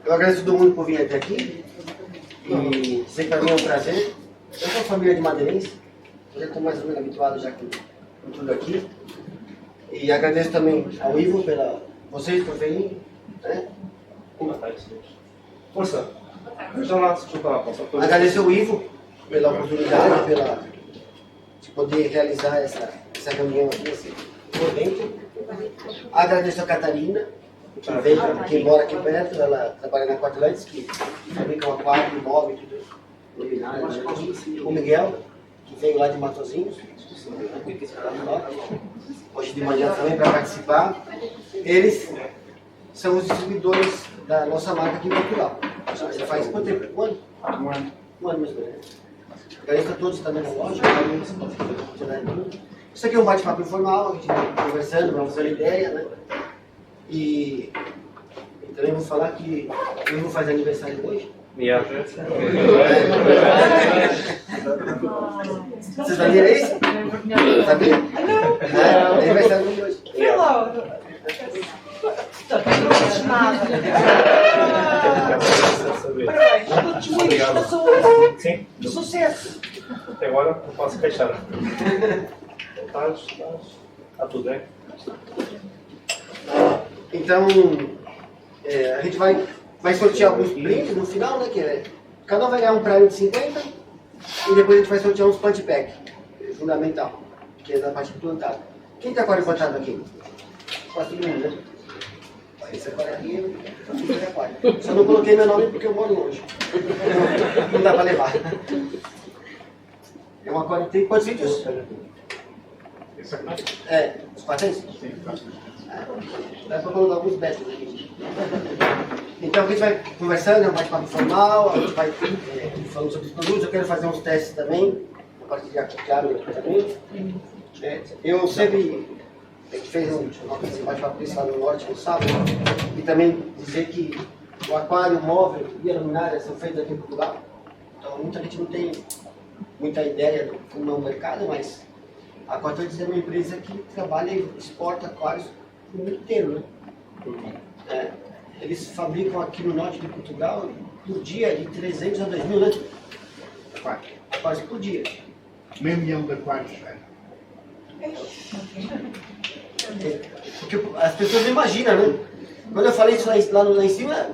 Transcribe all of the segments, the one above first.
Eu agradeço todo mundo por vir até aqui. E sei que para mim é um prazer. Eu sou família de madeirense. Eu já estou mais ou menos habituado já com tudo aqui. E agradeço também ao Ivo, vocês por virem. Né? Força. Desculpa lá, posso. Agradeço ao Ivo pela oportunidade, de poder realizar essa reunião aqui, esse evento. Agradeço a Catarina, que mora aqui perto, ela trabalha na Aquatlantis, que fabrica um aquário, móvel, tudo, luminária. O Miguel, que veio lá de Matosinhos, hoje de manhã também para participar. Eles são os distribuidores da nossa marca aqui em Portugal. Já faz quanto tempo? Um ano? Um ano mais ou menos. Agradeço a todos também na loja. Isso aqui é um bate-papo informal, a gente está conversando, vamos fazer ideia, né? E também vou falar que o Ivo faz aniversário hoje. Vocês sabiam isso? Sabia? Não. É aniversário de hoje. Parabéns, muita saúde. Sim. Sucesso. Até agora não posso queixar. Está tudo bem? Então, a gente vai sortear alguns brindes no final, né? Cada um vai ganhar um prêmio de 50 e depois a gente vai sortear uns plant pack, fundamental, que é da parte do plantado. Quem está aquário plantado aqui? Quase todo mundo, né? Esse aquário aqui, é aquário. Só não coloquei meu nome porque eu moro longe. Não dá para levar. É um aquário que tem quantos vídeos? Os patentes? Sim, dá para colocar alguns betros aqui. Então a gente vai conversando, é um bate-papo formal, a gente vai falando sobre os produtos. Eu quero fazer uns testes também, compartilhar com o Thiago também. Eu sempre fez um bate-papo desse lá no norte no sábado, e também dizer que o aquário, o móvel e a luminária são feitos aqui em Portugal. Então muita gente não tem muita ideia do como é o mercado, mas a Aquatlantis é uma empresa que trabalha e exporta aquários no mundo inteiro, né? Eles fabricam aqui no norte de Portugal por dia de 300 a 2.000, né? Aquários por dia. Meio milhão de aquários. Porque as pessoas não imaginam, né? Quando eu falei isso lá em cima,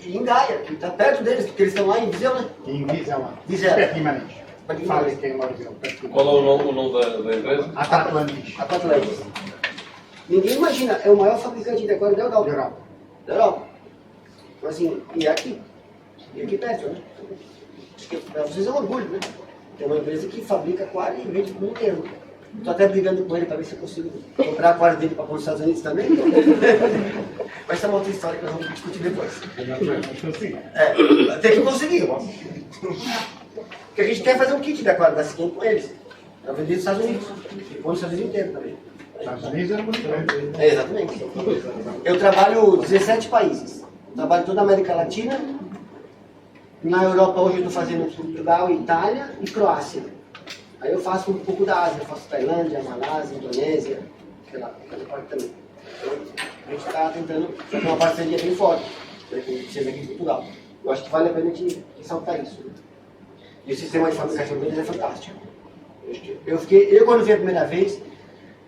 em Gaia, que está perto deles, porque eles estão lá em Viseu, né? Em Viseu, Viseu. perto de Guimarães. Fábrica em Viseu. Qual é o nome da empresa? Aquatlantis. Ninguém imagina, é o maior fabricante de aquário da Europa. Da Europa. Então, assim, e aqui perto, né? Para vocês é um orgulho, né? Tem uma empresa que fabrica aquário e vende para o mundo inteiro. Estou até brigando com ele para ver se eu consigo comprar aquário dele para pôr nos Estados Unidos também. Vai ser uma outra história que nós vamos discutir depois. Tem que conseguir. Porque a gente quer fazer um kit de aquário da Siquem com eles, para vender nos Estados Unidos. E pôr nos Estados Unidos inteiro também. Estados Unidos é muito grande. Exatamente. Eu trabalho 17 países. Trabalho toda a América Latina. Na Europa hoje eu estou fazendo Portugal, Itália e Croácia. Aí eu faço um pouco da Ásia, eu faço Tailândia, Malásia, Indonésia, aquela parte também. Então, a gente está tentando fazer uma parceria bem forte, para que seja aqui em Portugal. Eu acho que vale a pena a gente ressaltar isso. E o sistema de fabricação deles é fantástico. Eu quando vi a primeira vez,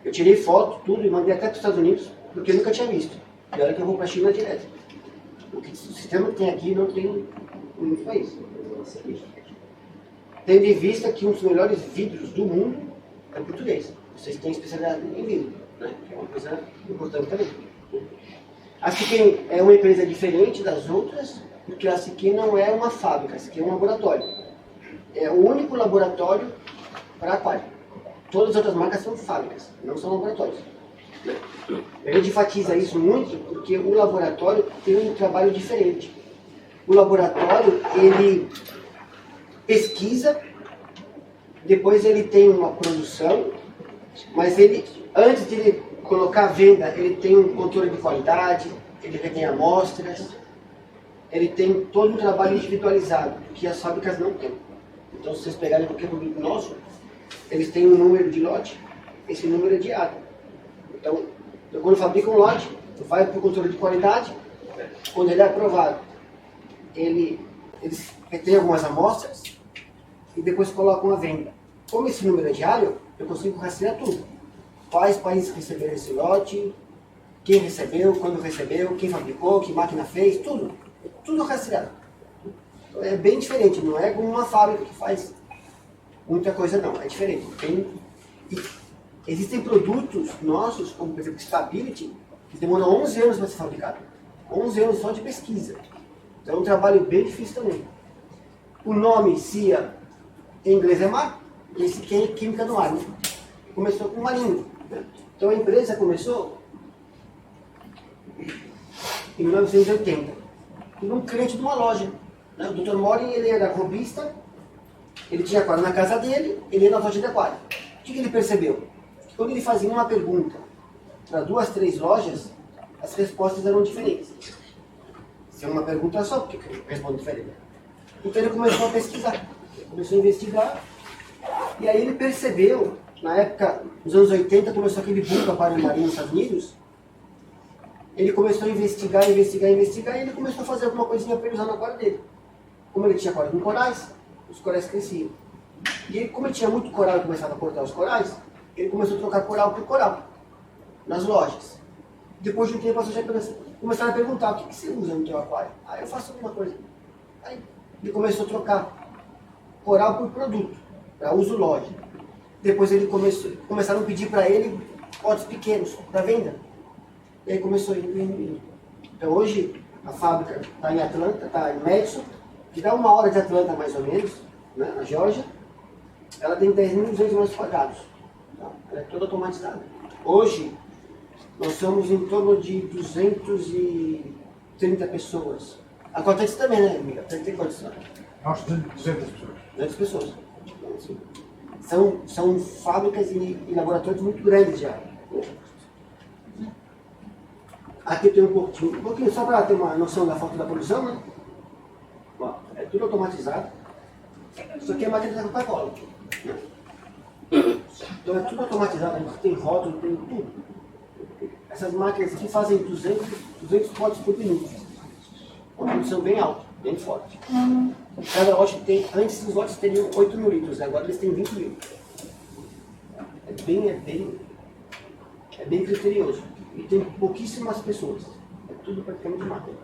eu tirei foto, tudo, e mandei até para os Estados Unidos, porque eu nunca tinha visto. E olha que eu vou para a China direto. O sistema que tem aqui não tem em muitos países. Tendo em vista que um dos melhores vidros do mundo é português. Vocês têm especialidade em vidro, né? Que é uma coisa importante também. A Siquem é uma empresa diferente das outras, porque a Siquem não é uma fábrica, a Siquem é um laboratório. É o único laboratório para aquário. Todas as outras marcas são fábricas, não são laboratórios. A gente enfatiza isso muito porque o laboratório tem um trabalho diferente. O laboratório, ele pesquisa, depois ele tem uma produção, mas ele, antes de ele colocar à venda, ele tem um controle de qualidade, ele retém amostras, ele tem todo um trabalho individualizado, que as fábricas não têm. Então, se vocês pegarem qualquer produto nosso, eles têm um número de lote, esse número é diário. Então, quando fabrica um lote, vai para o controle de qualidade, quando ele é aprovado eles retêm algumas amostras e depois colocam à venda. Como esse número é diário, eu consigo rastrear tudo. Quais países receberam esse lote, quem recebeu, quando recebeu, quem fabricou, que máquina fez, tudo. Tudo rastreado. É bem diferente, não é como uma fábrica que faz muita coisa não, é diferente. Existem produtos nossos, como por exemplo Stability, que demoram 11 anos para ser fabricado. 11 anos só de pesquisa. Então é um trabalho bem difícil também. O nome CIA em inglês é mar, e esse aqui é química no ar. Né? Começou com marinho. Né? Então a empresa começou em 1980, por um cliente de uma loja. Né? O Dr. Morin, ele era robista, ele tinha aquário na casa dele, ele ia na loja de aquário. O que ele percebeu? Que quando ele fazia uma pergunta para 2, 3 lojas, as respostas eram diferentes. Se é uma pergunta só, porque responde diferente. Então ele começou a pesquisar, começou a investigar, e aí ele percebeu, na época, nos anos 80, começou aquele boom do aquário marinho nos Estados Unidos, ele começou a investigar, e ele começou a fazer alguma coisinha para ele usar no aquário dele. Como ele tinha aquário com corais, os corais cresciam. E ele, como ele tinha muito coral e começava a cortar os corais, ele começou a trocar coral por coral, nas lojas. Depois de um tempo, as pessoas já começaram a perguntar, o que você usa no teu aquário? Ah, eu faço alguma coisa. Aí ele começou a trocar coral por produto, para uso loja. Depois ele começaram a pedir para ele potes pequenos, para venda. E aí começou a ir. Então hoje, a fábrica está em Atlanta, está em Madison, que dá 1 hora de Atlanta mais ou menos, né, na Geórgia. Ela tem 10.200 metros quadrados. Tá? Ela é toda automatizada. Hoje, nós somos em torno de 230 pessoas. Acontece também, né, amiga? Tem quantos? Nós 200 pessoas. 200 pessoas. Então, assim, são fábricas e laboratórios muito grandes já. Aqui tem um pouquinho só para ter uma noção da falta da produção, né? Ó, é tudo automatizado. Isso aqui é máquina da Coca-Cola. Né? Então é tudo automatizado, a gente tem rótulo, tem tudo. Essas máquinas aqui fazem 200 potes por minuto. Uma produção bem alta, bem forte. Cada lote tem, antes os lotes teriam 8.000 litros, agora eles têm 20.000. É bem criterioso. E tem pouquíssimas pessoas. É tudo praticamente máquina.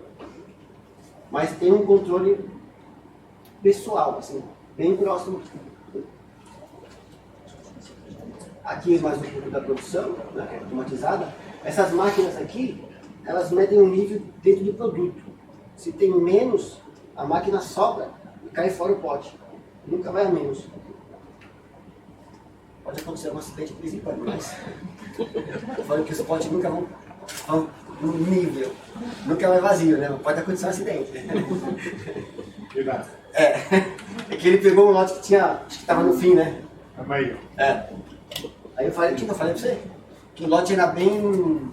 Mas tem um controle pessoal, assim, bem próximo. Aqui é mais um pouco da produção, né, que é automatizada. Essas máquinas aqui, elas medem o nível dentro do produto. Se tem menos, a máquina sobra e cai fora o pote. Nunca vai a menos. Pode acontecer um acidente de vez em quando, mas eu falo que os potes nunca vão no nível. Nunca vai vazio, né? Pode acontecer um acidente. Cuidado. É que ele pegou um lote que tinha, acho que estava no fim, né? A meio. É. Aí eu falei pra você, que o lote era bem...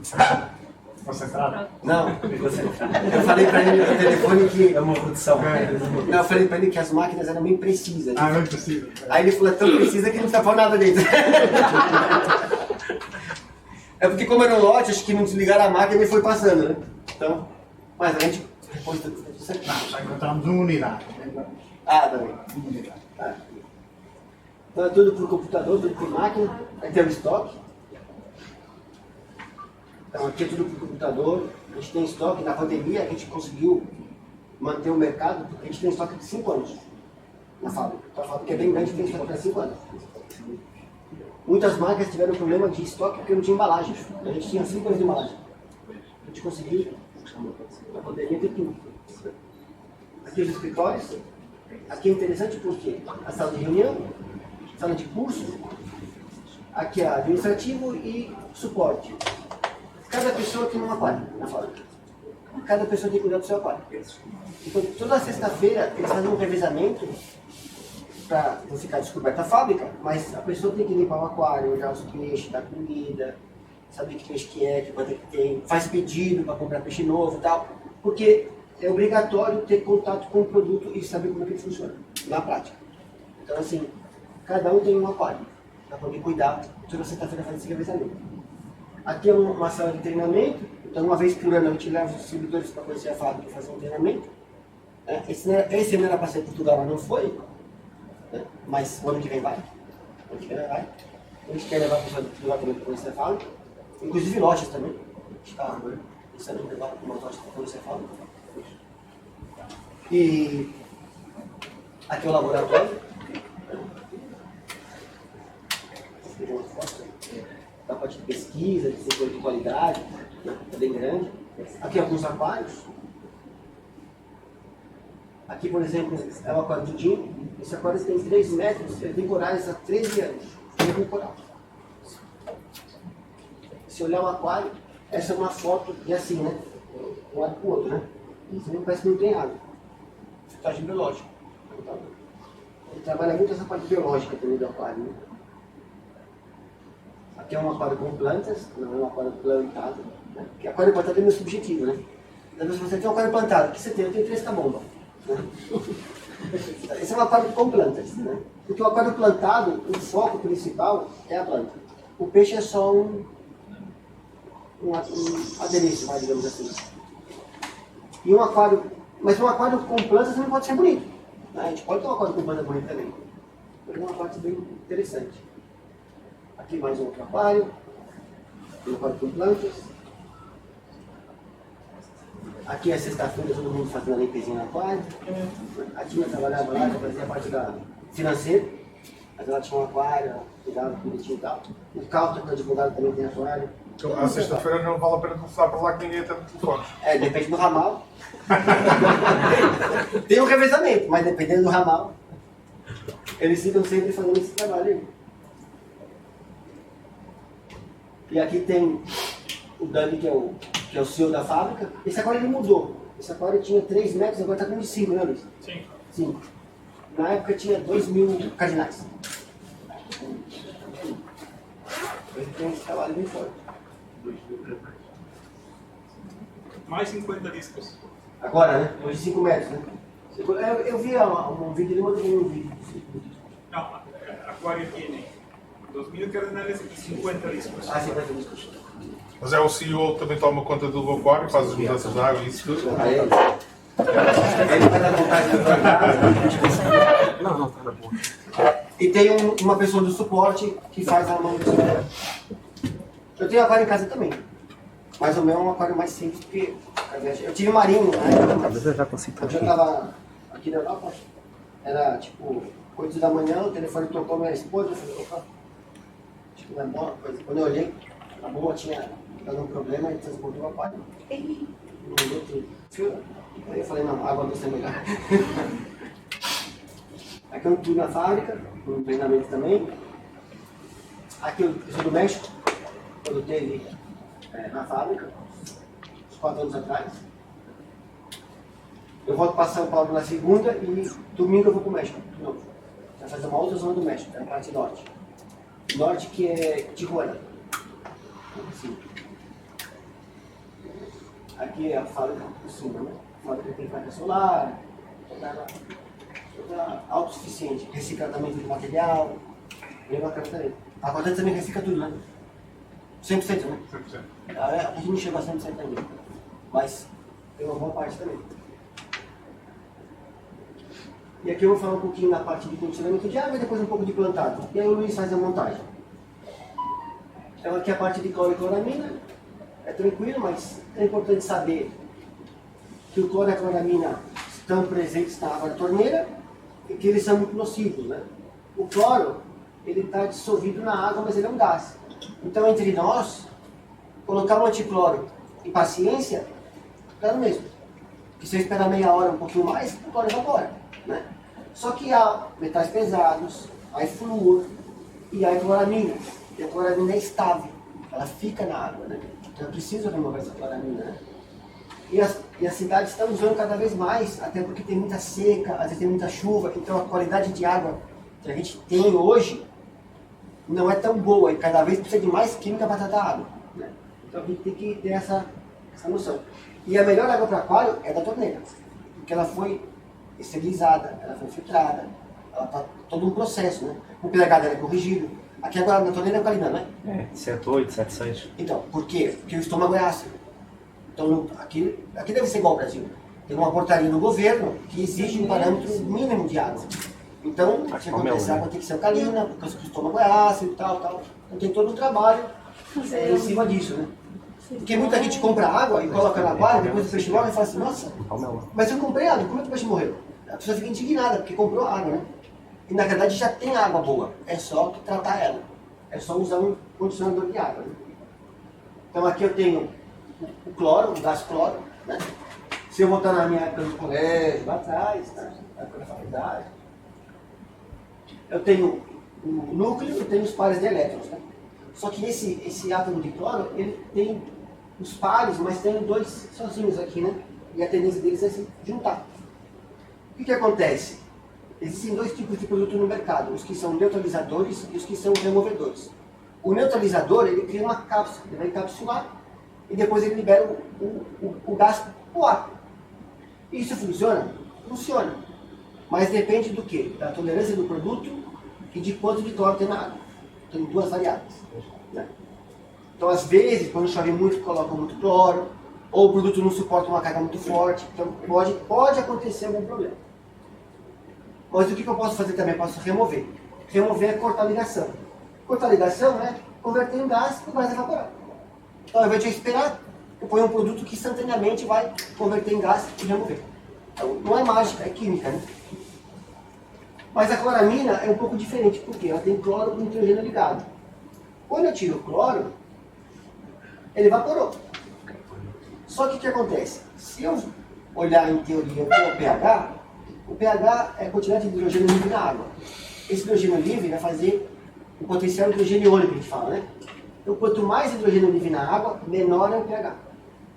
Concentrado. Não, eu falei pra ele no telefone que... É uma produção. Não, eu falei pra ele que as máquinas eram bem precisas. Ah, não é possível. Aí ele falou, é tão precisa que não precisa pôr nada dentro. É porque como era um lote, acho que não desligaram a máquina e foi passando, né? Então, mas a gente depois tudo certo. Não, só encontramos uma unidade. Ah, também. Uma unidade. Ah. Então é tudo por computador, tudo por máquina, aí tem o estoque. Então aqui é tudo por computador, a gente tem estoque, na pandemia a gente conseguiu manter o mercado, porque a gente tem estoque de 5 anos na fábrica. Então a fábrica é bem grande, tem estoque para 5 anos. Muitas marcas tiveram problema de estoque porque não tinha embalagem. A gente tinha 5 anos de embalagem. A gente conseguiu, na pandemia, ter tudo. Aqui os escritórios. Aqui é interessante porque a sala de reunião, sala de curso, aqui é administrativo e suporte. Cada pessoa tem um aquário na fábrica. Cada pessoa tem que cuidar do seu aquário. Então, toda sexta-feira eles fazem um revezamento para não ficar descoberta a fábrica, mas a pessoa tem que limpar o aquário, olhar os peixes, dar comida, saber que peixe que é, que quanto é que tem, faz pedido para comprar peixe novo e tal, porque é obrigatório ter contato com o produto e saber como é que ele funciona, na prática. Então, assim, cada um tem um aquário para poder cuidar, toda sexta-feira fazer esse revezamento. Aqui é uma sala de treinamento, então uma vez por ano a gente leva os distribuidores para conhecer a fábrica e fazer um treinamento. Esse ano era para ser Portugal, mas não foi. Né? Mas o ano que vem vai. O ano que vem vai. A gente quer levar a pessoa de Portugal também para conhecer a fábrica. Inclusive lojas também. A gente está pensando em levar uma loja para conhecer a fábrica. E aqui é o laboratório. Da parte de pesquisa, de setor de qualidade, né? É bem grande. Aqui alguns aquários. Aqui, por exemplo, é o aquário do Jim. Esse aquário tem 3 metros, ele tem corais há 13 anos. Tem coral. Se olhar o aquário, essa é uma foto de assim, né? Um lado para o outro, né? Isso parece que não tem água. Filtragem biológica. Ele trabalha muito essa parte biológica também do aquário, né? Aqui é um aquário com plantas, não é um aquário plantado. Né? Porque aquário plantado é meu subjetivo, né? Então, se você tem um aquário plantado, o que você tem? Eu tenho 3 camomba. Né? Esse é um aquário com plantas. Né? Porque o aquário plantado, o foco principal é a planta. O peixe é só um adereço, digamos assim. E um aquário, mas um aquário com plantas também pode ser bonito. Né? A gente pode ter um aquário com planta bonita também. Mas é uma parte bem interessante. Aqui mais um outro aquário. Um aquário com plantas. Aqui é sexta-feira, todo mundo fazendo a limpezinha no aquário. A Tina trabalhava lá, já fazia a parte da financeira. Mas ela tinha um aquário, ela cuidava bonitinho e tal. O Calta, que é advogado, também tem aquário. Então, à sexta-feira não vale a pena telefonar para lá que ninguém atende telefones. Depende do ramal. Tem um revezamento, mas dependendo do ramal, eles ficam sempre fazendo esse trabalho aí. E aqui tem o Dani, que é o CEO da fábrica. Esse aquário ele mudou. Esse aquário tinha 3 metros, agora está com 5, né, Luiz? Sim. 5. Na época tinha 2.000 cardinais. Ele tem esse trabalho bem forte. Mais 50 discos. Agora, né? Hoje 5 metros, né? Eu vi um vídeo, ele mandou um vídeo. No, Aquario tiene 2.000 cardenales y 50 discos. 50 discos. Mas é o CEO que também toma conta do aquário, faz as mudanças de água e isso tudo. Ele vai dar vontade de plantar. Não, tá bom. E tem uma pessoa do suporte que faz a manutenção. Eu tenho aquário em casa também. Mas o meu é um aquário mais simples, porque eu tive marinho, né? Eu já estava aqui na Europa, era tipo 8 da manhã, o telefone tocou minha esposa, eu falei, opa, acho que não é boa coisa. Quando eu olhei, a boa tinha dado um problema e transportou o aquário. Não deu tudo. Aí eu falei, não, a água doce é melhor. Aqui é um tour na fábrica, um treinamento também. Aqui eu sou do México, quando teve na fábrica, uns 4 anos atrás. Eu volto para São Paulo na segunda e domingo eu vou para o México, de novo. Vai fazer uma outra zona do México, é a parte norte. Norte que é Tijuana. Assim. Aqui é a fábrica por cima, né? A fábrica tem placa solar, toda autossuficiente, reciclamento de material, bem bacana também. A Cortante também recicla tudo, né? 100%, né? 100%. A gente não chegou a 100% ainda, mas tem uma boa parte também. E aqui eu vou falar um pouquinho da parte de condicionamento de água e depois um pouco de plantado. E aí o Luiz faz a montagem. Então aqui a parte de cloro e cloramina é tranquilo, mas é importante saber que o cloro e a cloramina estão presentes na água da torneira e que eles são muito nocivos, né? O cloro, ele está dissolvido na água, mas ele é um gás. Então, entre nós, colocar um anticloro e paciência, dá no mesmo. Porque se eu esperar meia hora, um pouquinho mais, o cloro evapora, né? Só que há metais pesados, há flúor e há cloramina. E a cloramina é estável, ela fica na água, né? Então, eu preciso remover essa cloramina, né? E as cidades estão usando cada vez mais, até porque tem muita seca, às vezes tem muita chuva, então a qualidade de água que a gente tem hoje não é tão boa e cada vez precisa de mais química para tratar a água, né? Então a gente tem que ter essa noção. E a melhor água para aquário é da torneira, porque ela foi esterilizada, ela foi filtrada, ela está todo um processo, né? O pH dela é corrigido. Aqui agora na torneira é alcalina, né? 7,8, 7,6. Então, por quê? Porque o estômago é ácido. Então aqui deve ser igual ao Brasil. Tem uma portaria do governo que exige um parâmetro mínimo de água. Então, o que acontece? A água tem que ser alcalina, porque o estômago é ácido e tal, tal. Então tem todo um trabalho em cima disso, né? Porque muita gente compra água e coloca no aquário, depois o peixe morre e fala assim, nossa, mas eu comprei água, como é que o peixe morreu? A pessoa fica indignada, porque comprou água, né? E na verdade já tem água boa, é só tratar ela. É só usar um condicionador de água, né? Então aqui eu tenho o cloro, o gás cloro, né? Se eu voltar na minha época do colégio, lá atrás, né? Na época da faculdade, eu tenho o núcleo e tenho os pares de elétrons, né? Só que esse átomo de cloro, ele tem os pares, mas tem dois sozinhos aqui, né? E a tendência deles é se juntar. O que acontece? Existem dois tipos de produto no mercado, os que são neutralizadores e os que são removedores. O neutralizador, ele cria uma cápsula, ele vai encapsular e depois ele libera o gás para o ar. Isso funciona? Funciona. Mas depende do quê? Da tolerância do produto e de quanto de cloro tem na água. Tem duas variáveis, né? Então, às vezes, quando chove muito, colocam muito cloro, ou o produto não suporta uma carga muito forte, então pode acontecer algum problema. Mas o que eu posso fazer também? Eu posso remover. Remover é cortar a ligação. Cortar a ligação é converter em gás e o gás evaporar. Então, ao invés de eu esperar, eu ponho um produto que instantaneamente vai converter em gás e remover. Então, não é mágica, é química, né? Mas a cloramina é um pouco diferente, porque ela tem cloro com nitrogênio ligado. Quando eu tiro o cloro, ele evaporou. Só que o que acontece? Se eu olhar em teoria o pH é a quantidade de hidrogênio livre na água. Esse hidrogênio livre vai fazer o potencial hidrogeniônico, que a gente fala, né? Então, quanto mais hidrogênio livre na água, menor é o pH.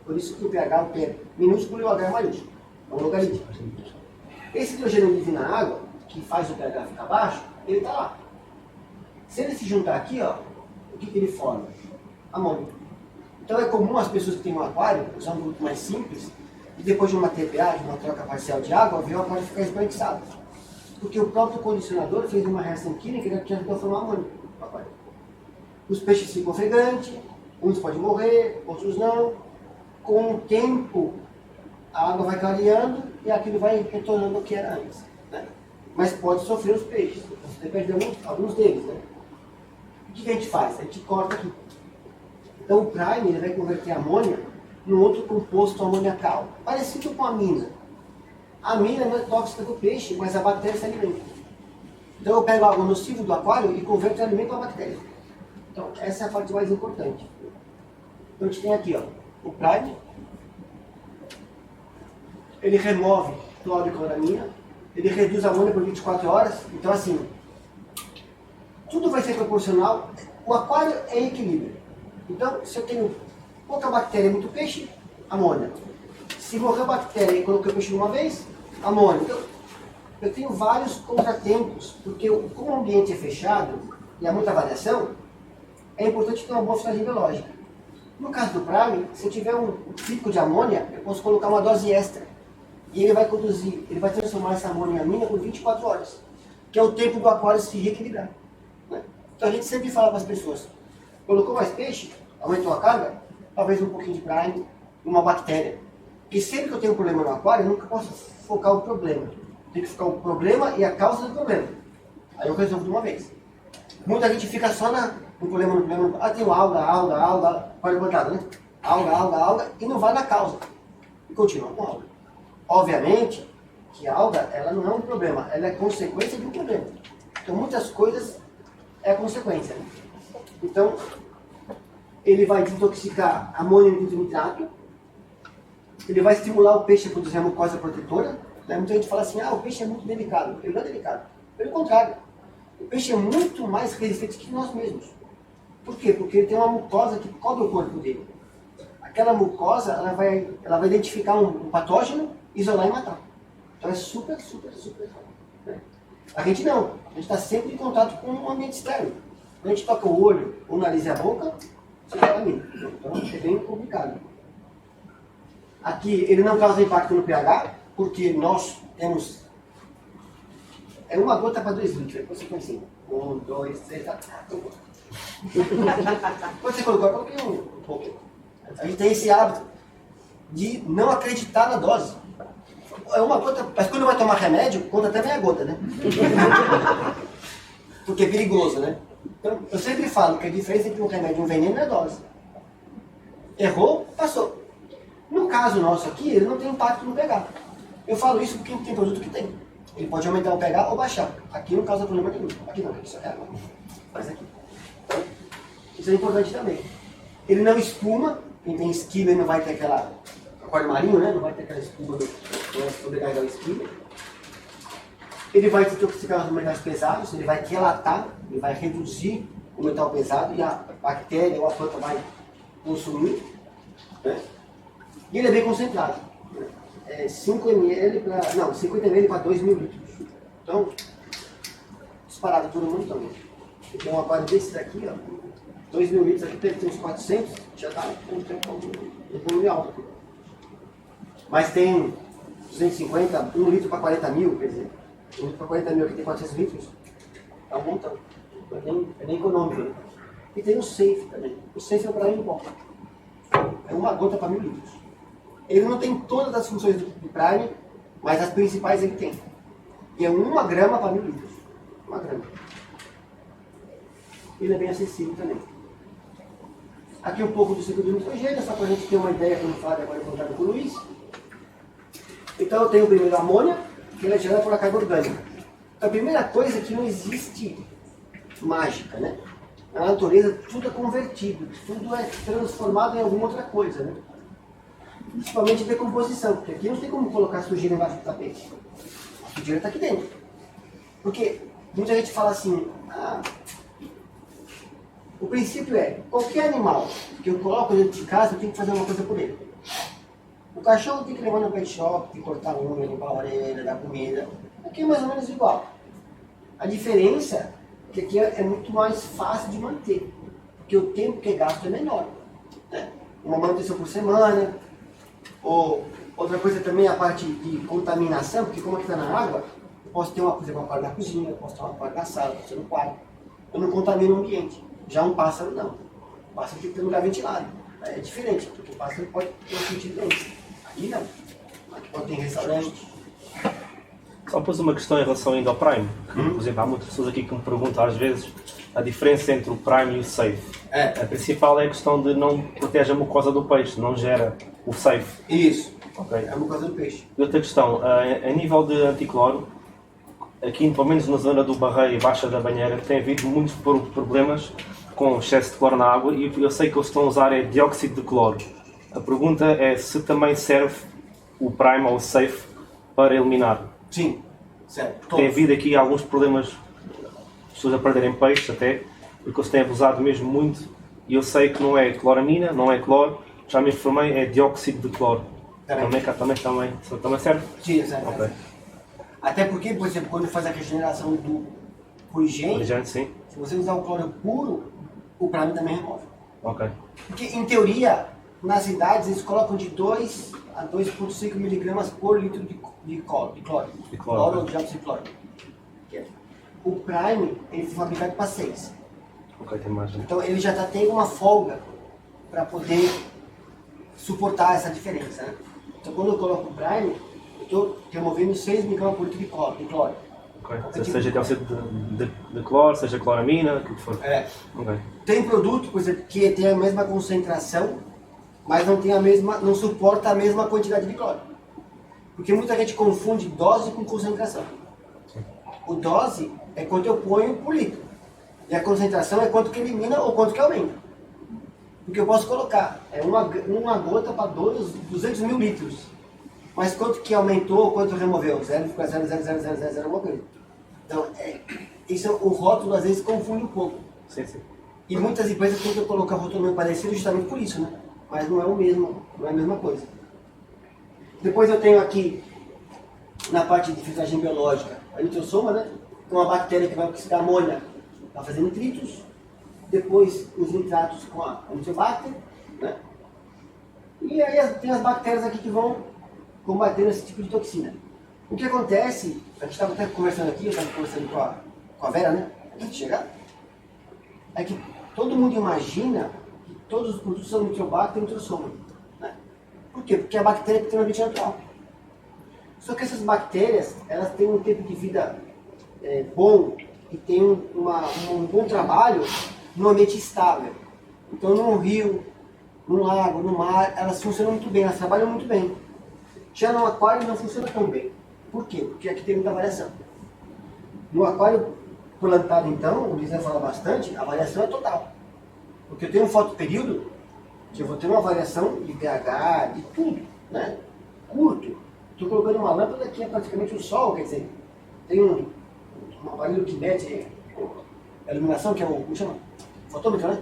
Por isso que o pH, o P é minúsculo e o H é maiúsculo. É um logaritmo. Esse hidrogênio livre na água, que faz o pH ficar baixo, ele está lá. Se ele se juntar aqui, ó, o que ele forma? Amônio. Então é comum as pessoas que têm um aquário usar um produto mais simples e depois de uma TPA, de uma troca parcial de água, ver o aquário ficar esbranquiçado. Porque o próprio condicionador fez uma reação química que ajudou a formar amônio no aquário. Os peixes ficam ofegantes, uns podem morrer, outros não. Com o tempo, a água vai clareando e aquilo vai retornando ao que era antes, né? Mas pode sofrer os peixes, depende de alguns deles, né? O que a gente faz? A gente corta aqui. Então o prime ele vai converter a amônia num outro composto amoniacal, parecido com a amina. A amina não é tóxica do peixe, mas a bactéria se alimenta. Então eu pego água nociva do aquário e converto em alimento à bactéria. Então essa é a parte mais importante. Então a gente tem aqui, ó, o prime. Ele remove cloro e cloramina. Ele reduz a amônia por 24 horas. Então assim, tudo vai ser proporcional. O aquário é em equilíbrio. Então, se eu tenho pouca bactéria e muito peixe, amônia. Se morrer a bactéria e coloquei o peixe de uma vez, amônia. Então, eu tenho vários contratempos, porque como o ambiente é fechado e há muita variação, é importante ter uma boa filtragem biológica. No caso do prime, se eu tiver um pico de amônia, eu posso colocar uma dose extra. E ele vai conduzir, ele vai transformar essa amônia em amina por 24 horas, que é o tempo do aquário se reequilibrar, né? Então a gente sempre fala para as pessoas, colocou mais peixe, aumentou a carga, talvez um pouquinho de prime, uma bactéria. Porque sempre que eu tenho um problema no aquário, eu nunca posso focar o problema. Tem que focar o problema e a causa do problema. Aí eu resolvo de uma vez. Muita gente fica só no problema. Ah, tem alga, aquário botado, né? Alga, e não vai na causa. E continua com alga. Obviamente que a alga, ela não é um problema, ela é consequência de um problema. Então muitas coisas é consequência, né? Então, ele vai desintoxicar amônio e nitrato, ele vai estimular o peixe a produzir a mucosa protetora, né? Muita gente fala assim, o peixe é muito delicado. Ele não é delicado. Pelo contrário, o peixe é muito mais resistente que nós mesmos. Por quê? Porque ele tem uma mucosa que cobre o corpo dele. Aquela mucosa, ela vai identificar um patógeno, isolar e matar. Então é super, né? A gente não. A gente está sempre em contato com o ambiente externo. Quando a gente toca o olho, o nariz e a boca, você contamina. Então é bem complicado. Aqui ele não causa impacto no pH, porque nós temos... É uma gota para 2 litros. Depois você põe assim. 1, 2, 3, tá. Quando você colocou, eu coloquei um pouco. A gente tem esse hábito de não acreditar na dose. é uma gota, mas quando vai tomar remédio, conta até meia gota, né? Porque é perigoso, né? Então, eu sempre falo que a diferença entre um remédio e um veneno é a dose. Errou, passou. No caso nosso aqui, ele não tem impacto no pH. Eu falo isso porque tem produto que tem. Ele pode aumentar o pH ou baixar. Aqui não causa problema nenhum. Aqui não, isso é água. Mas aqui. Então, isso é importante também. Ele não espuma. Quem tem esquilo, ele não vai ter aquela... aquário marinho, né? Não vai ter aquela espuma do sobrecarregar o esquilo. Ele vai desintoxicar os metais pesados, ele vai quelatar, ele vai reduzir o metal pesado e a bactéria ou a planta vai consumir. Né? E ele é bem concentrado. É 5 ml para... não, 50 ml para 2 mil litros. Então, disparado todo mundo também. Tem um aquário desse daqui, ó. 2 mil litros aqui, tem uns 400, já está um volume alto. Mas tem 250, 1 litro para 40 mil, quer dizer, 1 litro para 40 mil aqui tem 400 litros, é um montão. É bem econômico. Né? E tem o safe também. O safe é para ele bom. É uma gota para 1000 litros. Ele não tem todas as funções do Prime, mas as principais ele tem. E é 1 grama para 1000 litros. 1 grama. Ele é bem acessível também. Aqui um pouco do ciclo do nitrogênio, só para a gente ter uma ideia, como o Fábio agora contado com o Luiz. Então eu tenho primeiro a amônia, que ela é gerada por uma carga orgânica. Então a primeira coisa é que não existe mágica, né? Na natureza tudo é convertido, tudo é transformado em alguma outra coisa, né? Principalmente decomposição, porque aqui não tem como colocar sujeira embaixo do tapete. A sujeira está aqui dentro. Porque muita gente fala assim, o princípio é, qualquer animal que eu coloco dentro de casa, eu tenho que fazer uma coisa por ele. O cachorro tem que levar no pet shop, tem que cortar a unha, limpar a orelha, dar comida. Aqui é mais ou menos igual. A diferença é que aqui é muito mais fácil de manter, porque o tempo que é gasto é menor. Né? Uma manutenção por semana, ou outra coisa também é a parte de contaminação, porque como aqui está na água, eu posso ter por exemplo, uma parte na cozinha, eu posso ter uma parte na sala, posso ter no quarto. Eu não contamino o ambiente. Já um pássaro não. O pássaro tem que ter um lugar ventilado. É diferente, porque o pássaro pode ter um sentido dentro. Aqui não. Aqui pode ter restaurante. Só pôs uma questão em relação ainda ao Prime. Por exemplo, há muitas pessoas aqui que me perguntam às vezes a diferença entre o Prime e o Safe. A principal é a questão de não proteger a mucosa do peixe, não gera o Safe. Isso. Okay. É a mucosa do peixe. E outra questão, a nível de anticloro, aqui pelo menos na zona do Barreiro e Baixa da Banheira, tem havido muitos problemas com excesso de cloro na água e eu sei que eles estão a usar dióxido de cloro. A pergunta é se também serve o Prime ou o Safe para eliminar. Sim, certo. Tem havido aqui alguns problemas, pessoas a perderem peixes até, porque eles têm abusado mesmo muito e eu sei que não é cloramina, não é cloro, já me informei, é dióxido de cloro. Também serve? Sim, serve. Okay. Até porque, por exemplo, quando faz a regeneração do purigente, sim. se você usar o cloro puro, o Prime também remove. Ok. Porque, em teoria, nas cidades eles colocam de 2 a 2,5 miligramas por litro de cloro. Cloro ou dióxido de cloro. O Prime, ele foi fabricado para 6. Ok, tem mais. Então ele já tem uma folga para poder suportar essa diferença. Né? Então quando eu coloco o Prime, eu estou removendo 6 miligramas por litro de cloro. Okay. Seja dióxido de cloro, seja cloramina, o que for. Okay. Tem produto, por exemplo, que tem a mesma concentração, mas não tem a mesma, não suporta a mesma quantidade de cloro. Porque muita gente confunde dose com concentração. Sim. O dose é quanto eu ponho por litro. E a concentração é quanto que elimina ou quanto que aumenta. Porque eu posso colocar uma gota para 200 mil litros. Mas quanto que aumentou ou quanto removeu? 0,00000 alguma coisa. Então, isso, o rótulo às vezes confunde um pouco. Sim. E muitas empresas tentam colocar rótulo parecido justamente por isso, né? Mas não é o mesmo, não é a mesma coisa. Depois eu tenho aqui, na parte de filtragem biológica, a nitrossoma, né? Com uma bactéria que vai oxidar amônia para fazer nitritos. Depois os nitratos com a nitrobacter, né? E aí tem as bactérias aqui que vão combater esse tipo de toxina. O que acontece, a gente estava até conversando aqui, eu estava conversando com a Vera, né? Antes de chegar, é que todo mundo imagina que todos os produtos são nitrobacter e nitrossoma. Né? Por quê? Porque a bactéria é extremamente natural. Só que essas bactérias, elas têm um tempo de vida bom e têm um bom trabalho no ambiente estável. Então, num rio, num lago, no mar, elas funcionam muito bem, elas trabalham muito bem. Já no aquário não funciona tão bem. Por quê? Porque aqui tem muita variação. No aquário plantado, então, o Lisandro fala bastante, a variação é total. Porque eu tenho um fotoperíodo que eu vou ter uma variação de pH, de tudo, né? Curto. Estou colocando uma lâmpada que é praticamente o sol, quer dizer, tem um aparelho que mede a iluminação, que é o, como chama? Fotômetro, né?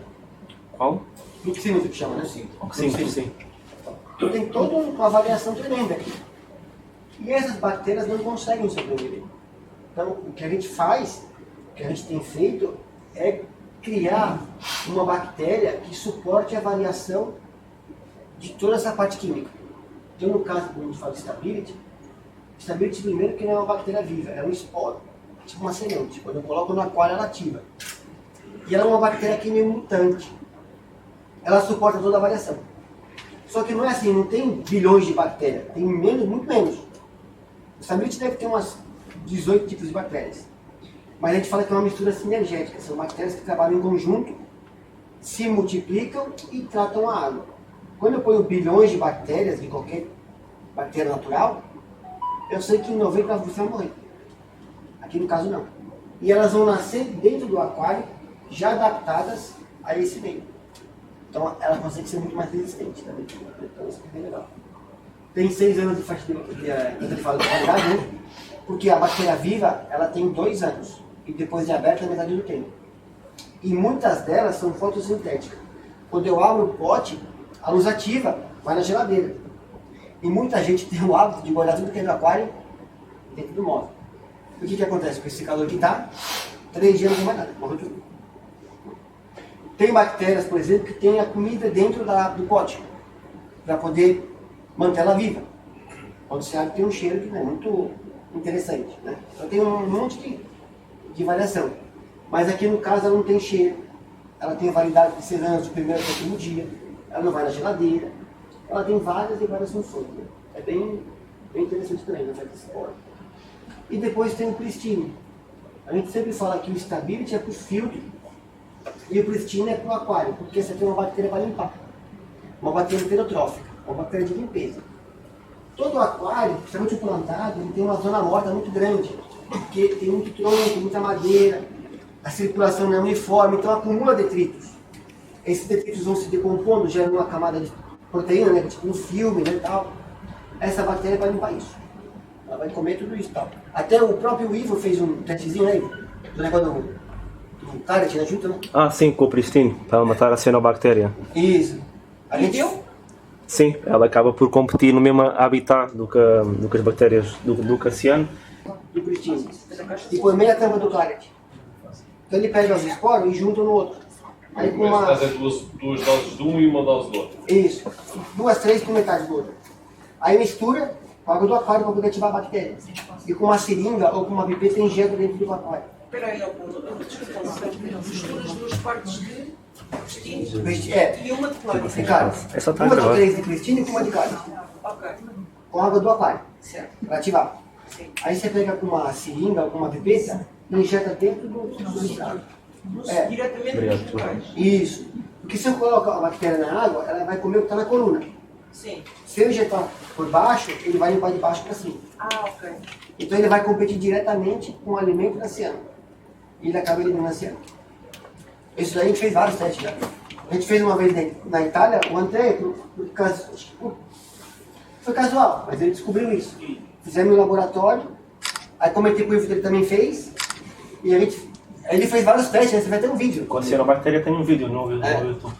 Qual? Luxímetro que chama, né? Sim. Então tem toda uma variação tremenda aqui. E essas bactérias não conseguem sobreviver. Então, o que a gente faz, o que a gente tem feito, é criar uma bactéria que suporte a variação de toda essa parte química. Então, no caso, quando a gente fala de stability primeiro que não é uma bactéria viva, é um esporo, tipo uma semente. Quando eu coloco no aquário, ela ativa. E ela é uma bactéria que é meio mutante. Ela suporta toda a variação. Só que não é assim, não tem bilhões de bactérias, tem menos, muito menos. O stability deve ter umas 18 tipos de bactérias. Mas a gente fala que é uma mistura sinergética, são bactérias que trabalham em conjunto, se multiplicam e tratam a água. Quando eu ponho bilhões de bactérias, de qualquer bactéria natural, eu sei que 99% vão morrer. Aqui no caso não. E elas vão nascer dentro do aquário, já adaptadas a esse meio. Então ela consegue ser muito mais resistente também. Então isso é bem legal. Tem 6 anos de qualidade, né? Porque a bactéria viva, ela tem 2 anos. E depois de aberta, é metade do tempo. E muitas delas são fotossintéticas. Quando eu abro o pote, a luz ativa, vai na geladeira. E muita gente tem o hábito de guardar tudo que é do aquário dentro do móvel. O que acontece com esse calor que está? 3 dias não tem mais nada, morre tudo. Tem bactérias, por exemplo, que tem a comida dentro do pote, para poder manter ela viva. Quando você abre, tem um cheiro que não é muito interessante, né? Então tem um monte de variação. Mas aqui no caso ela não tem cheiro, ela tem validade de 6 anos do primeiro até o último dia, ela não vai na geladeira, ela tem várias e várias funções. Né? É bem interessante também, não vai ter suporte. E depois tem o pristine. A gente sempre fala que o stability é para o filtro e o pristine é para o aquário, porque você tem uma bactéria para limpar, uma bactéria heterotrófica, uma bactéria de limpeza. Todo aquário, principalmente o plantado, ele tem uma zona morta muito grande, porque tem muito tronco, muita madeira, a circulação não é uniforme, então acumula detritos. Esses detritos vão se decompondo, gerando uma camada de proteína, né, tipo um filme, né, tal. Essa bactéria vai limpar isso. Ela vai comer tudo isso, tal. Até o próprio Ivo fez um testezinho aí, do negócio do Target, né, junto, né? Ah, sim, com o pristine, para matar a cianobactéria. Isso. A gente... Sim, ela acaba por competir no mesmo habitat do que as bactérias do ciano. Do pristine. E põe meia tampa do Target. Então ele pega os esporos e junta no outro. Aí com uma... Fazer duas doses de um e uma dose do outro. Isso. 2, 3 com metade do outro. Aí mistura com a água do aquário para poder ativar a bactéria. E com uma seringa ou com uma pipeta injeta dentro do aquário. Peraí, misturas 2 partes de pristine É. e uma de cloro. Ricardo, Essa tá 2 ou gravada. 3 de pristine e com uma de cálice. Ok, Com a água do aquário. certo. Para ativar. Sim. Aí você pega com uma seringa ou com uma pipeta e injeta dentro do substrato. É. Diretamente Obrigado, nos locais. Isso. Porque se eu colocar a bactéria na água, ela vai comer o que está na coluna. Sim. Se eu injetar por baixo, ele vai limpar de baixo para cima. Ah, ok. Então ele vai competir diretamente com o alimento da ciano. E ele acaba eliminando a ciano. Isso daí a gente fez vários testes já. A gente fez uma vez na Itália, o André, foi casual, mas ele descobriu isso. Fizemos no laboratório, aí comentei com o Ivo, ele também fez, e ele fez vários testes, né? Você vai ter um vídeo. Com a cianobactéria tem um vídeo no YouTube.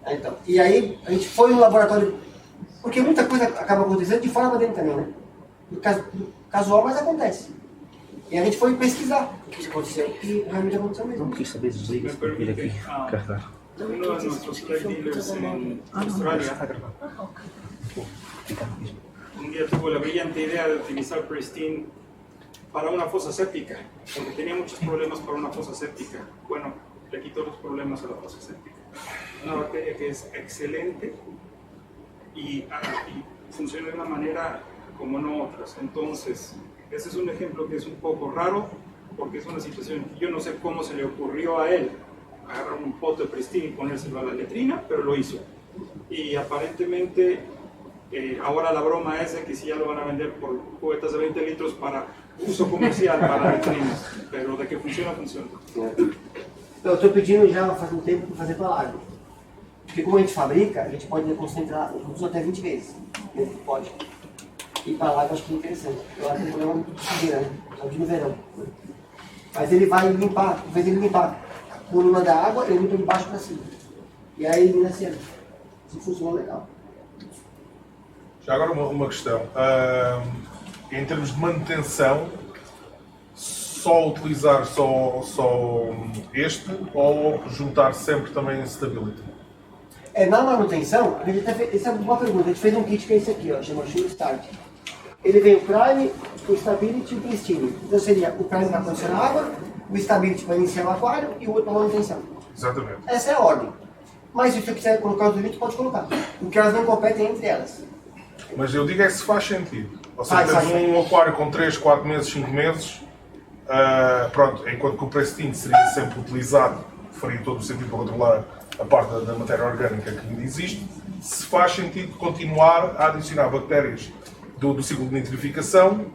Então, e aí a gente foi no laboratório, porque muita coisa acaba acontecendo de fora pra dentro também, né? Casual, mas acontece. E a gente foi pesquisar o que aconteceu, e realmente aconteceu mesmo. Não quis saber desliga para vir aqui carregar. Uno de nuestros trade dealers en Australia un día tuvo la brillante idea de utilizar Pristine para una fosa séptica, porque tenía muchos problemas para una fosa séptica. Bueno, le quitó los problemas a la fosa séptica. Una bacteria que es excelente y funciona de una manera como no otras. Entonces, ese es un ejemplo que es un poco raro, porque es una situación que yo no sé cómo se le ocurrió a él agarrar un pote Pristine y ponérselo a la letrina, pero lo hizo. Y aparentemente ahora la broma es de que si ya lo van a vender por cubetas de 20 litros para uso comercial para letrinas, pero de que funciona, funciona. Eu estou pedindo já faz um tempo para fazer para lago. Porque como a gente fabrica, a gente pode concentrar os produtos até 20 vezes. Pode. E para lago eu acho que é interessante. Eu acho que o problema é muito de sujeira, né? Só de no verão. Mas ele vai limpar, em vez de ele limpar a coluna da água, ele limpa de baixo para cima. E aí elimina a cera. Isso funciona legal. Já agora uma questão. Em termos de manutenção, só utilizar só este ou juntar sempre também em Stability? Na manutenção, a gente até fez, essa é uma boa pergunta. A gente fez um kit que é esse aqui, ó, chama Sure Start. Ele vem o Prime, o Stability e o Pristine. Então seria o Prime para condicionar a água, o Stability para iniciar o aquário e o outro para manutenção. Exatamente. Essa é a ordem. Mas se você quiser colocar os limites, pode colocar. Porque elas não competem entre elas. Mas eu digo é se faz sentido. Ou seja, Faz temos um aquário com 3, 4 meses, 5 meses, pronto, enquanto que o Pristine seria sempre utilizado, faria todo o sentido para controlar a parte da matéria orgânica que ainda existe, se faz sentido continuar a adicionar bactérias do ciclo de nitrificação,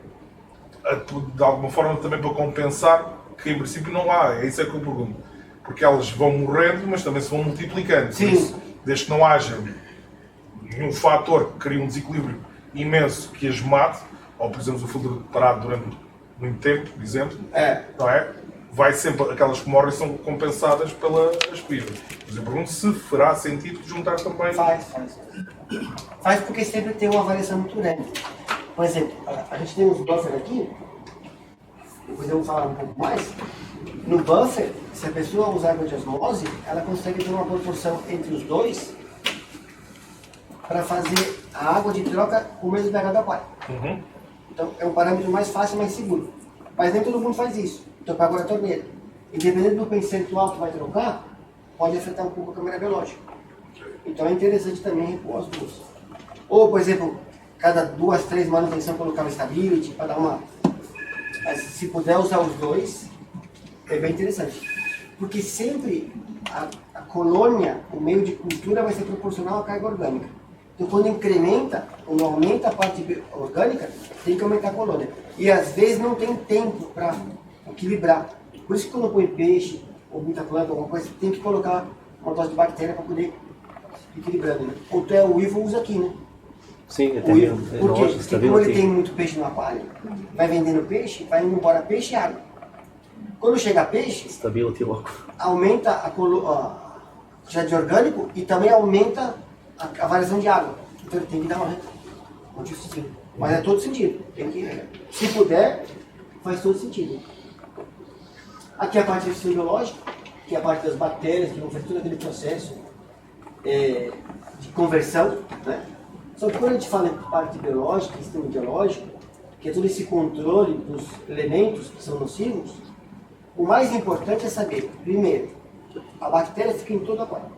de alguma forma também para compensar, que em princípio não há, é isso que eu pergunto. Porque elas vão morrendo, mas também se vão multiplicando. Sim. Por isso, desde que não haja nenhum fator que crie um desequilíbrio imenso que as mate, ou por exemplo o filtro parado durante muito tempo, por exemplo, não é? Vai sempre, aquelas que morrem são compensadas pela aspira. Mas eu pergunto se fará sentido juntar também. Faz porque sempre tem uma variação muito grande. Por exemplo, a gente tem uns buffer aqui, depois eu vou falar um pouco mais. No buffer, se a pessoa usar água de osmose, ela consegue ter uma proporção entre os dois para fazer a água de troca com o mesmo pH do aquário. Uhum. Então é um parâmetro mais fácil e mais seguro. Mas nem todo mundo faz isso. Então para agora a torneira. Independente do percentual que vai trocar, pode afetar um pouco a câmera biológica. Então é interessante também repor as duas. Ou, por exemplo, cada 2, 3 manutenção colocar o Stability para dar uma... Mas se puder usar os dois, é bem interessante. Porque sempre a colônia, o meio de cultura vai ser proporcional à carga orgânica. Então quando incrementa ou aumenta a parte orgânica, tem que aumentar a colônia. E às vezes não tem tempo para equilibrar. Por isso que quando põe peixe, ou muita planta, alguma coisa, tem que colocar uma dose de bactéria para poder equilibrando. Né? O Ivo usa aqui, né? Sim, até O Ivo. mesmo. Por quê? Porque como ele tem muito peixe no aquário, vai vendendo peixe, vai indo embora peixe e água. Quando chega peixe, Stability logo. aumenta a quantidade de orgânico e também aumenta a variação de água. Então ele tem que dar uma disciplina. Mas é todo sentido. Tem que, se puder, faz todo sentido. Aqui é a parte fisiológica, que é a parte das bactérias, que vão fazer todo aquele processo de conversão. Né? Só que quando a gente fala em parte biológica, sistema biológico, que é todo esse controle dos elementos que são nocivos, o mais importante é saber, primeiro, a bactéria fica em todo o aquário.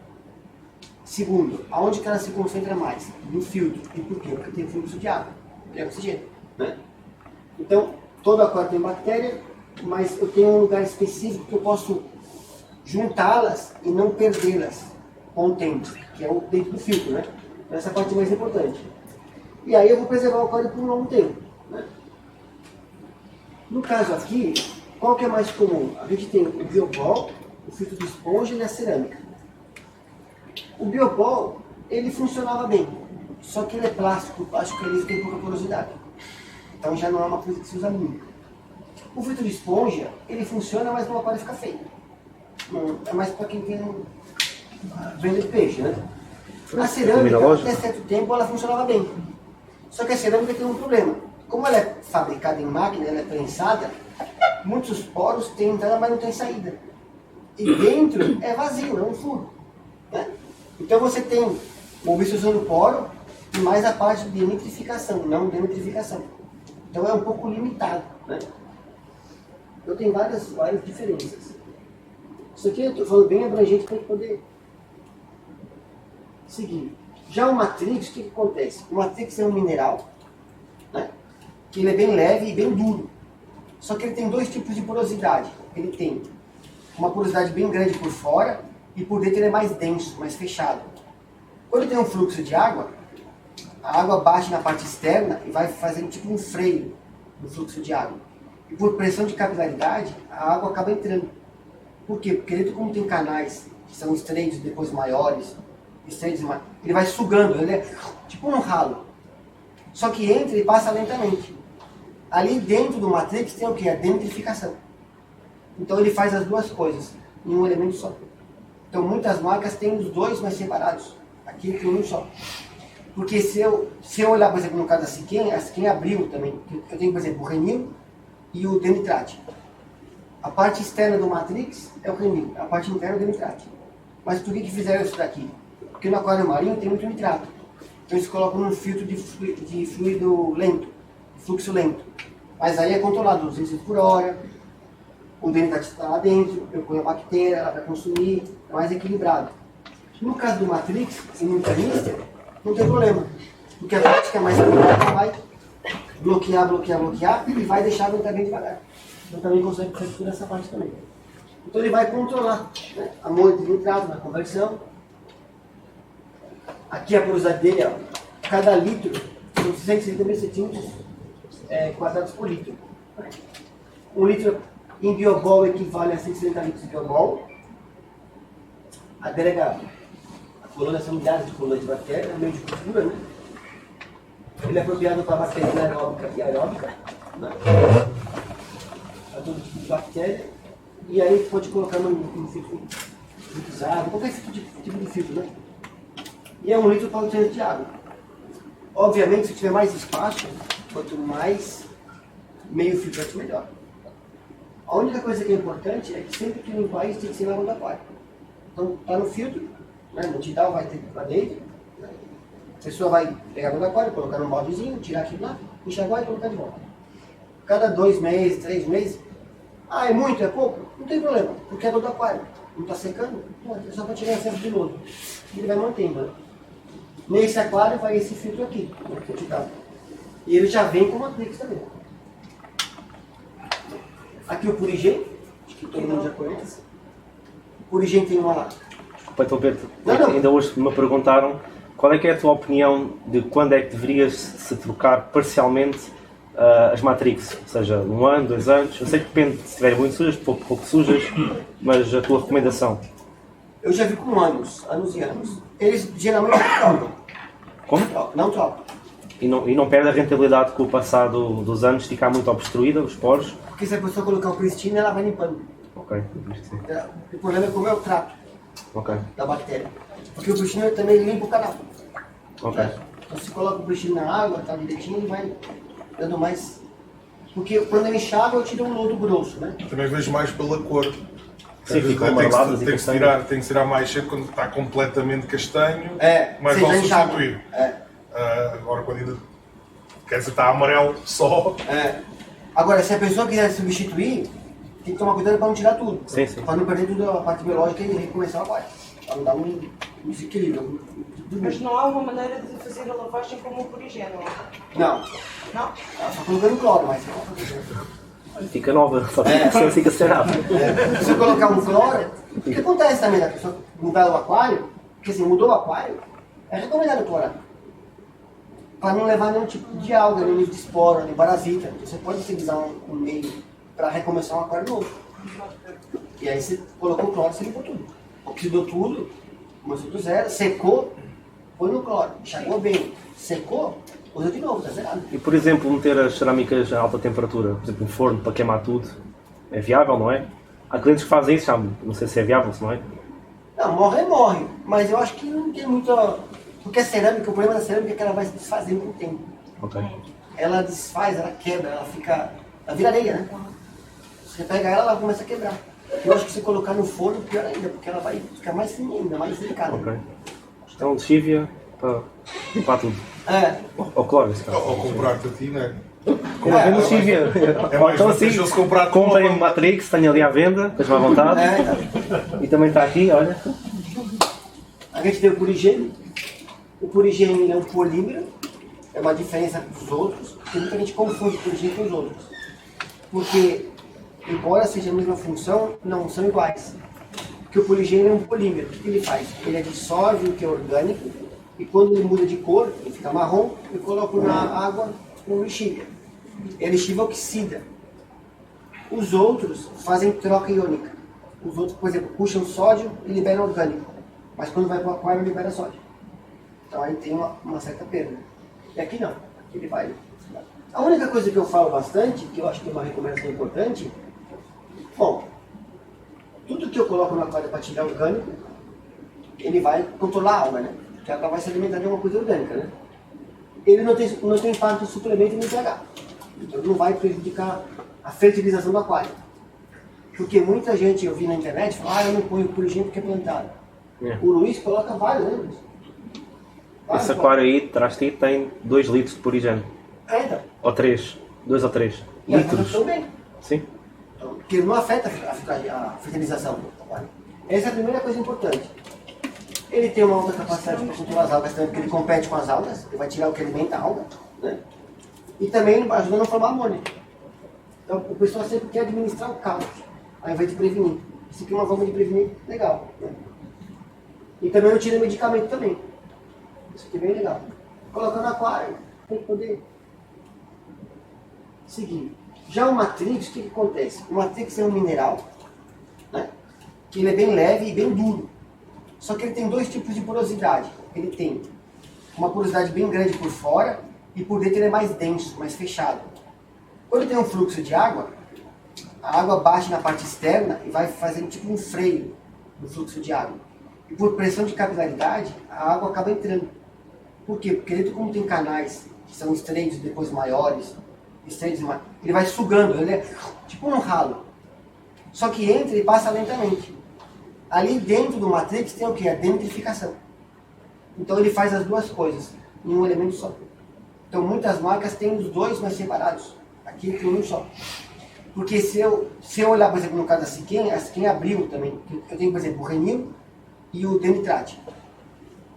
Segundo, aonde que ela se concentra mais? No filtro. E por quê? Porque tem fluxo de água, tem oxigênio. Né? Então, todo aquário tem bactéria, mas eu tenho um lugar específico que eu posso juntá-las e não perdê-las com o tempo, que é o dentro do filtro, né? Essa é a parte mais importante. E aí eu vou preservar o aquário por um longo tempo. Né? No caso aqui, qual que é mais comum? A gente tem o biobol, o filtro de esponja e a cerâmica. O biobol, ele funcionava bem, só que ele é plástico, o plástico ele tem pouca porosidade. Então já não é uma coisa que se usa muito. O filtro de esponja, ele funciona, mas no aquário fica feio. É mais para quem tem venda de peixe, né? A cerâmica, até certo tempo, ela funcionava bem. Só que a cerâmica tem um problema. Como ela é fabricada em máquina, ela é prensada, muitos poros têm entrada, mas não tem saída. E dentro é vazio, é um furo. Né? Então você tem o bicho usando poro e mais a parte de nitrificação, não de nitrificação. Então é um pouco limitado. Né? Então tem várias diferenças. Isso aqui eu estou falando bem abrangente para a gente poder seguir. Já o Matrix, o que acontece? O Matrix é um mineral, né? que ele é bem leve e bem duro. Só que ele tem dois tipos de porosidade. Ele tem uma porosidade bem grande por fora e por dentro ele é mais denso, mais fechado. Quando tem um fluxo de água, a água bate na parte externa e vai fazendo tipo um freio no fluxo de água. E por pressão de capilaridade, a água acaba entrando. Por quê? Porque dentro, como tem canais que são estreitos, depois maiores, ele vai sugando, ele é tipo um ralo. Só que entra e passa lentamente. Ali dentro do matrix tem o que? A denitrificação. Então ele faz as duas coisas em um elemento só. Então muitas marcas têm os dois, mas separados. Aqui tem um só. Porque se eu olhar, por exemplo, no caso da Siquem, a Siquem abriu também. Eu tenho, por exemplo, o renil e o denitrate. A parte externa do matrix é o renil, a parte interna é o denitrate. Mas por que fizeram isso daqui? Porque no aquário marinho tem muito nitrato. Então eles colocam num filtro de fluido lento, fluxo lento. Mas aí é controlado, 200 por hora, o denitrate está lá dentro, eu ponho a bactéria, ela vai consumir, é mais equilibrado. No caso do matrix, e no canister, não tem problema. Porque a parte que é mais equilibrada, ela vai bloquear e vai deixar a água entrar bem devagar. Então também consegue fazer essa parte também. Então ele vai controlar, né, a moeda de nitrato na conversão. Aqui a porosidade dele, ó, cada litro são 170 centímetros quadrados por litro. Um litro em biobol equivale a 170 litros de biobol. Agrega a colônia, são milhares de colônias de bactérias, no meio de cultura, né? Ele é apropriado para bactérias anaeróbica e aeróbica, né? Para todo tipo de bactéria. E aí pode colocar no filtro usado, qualquer tipo de filtro, né? E é 1 litro para 800 de água. Obviamente, se tiver mais espaço, quanto mais meio filtrante, melhor. A única coisa que é importante é que sempre que limpar isso tem que ser lavando aquário. Então, está no filtro, né? No tidal vai ter para dentro. Né? A pessoa vai pegar no aquário, colocar num baldezinho, tirar aquilo lá, enxaguar e colocar de volta. Cada 2 meses, 3 meses. Ah, é muito, é pouco? Não tem problema, porque é do aquário. Não está secando, é só para tirar excesso de lodo. Ele vai mantendo, né? Nesse aquário vai esse filtro aqui, né, que eu te dava. E ele já vem com matrix também. Aqui o Purigen, acho que todo mundo já conhece. O Purigen tem uma... Desculpa, Alberto, Não. ainda hoje me perguntaram qual é que é a tua opinião de quando é que deverias se trocar parcialmente as matrix, ou seja, 1 ano, 2 anos. Eu sei que depende se estiverem muito sujas, pouco sujas, mas a tua recomendação. Eu já vi com anos e anos. Eles geralmente não trocam. Como? Não trocam. E não perde a rentabilidade com o passado dos anos ficar muito obstruída, os poros? Porque se a pessoa colocar o Pristine, ela vai limpando. Ok. O problema é como é o trato Ok. da bactéria. Porque o Pristine também limpa o canal. Ok. Então se coloca o Pristine na água, tá direitinho, ele vai dando mais... Porque quando eu enxago, eu tiro um lodo grosso, né? Também vejo mais pela cor. Sim, ficam tem amareladas e que se tirar mais cedo quando está completamente castanho, mas sim, vale já enxaga. substituir. É. Agora quando ainda quer dizer, está amarelo só. Agora, se a pessoa quiser substituir, tem que tomar cuidado para não tirar tudo. Sim, sim. Para não perder toda a parte biológica e recomeçar o aquário. Para não dar um desequilíbrio. Mas não há uma maneira de fazer a lavagem como o Purigen, não é? Não. Não? Só colocando cloro, mas... Fica nova, só que fica cerrado. Se você colocar um cloro, o que acontece também da pessoa mudar o aquário, porque assim, mudou o aquário, é recomendado clorar. Para não levar nenhum tipo de alga, nenhum tipo de espora, nem parasita. Você pode utilizar um meio para recomeçar um aquário novo. E aí você colocou o cloro, você limpou tudo. Oxidou tudo, começou do zero, secou, põe no cloro, enxagou bem, secou, usa de novo, tá zerado. E por exemplo, meter as cerâmicas a alta temperatura, por exemplo, um forno para queimar tudo, é viável, não é? Há clientes que fazem isso, já não sei se é viável, se não é? Não, morre, mas eu acho que não tem muita... Porque a cerâmica, o problema da cerâmica é que ela vai se desfazendo com o tempo. Ok. Ela desfaz, ela quebra, ela fica... Ela vira areia, né? Você pega ela começa a quebrar. Eu acho que se colocar no forno, pior ainda, porque ela vai ficar mais fininha ainda, mais delicada. Ok. Então, lexívia para limpar tudo. Ou cloro, nesse caso. Ou comprar-te a ti, não é? Como vendo lexívia. mais Então assim, vantajoso comprar comprem tudo. Matrix, tenho ali à venda, estás-me à vontade. E também está aqui, olha. A gente tem o Purigen. O Purigen é um polímero. é uma diferença dos outros, porque muita gente confunde o poligem com os outros. Porque, embora seja a mesma função, não são iguais. Porque o poligem é um polímero. O que ele faz? Ele dissolve o que é orgânico e quando ele muda de cor, ele fica marrom, eu coloco na água com lixívia. E a lixívia oxida. Os outros fazem troca iônica. Os outros, por exemplo, puxam sódio e liberam orgânico. Mas quando vai para o aquário, libera sódio. Então aí tem uma certa perda. E aqui não. Aqui ele vai. A única coisa que eu falo bastante, que eu acho que é uma recomendação importante, bom, tudo que eu coloco no aquário para tirar orgânico, ele vai controlar a alga, né? Porque a alga vai se alimentar de alguma coisa orgânica, né? Ele não tem impacto no suplemento no pH. Então não vai prejudicar a fertilização do aquário. Porque muita gente, eu vi na internet, fala, eu não ponho poligem porque é plantado. O Luiz coloca vários, né, Luiz? Esse aquário aí, atrás de ti, tem 2 litros de poligem. Então. Ou 3. 2 ou 3 E as litros. coisas estão bem. Sim. Então, porque não afeta a fertilização do aquário. Essa é a primeira coisa importante. Ele tem uma alta capacidade para controlar as algas também, porque ele compete com as algas, ele vai tirar o que alimenta a alga, né? E também ajuda a não formar amônia. Então o pessoal sempre quer administrar o caos, ao invés de prevenir. Isso aqui é uma forma de prevenir legal, né? E também não tira medicamento também. Isso aqui é bem legal. Colocando no aquário, tem que poder seguir. Já o Matrix, o que acontece? O Matrix é um mineral, né? Que ele é bem leve e bem duro. Só que ele tem 2 tipos de porosidade. Ele tem uma porosidade bem grande por fora e por dentro ele é mais denso, mais fechado. Quando tem um fluxo de água, a água bate na parte externa e vai fazendo tipo um freio no fluxo de água. E por pressão de capilaridade, a água acaba entrando. Por quê? Porque dentro, como tem canais que são estreitos, depois maiores, ele vai sugando, ele é tipo um ralo. Só que entra e passa lentamente. Ali dentro do Matrix tem o que? A denitrificação. Então ele faz as duas coisas em um elemento só. Então muitas marcas têm os dois, mas separados. Aqui tem um só. Porque se eu olhar, por exemplo, no caso da Siquem, a Siquem abriu também. Eu tenho, por exemplo, o Renil e o Denitrate.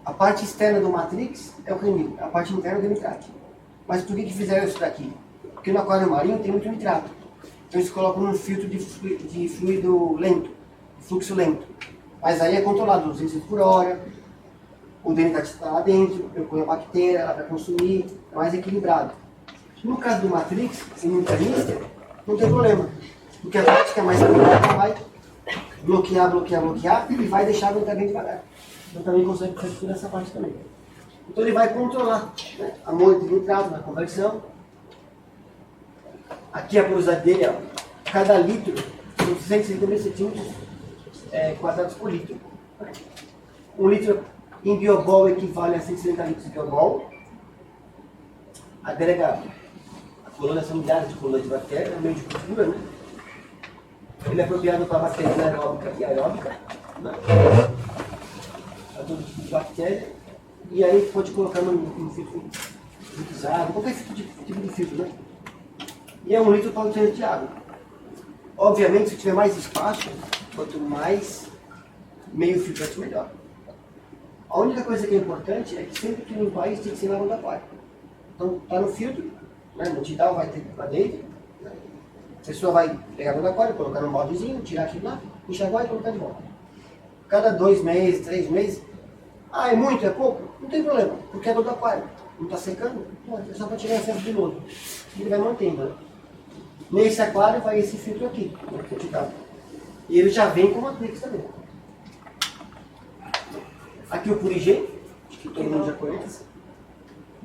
A parte externa do Matrix é o Renil, a parte interna é o Denitrate. Mas por que fizeram isso daqui? Porque no aquário marinho tem muito nitrato. Então eles colocam num filtro de fluido lento, fluxo lento. Mas aí é controlado, 200 por hora, o Denitrate está lá dentro, eu ponho a bactéria, ela vai consumir, é mais equilibrado. No caso do Matrix, em um canister, não tem problema. Porque a prática é mais equilibrada, ela vai bloquear e vai deixar a água entrar bem devagar. Então também consegue fazer tudo essa parte também. Então ele vai controlar, né, a moeda de nitrato na conversão. Aqui a porosidade dele, ó, cada litro são 150 centímetros quadrados por litro. 1 litro em biogol equivale a 160 litros de biogol. Agrega a colônia, são milhares de colônias de bactérias, no meio de cultura, né? Ele é apropriado para bactérias anaeróbica e aeróbica, né? Para todo tipo de bactéria. E aí pode colocar no filtro usado, qualquer tipo de filtro, né? E é 1 litro para 800 de água. Obviamente, se tiver mais espaço, quanto mais meio filtrante, melhor. A única coisa que é importante é que sempre que limpar isso tem que ser na água da aquário. Então, está no filtro, né? No tidal vai ter lá dentro. Né? A pessoa vai pegar a água do aquário, colocar num baldezinho, tirar aquilo lá, enxaguar e colocar de volta. Cada 2 meses, 3 meses. Ah, é muito, é pouco? Não tem problema, porque é água do aquário. Não está secando? Não, é só para tirar excesso de lodo. Ele vai mantendo, né? Nesse aquário vai esse filtro aqui, né, que é tidal. E ele já vem com uma Matrix também. Aqui o Purigen, que todo mundo já conhece.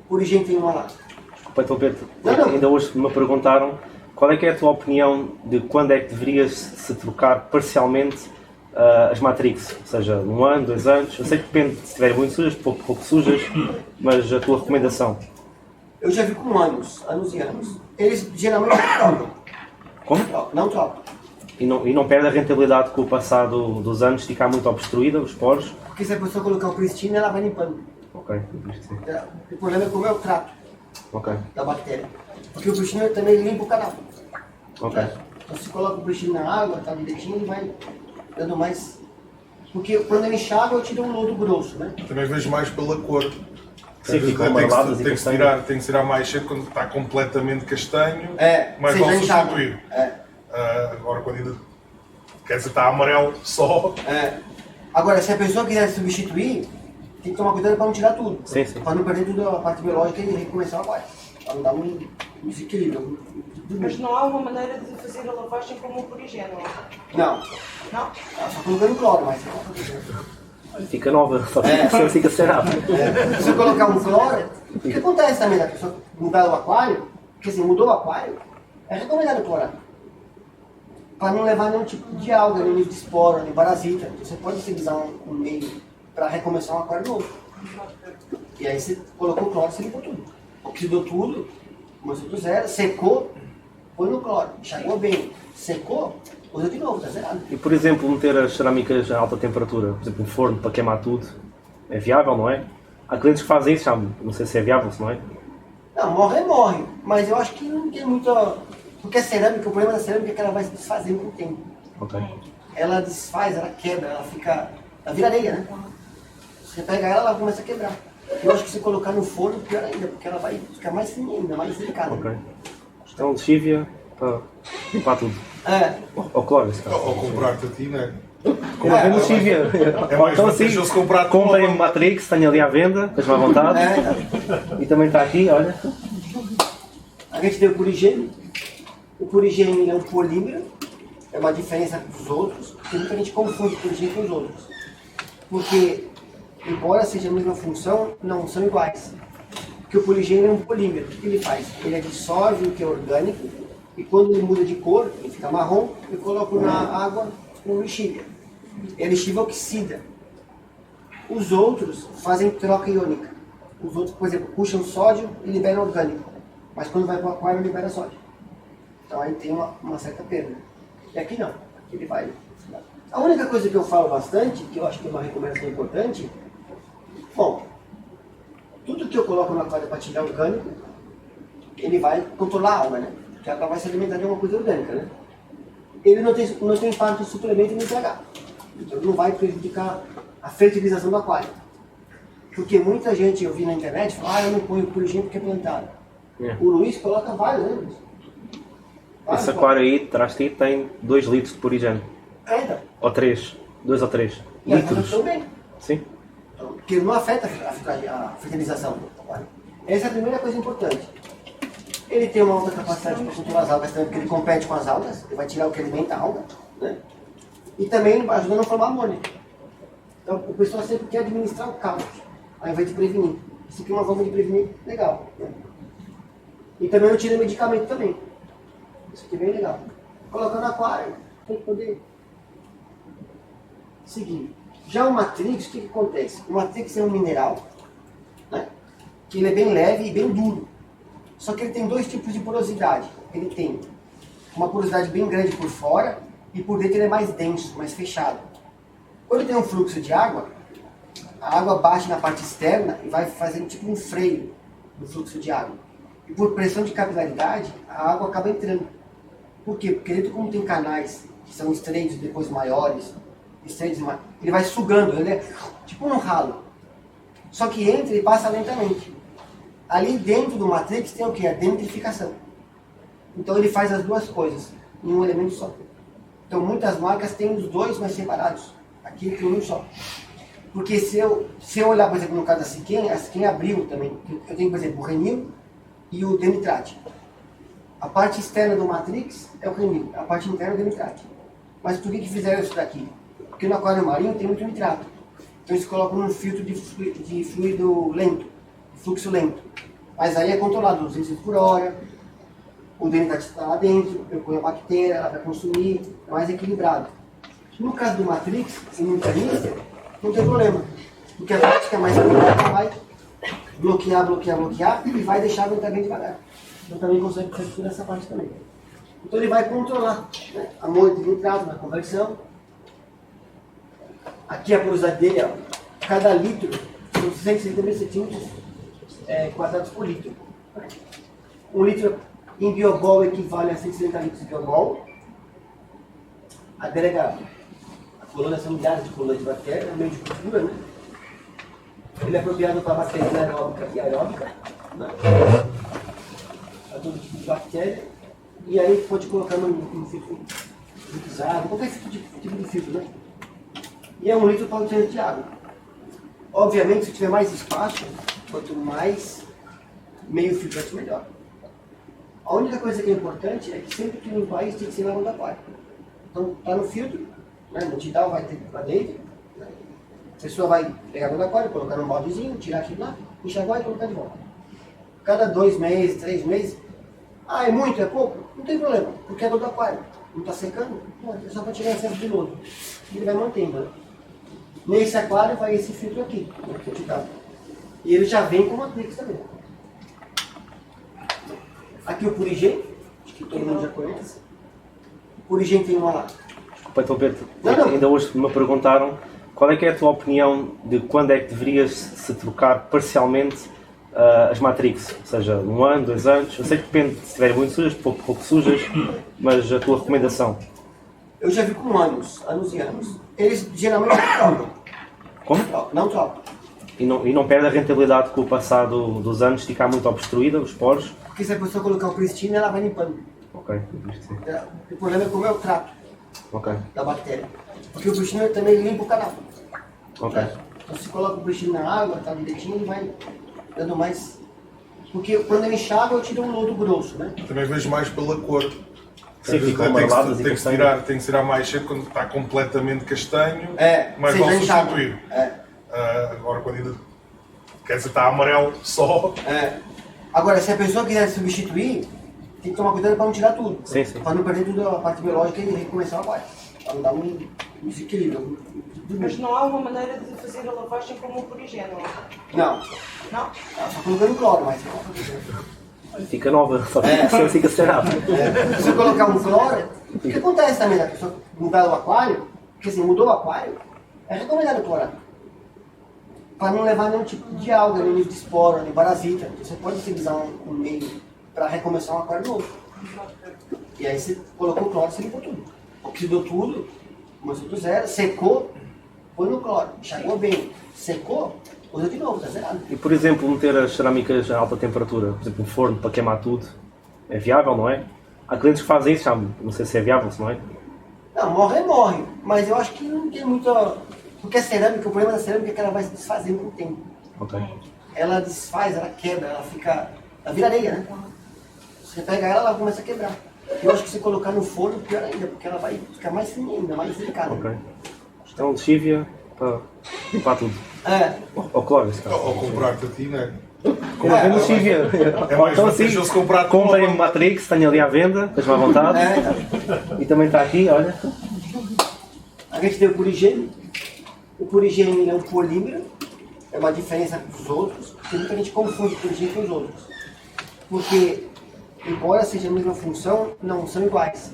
O Purigen tem uma lá. Desculpa, então, Pedro, Não. ainda hoje me perguntaram qual é que é a tua opinião de quando é que deverias se trocar parcialmente as Matrix, ou seja, 1 ano, 2 anos. Eu sei que depende se estiverem muito sujas, pouco sujas, mas a tua recomendação. Eu já vi com anos e anos. Eles geralmente não trocam. Como? Não trocam. E não perde a rentabilidade com o passado dos anos ficar muito obstruída, os poros? Porque se a pessoa colocar o Pristine, ela vai limpando. Ok. O problema é como é o trato Ok. da bactéria. Porque o Pristine também limpa o canal. Ok. Então se coloca o Pristine na água, tá direitinho, ele vai dando mais... Porque quando ele enxágua, eu tiro um lodo grosso, né? Também vejo mais pela cor. Sim, ficam Tem que amareladas se- e tem que se castanhas. tirar, tem que se tirar mais cedo quando está completamente castanho, mas seja não inchado. substituir. É. Agora quando ainda quer dizer, está amarelo só. Agora, se a pessoa quiser substituir, tem que tomar cuidado para não tirar tudo. Sim, sim. Para não perder tudo a parte biológica e recomeçar agora. Para não dar um desequilíbrio. Mas não há uma maneira de fazer a lavagem como o porigeno. Não. Não. Só colocando cloro, mas. Fica nova, só que a fica sem nada. Se você colocar um cloro, o que acontece também da pessoa mudar o aquário, porque assim, mudou o aquário, é recomendado clorar. Para não levar nenhum tipo de alga, nenhum tipo de espora, nem parasita. Você pode utilizar um meio para recomeçar um aquário novo. E aí você colocou o cloro, você limpou tudo. Oxidou tudo, começou do zero, secou, põe no cloro, enxagou bem, secou, usa de novo, tá zerado. E por exemplo, meter as cerâmicas a alta temperatura, por exemplo, um forno para queimar tudo, é viável, não é? Há clientes que fazem isso, já não sei se é viável, se não é? Não, morre, mas eu acho que não tem muita... Porque a cerâmica, o problema da cerâmica é que ela vai se desfazendo com o tempo. Ok. Ela desfaz, ela quebra, ela fica... Ela vira areia, né? Você pega ela começa a quebrar. Eu acho que se colocar no forno, pior ainda, porque ela vai ficar mais fininha ainda, mais delicada. Ok. Então, lexívia para limpar tudo. Ou cloro, nesse caso. Ou comprar-te a ti, não é? Como a venda lexívia. É mais Então assim, vantajoso comprar comprem tudo. um Matrix, tenho ali à venda, estás-me à vontade. E também está aqui, olha. A gente tem o purigênio. O purigênio é um polímero, é uma diferença dos outros, porque muita gente confunde o purigênio com os outros. Porque, embora seja a mesma função, não são iguais. Porque o purigênio é um polímero. O que ele faz? Ele dissolve o que é orgânico, e quando ele muda de cor, ele fica marrom, eu coloco na água com lixívia. E a lixívia oxida. Os outros fazem troca iônica. Os outros, por exemplo, puxam sódio e liberam orgânico. Mas quando vai para o aquário, libera sódio. Então aí tem uma certa perda. E aqui não. Aqui ele vai. A única coisa que eu falo bastante, que eu acho que é uma recomendação importante, bom, tudo que eu coloco no aquário para tirar orgânico, ele vai controlar a alga, né? Porque a alga vai se alimentar de alguma coisa orgânica, né? Ele não tem impacto de suplemento nem pH. Então ele não vai prejudicar a fertilização do aquário. Porque muita gente, eu vi na internet, fala, eu não ponho purigênio porque é plantado. O Luiz coloca vários, né, Luiz? Esse aquário aí, atrás de ti, tem 2 litros de purigênio. Então. Ou 3. 2 ou 3 E as litros. estão bem. Sim. Então, porque não afeta a fertilização do aquário. Essa é a primeira coisa importante. Ele tem uma alta capacidade para controlar as algas também, porque ele compete com as algas, ele vai tirar o que alimenta a alga, né? E também ajuda a não formar amônia. Então o pessoal sempre quer administrar o caos, ao invés de prevenir. Isso aqui é uma forma de prevenir legal, né? E também não tira medicamento também. Isso aqui é bem legal. Colocando no aquário, tem que poder seguir. Já o Matrix, o que acontece? O Matrix é um mineral, né? Que ele é bem leve e bem duro. Só que ele tem 2 tipos de porosidade. Ele tem uma porosidade bem grande por fora e por dentro ele é mais denso, mais fechado. Quando tem um fluxo de água, a água bate na parte externa e vai fazendo tipo um freio no fluxo de água. E por pressão de capilaridade, a água acaba entrando. Por quê? Porque dentro, como tem canais que são estreitos, depois maiores, ele vai sugando, ele é tipo um ralo. Só que entra e passa lentamente. Ali dentro do Matrix tem o que? A denitrificação. Então ele faz as duas coisas em um elemento só. Então muitas marcas têm os dois, mas separados. Aqui tem um só. Porque se eu olhar, por exemplo, no caso da Siquem, a Siquem abriu também. Eu tenho, por exemplo, o Renil e o Denitrate. A parte externa do Matrix é o Renil, a parte interna é o Denitrate. Mas por que fizeram isso daqui? Porque no aquário marinho tem muito nitrato. Então eles colocam num filtro de fluido lento, fluxo lento. Mas aí é controlado, 200 por hora, o Denitrate está lá dentro, eu ponho a bactéria, ela vai consumir, é mais equilibrado. No caso do Matrix, e no canister, não tem problema. Porque a prática é mais equilibrada, ela vai bloquear e vai deixar aguentar bem devagar. Então também consegue fazer essa parte também. Então ele vai controlar, né, a moeda de nitrato na conversão. Aqui a porosidade dele, ó, cada litro são 170 centímetros quadrados por litro. 1 litro em biogol equivale a 170 litros de biogol. A dele a colônia são milhares de colônias de bactérias, no meio de cultura, né? Ele é apropriado para bactérias anaeróbica e aeróbica, né? Para todo tipo de bactéria. E aí pode colocar num filtro usado, qualquer tipo de filtro, né? E é 1 litro para 800 de água. Obviamente, se tiver mais espaço, quanto mais meio filtro, melhor. A única coisa que é importante é que sempre que limpar isso tem que ser na água da aquário. Então, está no filtro, né? No digital vai ter para dentro. Né? A pessoa vai pegar a água da aquário, colocar num baldezinho, tirar aquilo lá, enxaguar e colocar de volta. Cada 2 meses, 3 meses. Ah, é muito, é pouco? Não tem problema, porque é água do aquário. Não está secando? Não, é só para tirar excesso de lodo. E ele vai mantendo. Né? Nesse aquário vai esse filtro aqui, né, que eu te dava. E ele já vem com matrix também. Aqui o Purigen, acho que todo mundo já conhece. O Purigen tem uma... Desculpa, então, Pedro, Não. ainda hoje me perguntaram qual é que é a tua opinião de quando é que deverias se trocar parcialmente as Matrix, ou seja, 1 ano, 2 anos. Eu sei que depende se estiverem muito sujas, pouco sujas, mas a tua recomendação. Eu já vi com anos e anos. Eles geralmente não trocam. Como? Não trocam. E não perde a rentabilidade com o passado dos anos ficar muito obstruída, os poros? Porque se a pessoa colocar o Pristine, ela vai limpando. Ok, isto sim. O problema é como é o trato Ok, da bactéria. Porque o Pristine também limpa o canal. ok. Então se coloca o Pristine na água, tá direitinho, ele vai dando mais... Porque quando ele enxágua, eu tiro um lodo grosso, né? Também vejo mais pela cor. Sim, ficam tem amareladas e que se castanhas. tirar, tem que se tirar mais cedo quando está completamente castanho. Mais seja vale enxágua. substituir. É. Agora quando ainda quer dizer, está amarelo só. Agora, se a pessoa quiser substituir, tem que tomar cuidado para não tirar tudo. Sim, sim. Para não perder tudo a parte biológica e recomeçar agora. Para não dar um desequilíbrio. Mas não há uma maneira de fazer a lavagem como o Purigen, não é? Não. Não? Só colocando cloro, mas... Fica nova, só que fica cerrado. Se você colocar um cloro, o que acontece também, né? A pessoa mudar o aquário, porque assim, mudou o aquário, é recomendado clorar. Para não levar nenhum tipo de alga, nenhum tipo de esporo, nem parasita. Você pode utilizar um meio para recomeçar um aquário novo. E aí você colocou o cloro, você limpou tudo. Oxidou tudo, começou do zero, secou, põe no cloro, enxagou bem, secou, usa de novo, tá zerado. E, por exemplo, meter as cerâmicas a alta temperatura, por exemplo, um forno para queimar tudo, é viável, não é? Há clientes que fazem isso, já não sei se é viável, se não é? Não, morre, mas eu acho que não tem muita... Porque a cerâmica, o problema da cerâmica é que ela vai se desfazendo com o tempo. Ok. Ela desfaz, ela quebra, ela fica... Ela vira areia, né? Você pega ela começa a quebrar. Eu acho que se colocar no forno, pior ainda, porque ela vai ficar mais fininha ainda, mais delicada. Ok. Então, lexívia para limpar tudo. Ou cloro, esse caso. Ou comprar-te a ti, não é? Comprem lexívia. É mais Então, assim, vantajoso comprar comprem nova. Matrix, tenho ali à venda, estejam à vontade. E também está aqui, olha. A gente tem o Purigen. O Purigen ele é um polímero, é uma diferença dos outros, porque muita gente confunde o Purigen com os outros. Porque, embora seja a mesma função, não são iguais.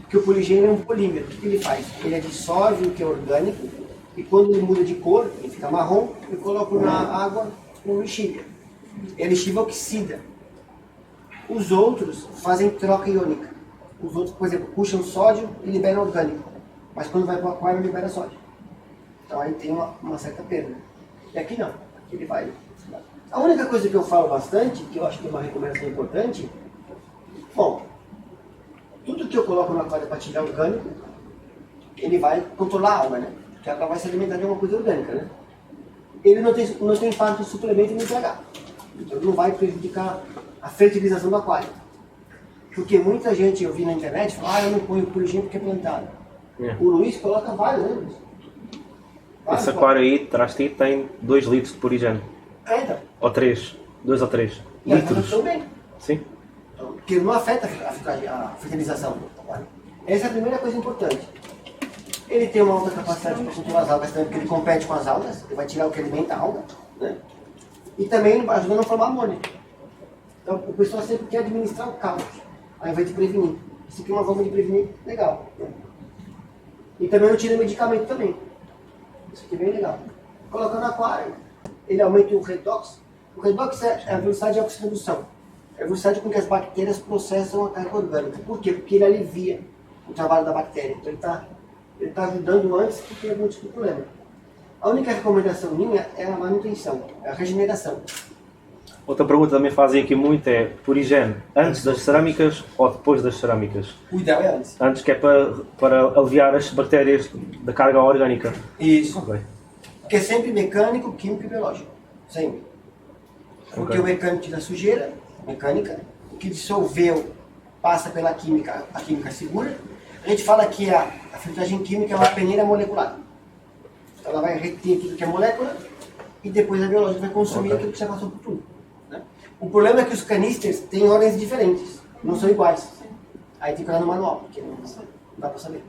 Porque o Purigen é um polímero, o que ele faz? Ele dissolve o que é orgânico, e quando ele muda de cor, ele fica marrom, eu coloco na água com lixívia. E a lixívia oxida. Os outros fazem troca iônica. Os outros, por exemplo, puxam sódio e liberam orgânico. Mas quando vai para o aquário, libera sódio. Então aí tem uma certa perda. E aqui não. Aqui ele vai... A única coisa que eu falo bastante, que eu acho que é uma recomendação importante, bom, tudo que eu coloco no aquário para tirar orgânico, ele vai controlar a alga, né? Porque a alga vai se alimentar de alguma coisa orgânica, né? Ele não tem impacto de suplemento nem pH. Então ele não vai prejudicar a fertilização do aquário. Porque muita gente, eu vi na internet, fala, eu não ponho Purigen porque é plantado. O Luiz coloca vários, né, Luiz? Esse aquário aí, atrás de ti, tem 2 litros de Purigen. Então. Ou 3. 2 ou 3 E as litros. estão bem. Sim. Então, porque não afeta a fertilização do aquário. Essa é a primeira coisa importante. Ele tem uma alta capacidade para controlar as algas também, porque ele compete com as algas, ele vai tirar o que alimenta a alga, né? E também ajuda a não formar amônia. Então o pessoal sempre quer administrar o caos, ao invés de prevenir. Isso aqui é uma forma de prevenir legal, né? E também não tira medicamento também. Isso aqui é bem legal. Colocando no aquário, ele aumenta o redox. O redox é a velocidade de oxidação. É a velocidade com que as bactérias processam a carga orgânica. Por quê? Porque ele alivia o trabalho da bactéria. Então ele está ajudando antes que tenha algum tipo de problema. A única recomendação minha é a manutenção, é a regeneração. Outra pergunta que também fazem aqui muito é, por higiene, antes das cerâmicas ou depois das cerâmicas? O ideal é antes. Antes, que é para aliviar as bactérias da carga orgânica. Isso. Ok. Porque é sempre mecânico, químico e biológico. Sempre. Porque Ok. o mecânico tira a sujeira, mecânica, o que dissolveu passa pela química, a química segura. A gente fala que a filtragem química é uma peneira molecular. Ela vai reter tudo que é molécula e depois a biológica vai consumir aquilo que já passou por tudo. Né? O problema é que os canisters têm ordens diferentes, não são iguais. Aí tem que olhar no manual, porque não dá para saber.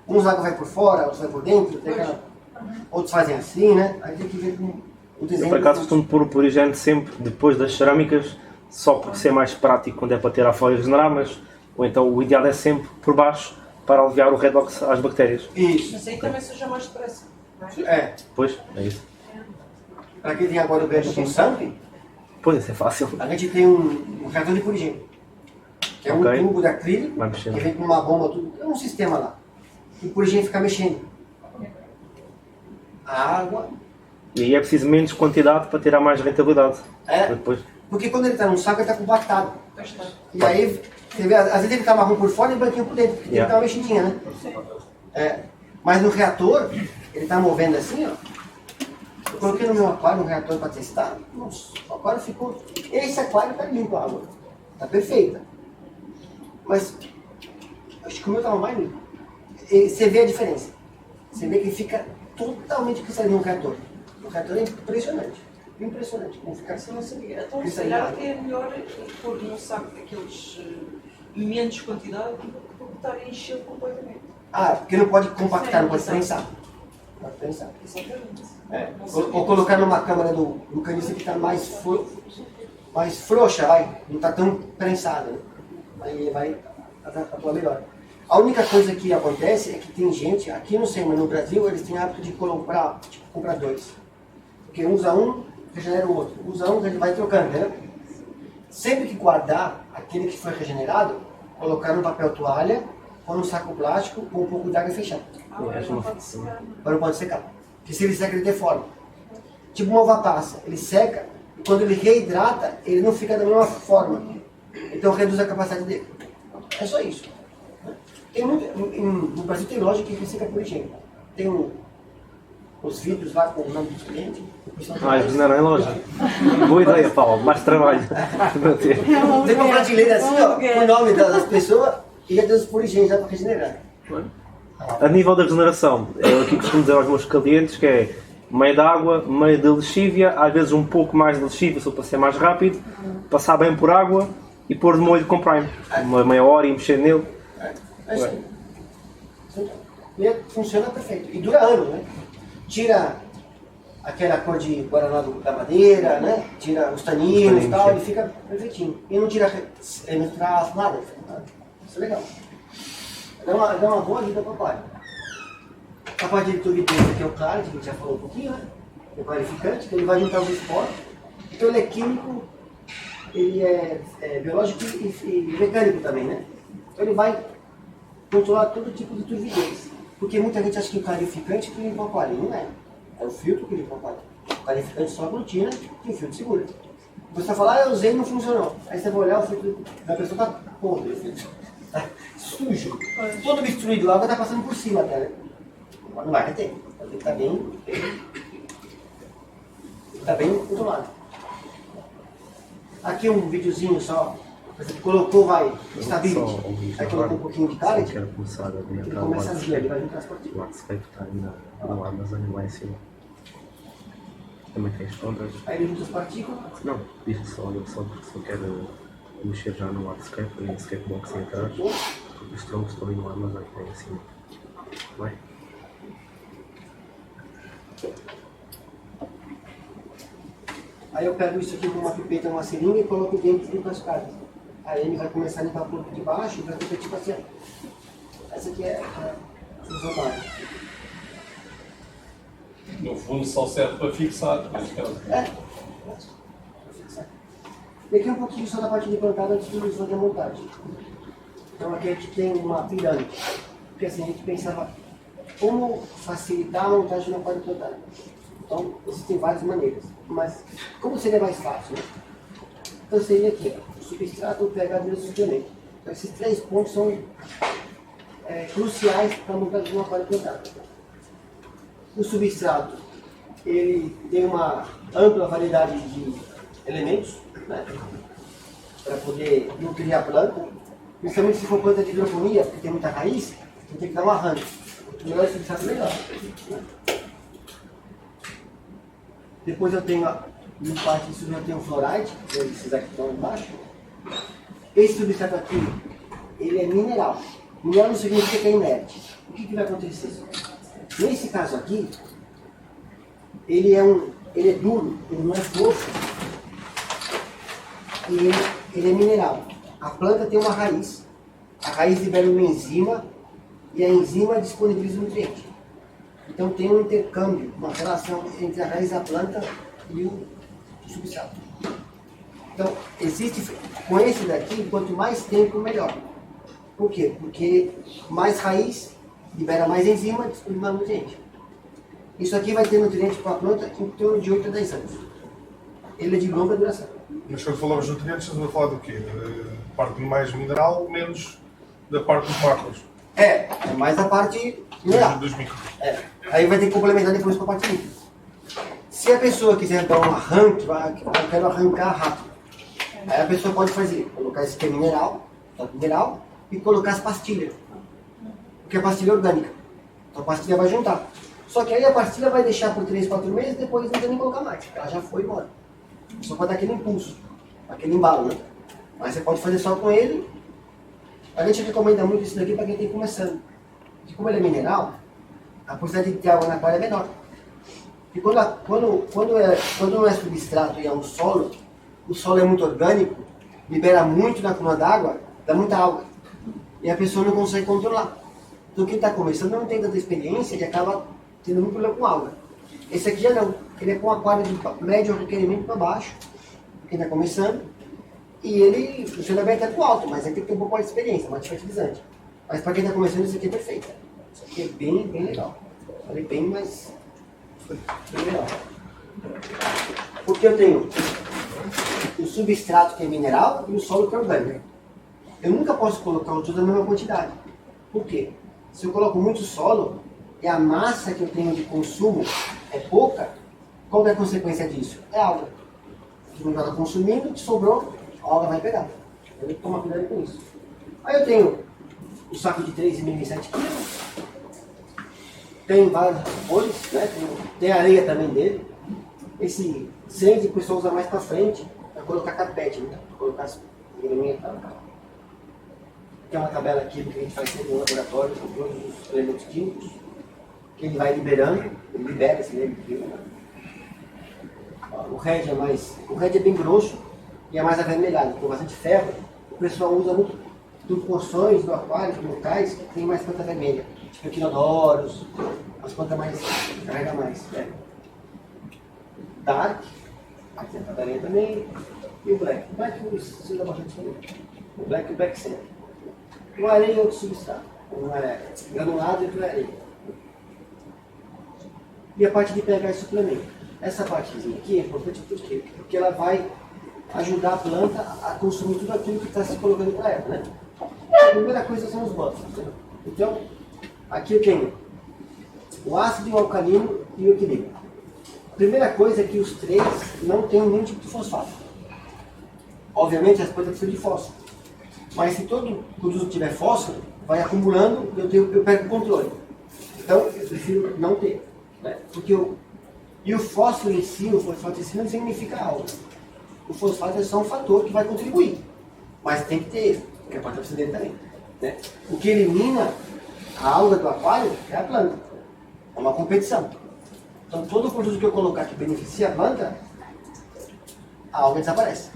Uns água vai por fora, outros vai por dentro, outros fazem assim, né? Aí tem que ver com o desenho. Eu, por acaso, costumo pôr por higiene sempre depois das cerâmicas, só porque ser mais prático quando é para tirar fora e regenerar, mas ou então o ideal é sempre por baixo para aliviar o redox às bactérias. Isso. Mas aí também suja mais depressa. Não é? É. Pois, é isso. Para quem tem agora o gancho com sangue, Pois, isso é fácil. a gente tem um reator de purigem, que é um Ok. tubo de acrílico, Vai mexendo. que vem com uma bomba, tudo. É um sistema lá. E o purigem fica mexendo. A água. E aí é preciso menos quantidade para tirar mais rentabilidade. É. Depois, Porque quando ele está num saco, ele está compactado. Pois está. E aí, você vê, às vezes ele está marrom por fora e branquinho por dentro, porque tem que Yeah. dar uma mexidinha, né? É. Mas no reator, ele está movendo assim, ó. Eu coloquei no meu aquário um reator para testar. Nossa, o aquário ficou. Esse aquário está limpo a água. Está perfeita. Mas acho que o meu estava mais limpo. E você vê a diferença. Você vê que fica totalmente cristalino no reator. O reator é impressionante. Impressionante. Como fica assim, Não sabia. Então, se cristalino. calhar é melhor pôr num saco daqueles menos quantidade do que estar a encher completamente. Ah, porque não pode compactar, não pode prensar. Pode prensar. Exatamente. É. Ou colocar numa câmara do canister que está mais frouxa, vai. Não está tão prensada. Né? Aí vai atuar melhor. A única coisa que acontece é que tem gente, aqui não sei, mas no Brasil eles têm hábito de comprar dois. Porque usa um, regenera o outro. Usa um, ele vai trocando, né? Sempre que guardar aquele que foi regenerado, colocar no papel toalha, ou num saco plástico, com um pouco de água e fechar. Para não pode secar. Porque se ele seca, ele deforma. Tipo uma uva passa, ele seca, e quando ele reidrata, ele não fica da mesma forma. Então reduz a capacidade dele. É só isso. Tem muito, no Brasil tem loja que resseca por higiene. Tem os vidros lá com o nome dos clientes. regenerar em loja. Boa ideia, Paulo. Mais trabalho. Tem uma prateleira assim, ó, com o nome das pessoas e já tem os por higiene já para regenerar. A nível da regeneração, eu aqui costumo dizer aos meus clientes que é meio de água, meio de lexívia, às vezes um pouco mais de lexívia, só para ser mais rápido, passar bem por água e pôr de molho com prime. Uma meia hora e mexer nele. É isso aí. E funciona perfeito. E dura anos, né? Tira aquela cor de guaraná da madeira, né? Tira os taninos e tal, ele fica perfeitinho. E não tira nada. Isso é legal. Dá uma boa vida para o aquário. A parte de turbidez aqui é o claro, que a gente já falou um pouquinho, né? É clarificante, então ele vai juntar os esporos. Então ele é químico, ele é biológico e mecânico também, né? Então ele vai controlar todo tipo de turbidez. Porque muita gente acha que o clarificante que limpa o aquário. Não é. É o filtro que limpa o aquário. O clarificante só aglutina e o filtro segura. Você vai falar, eu usei e não funcionou. Aí você vai olhar, o filtro da pessoa está podre, o filtro tá sujo. Todo obstruído, a água está passando por cima até, né? Mas não vai reter. Ele está bem controlado. Aqui um videozinho só. Você colocou, vai, stability. Aí colocou um pouquinho de carrot. Quero começar a Ele começa a vir, ele vai juntar as O partículas. Artscape está ainda no armazém lá em cima. Também tem as ondas. Aí ele junta as partículas. Não, diz só, olha só, porque se eu quero mexer já no Artscape, aí no Skatebox aí atrás, porque os troncos estão aí no armazém, aí em cima. Vai. Aí eu pego isso aqui com uma pipeta, uma seringa e coloco dentro do cascalho. Aí ele vai começar a limpar o corpo de baixo e vai ficar tipo assim. Essa aqui é a função básica. No fundo só serve para fixar, neste caso. E aqui um pouquinho só da parte de plantada antes de fazer a montagem. Então aqui a gente tem uma pirâmide. Porque assim a gente pensava como facilitar a montagem no aquário plantado. Então, existem várias maneiras. Mas, como seria mais fácil? Né? Então, seria aqui, ó, o substrato, o pH e o suplemento. Então, esses 3 pontos são cruciais para a montagem de uma aquário plantado. O substrato, ele tem uma ampla variedade de elementos, né, para poder nutrir a planta, principalmente se for planta de hidroponia, porque tem muita raiz, então tem que dar um arranjo. O melhor substrato, melhor. Né? Depois eu tenho, no parte disso eu tenho o fluoride, que é esses aqui que estão embaixo. Esse substrato aqui, ele é mineral. Mineral não significa que é inerte. O que vai acontecer? Nesse caso aqui, ele é duro, ele não é fofo, e ele é mineral. A planta tem uma raiz, a raiz libera uma enzima, e a enzima disponibiliza o nutriente. Então tem um intercâmbio, uma relação entre a raiz da planta e o substrato. Então, existe, com esse daqui, quanto mais tempo, melhor. Por quê? Porque mais raiz libera mais enzima, disponibiliza mais nutriente. Isso aqui vai ter nutriente para a planta em torno de 8 a 10 anos. Ele é de longa duração. Mas quando falamos de nutrientes, estamos a falar do quê? Da parte mais mineral, menos da parte dos macros? É mais a parte mineral. Dos micros. Aí vai ter que complementar depois com a parte micro. Se a pessoa quiser dar um arranque, eu quero arrancar rápido. Aí a pessoa pode fazer, colocar esse aqui é mineral, e colocar as pastilhas. Porque a pastilha é orgânica. Então a pastilha vai juntar. Só que aí a pastilha vai deixar por 3, 4 meses, depois não tem nem colocar mais, porque ela já foi embora. Só para dar aquele impulso, aquele embalo, né? Mas você pode fazer só com ele. A gente recomenda muito isso daqui para quem está começando. Porque como ele é mineral, a quantidade de água na aquário é menor. E quando não é substrato e é um solo, o solo é muito orgânico, libera muito na coluna d'água, dá muita água. E a pessoa não consegue controlar. Então quem está começando não tem tanta experiência e acaba tendo muito problema com água. Esse aqui já não. Ele é com aquário de médio requerimento para baixo, quem está começando. E ele funciona bem até com alto, mas aí tem que ter um pouco mais de experiência, mais fertilizante. Mas para quem está começando, isso aqui é perfeito. Isso aqui é bem, bem legal. Falei bem, mas bem legal. Porque eu tenho o substrato que é mineral e o solo que é orgânico. Eu nunca posso colocar os dois na mesma quantidade. Por quê? Se eu coloco muito solo e a massa que eu tenho de consumo é pouca, qual é a consequência disso? É alga. Se não está consumindo, que sobrou, a alga vai pegar. Eu tenho que tomar cuidado com isso. Aí eu tenho o saco de 3,5 e 7 kg. Tem várias cores, né? Tem a areia também dele. Esse sand o pessoal usa mais para frente, para colocar carpete, né? Pra colocar as graminhas e tal. Tem uma tabela aqui que a gente faz sempre no laboratório com todos os elementos químicos, que ele vai liberando, ele libera esse elemento. O red é bem grosso e é mais avermelhado, com bastante ferro. O pessoal usa muito em porções do aquário, em locais que tem mais planta vermelha, tipo equinodoros, as plantas mais, carrega mais ferro. Dark, aqui tem a tabelinha também, e o black. O black se usa bastante também. O black e o black center. O areia é outro substrato. Um é granulado e outro é areia. E a parte de pH e suplemento. Essa partezinha aqui é importante por quê? Porque ela vai ajudar a planta a consumir tudo aquilo que está se colocando para ela, né? A primeira coisa são os bótons. Então, aqui eu tenho o ácido, o alcalino e o equilíbrio. A primeira coisa é que os três não têm nenhum tipo de fosfato. Obviamente, as plantas precisam de fósforo. Mas se todo produto tiver fósforo, vai acumulando e eu perco o controle. Então, eu prefiro não ter. Né? E o fósforo em si, o fosfato em si não significa algo. O fosfato é só um fator que vai contribuir. Mas tem que ter ele, porque a planta precisa dele também. Né? O que elimina a alga do aquário é a planta. É uma competição. Então, todo produto que eu colocar que beneficia a planta, a alga desaparece.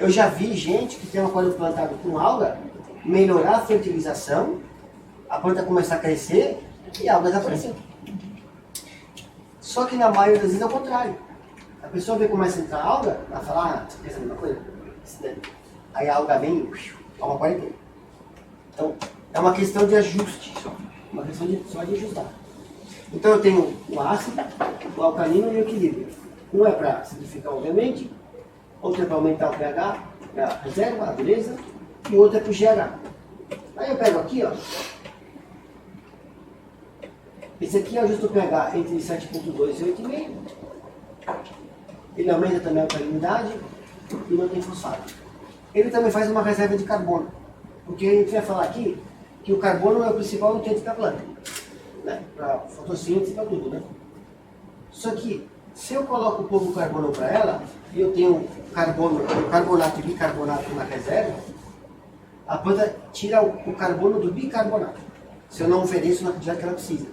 Eu já vi gente que tem um aquário plantado com alga melhorar a fertilização, a planta começar a crescer e a alga desaparecer. Só que na maioria das vezes é o contrário. A pessoa vê começa a entrar alga, ela fala, você pensa a mesma coisa? Aí a alga vem e toma o aquário inteiro. Então, é uma questão de ajuste, uma questão só de ajustar. Então eu tenho o ácido, o alcalino e o equilíbrio. Um é para acidificar, obviamente, outro é para aumentar o pH, a reserva, a dureza, e o outro é para o GH. Aí eu pego aqui, ó. Esse aqui ajusta o pH entre 7,2 e 8,5. Ele aumenta também a alcalinidade e não tem fosfato. Ele também faz uma reserva de carbono. Porque a gente vai falar aqui que o carbono é o principal nutriente da planta. Né? Para fotossíntese e para tudo, né? Só que, se eu coloco um pouco de carbono para ela, e eu tenho carbonato e bicarbonato na reserva, a planta tira o carbono do bicarbonato, se eu não ofereço na quantidade que ela precisa.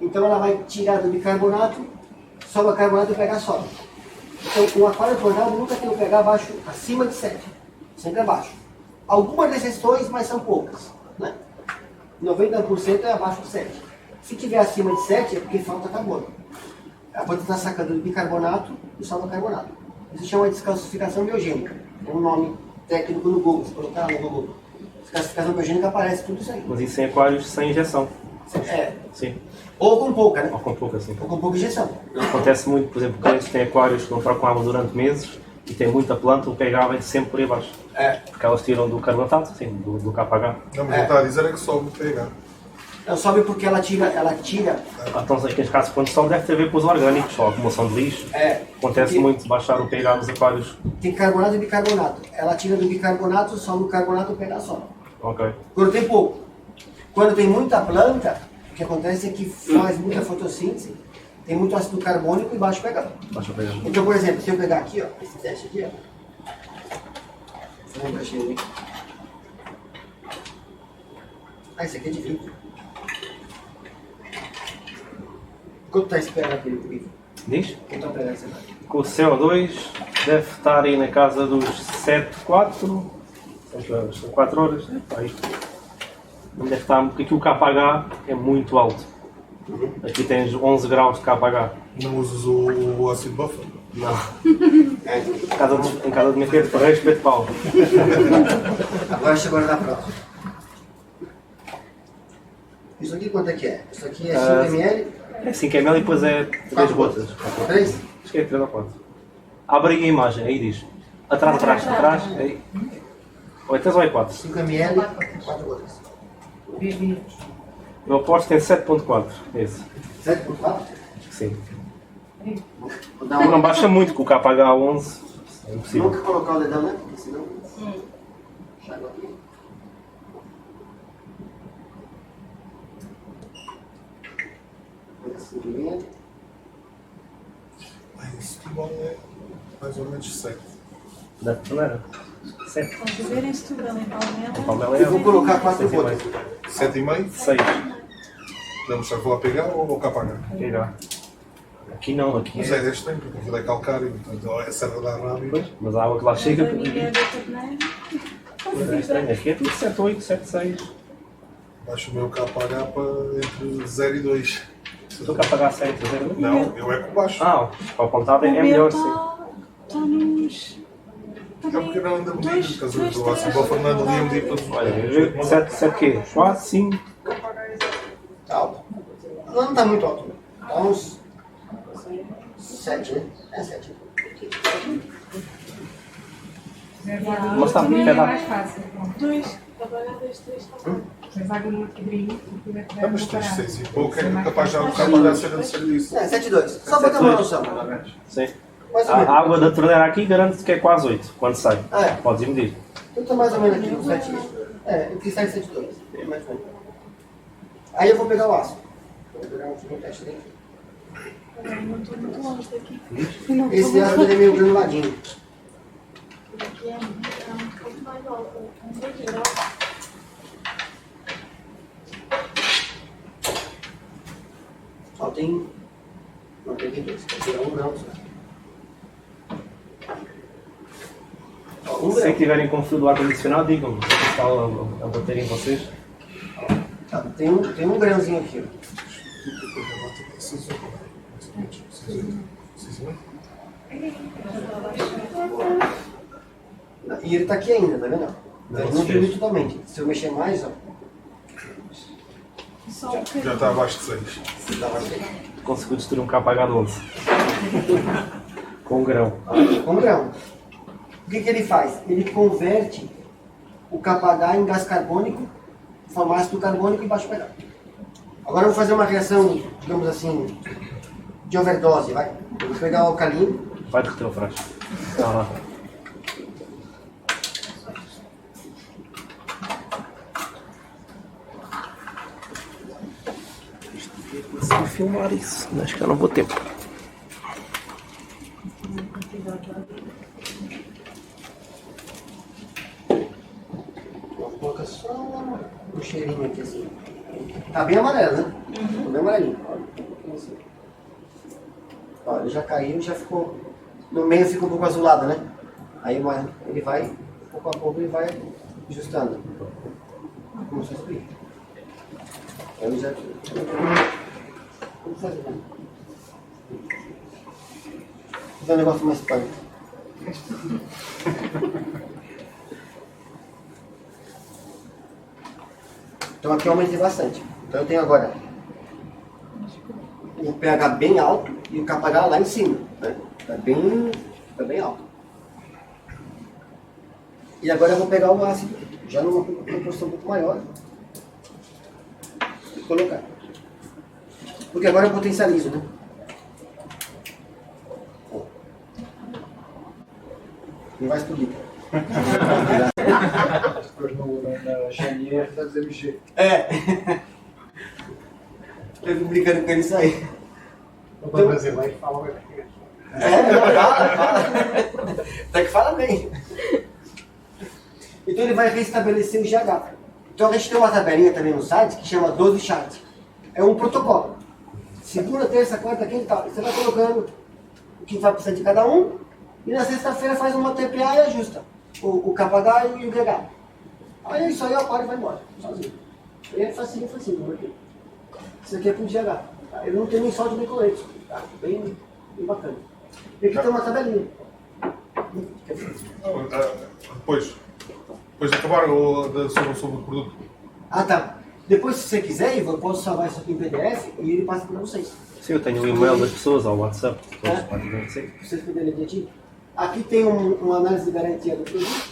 Então ela vai tirar do bicarbonato, sobra carbonato e o pH sobe. Então o aquário tornado nunca tem o pH abaixo, acima de 7, sempre abaixo. Algumas exceções, mas são poucas. Né? 90% é abaixo de 7. Se tiver acima de 7 é porque falta carbono. A planta está sacando do bicarbonato e sobra carbonato. Isso chama de descalcificação biogênica. É um nome técnico no Google, se colocar lá no Google. Descalcificação biogênica aparece tudo isso aí. Mas isso em aquários sem injeção. É. Sim. Ou com pouca, né? Ou com pouca, sim. Ou com pouca injeção. Acontece muito, por exemplo, clientes que têm aquários que não trocam água durante meses e têm muita planta, o pH vem sempre por aí abaixo. É. Porque elas tiram do carbonato, sim, do KH. Não, mas eu estava a dizer é que sobe o pH. Não sobe porque ela tira. Então, aqui neste caso, quando sobe, deve ter a ver com os orgânicos, ou a acumulação de lixo. É. Acontece porque muito baixar o pH dos aquários. tem carbonato e bicarbonato. Ela tira do bicarbonato, sobe o carbonato e o pH sobe. Ok. Quando tem pouco. Quando tem muita planta, o que acontece é que faz muita fotossíntese, tem muito ácido carbônico e baixo pH. Baixa o pH. Então, por exemplo, se eu pegar aqui, ó, esse teste aqui, ó. Vou fazer um trechinho aqui. Ah, esse aqui é de vidro. Quanto tá esse pH aqui de vidro? Diz? Quanto tá o pH desse aqui? Com o CO2 deve estar aí na casa dos 7,4. São 4 horas. Aí. Não deve estar, porque aqui o KH é muito alto. Aqui tens 11 graus de KH. Não usas o ácido buffer? Não. Em casa de minha filha, por respeito, Paulo. Agora chegou na próxima. Isso aqui quanto é que é? Isso aqui é 5 ml? É 5 ml e depois é 3 gotas. 3? Acho que é 3 ou 4. Abre aí a imagem, aí diz. Atrás, aí. Ou é 3 ou é 4? 5 ml, 4 gotas. Eu aposto que tem 7.4. Esse. 7 por 4? Acho que sim. Vou dar Não baixa muito, com o KH 11 é impossível. Nunca colocar o dedão, né? Porque senão. Água aqui. Assim, ml. Esse tubão é mais ou menos 7. Da torneira. 7. Estás a ver em Setúbal, em Palmela? Palmela Eu vou colocar 4 6,5. gotas. 7,5? 6. Podemos só falar PH ou KH? KH. Aqui não, aqui Mas é. é deste tempo, porque aquilo é calcário, portanto é serra da rápido. Pois, mas a água que lá chega. A ninguém da torneira. É estranho, aqui é tudo 7, 8, 7, 6. Baixo o meu KH para entre 0 e 2. Estou cá a pagar 7, 0. Não, eu é com baixo. Ah, ao apontado é O melhor meu sim. está nos... É porque não anda medido, por causa do ácido buffer não anda ali a medir todos os Olha, 7 quê? 4, 5. Tá alto. Não está muito alto. Está uns 7, né? É 7. Mas está muito pedal. mais fácil. 2. Trabalhar 2, 3, 4. Tens água no pedrinho, se tiver Ah, mas tens 6 e pouco, é capaz já o KH ser de serviço. É, 7,2. Só para ter uma noção. Sim. Mais ou menos. A água da torneira aqui garante que é quase 8 quando sai. Ah, é. Podes ir medir. Eu estou mais ou menos aqui, 7. É, entre 7 e 7,2. É mais ou menos. Aí eu vou pegar o aço. Vou pegar um segundo teste daqui. Não estou muito longe daqui. Esse aço ele é meio granuladinho. Aqui é um pouco mais alto. 2 graus. Só tem. Não tem que 2. Tem que tirar 1 grau só. Ó, 1 Se grau. tiverem com fio do ar-condicionado, digam-me. Se está a bater em vocês. Tá, tem um grãozinho aqui, ó. E ele tá aqui ainda, tá vendo? Ele não diminui totalmente. Se eu mexer mais, ó. Só um bocadinho. Já está abaixo de 6. Conseguiu destruir um KH12. Com um grão. Com grão. O que ele faz? Ele converte o KH em gás carbônico, forma ácido carbônico e baixo pH. Agora eu vou fazer uma reação, digamos assim, de overdose, vai. Eu vou pegar o alcalino. Vai derreter o frasco. Não, não. Consegui filmar isso, mas acho que eu não vou ter. Coloca só um cheirinho aqui assim. Tá bem amarelo, né? Tá bem amarelinho. Ó, ele já caiu, já ficou. No meio fica um pouco azulado, né? Aí ele vai, pouco a pouco ele vai ajustando. Começou a subir. Aí ele já. Vamos fazer, né? Vou fazer um negócio mais punk. Então aqui eu aumentei bastante. Então eu tenho agora o pH bem alto e o KH lá em cima. Né? Tá bem alto. E agora eu vou pegar o ácido, já numa proporção um pouco maior, e colocar. Porque agora eu potencializo, né? Não vai explodir. Depois na GNR está a dizer mexer. É. Eu fico brincando com ele isso aí. O brasileiro fala bem. Fala. Até que fala bem. Então ele vai restabelecer o GH. Então a gente tem uma tabelinha também no site que chama 12 chart. É um protocolo. Segunda, terça, quarta, quinta e tal. Você vai colocando o que vai precisar de cada um. E na sexta-feira faz uma TPA e ajusta o KH e o GH. Aí isso aí o aquário vai embora, sozinho. E é facinho. Isso aqui é pro GH. Tá? Ele não tem nem sódio nem colete. Tá? Bem bacana. E aqui tem uma tabelinha. Depois de acabar sobre o produto. Ah, tá. Depois, se você quiser, Ivan, eu posso salvar isso aqui em PDF e ele passa para vocês. Sim, eu tenho o e-mail das pessoas ao WhatsApp. Todos É. podem ver, sim. Pra vocês poderem ver. Aqui tem uma análise de garantia do produto,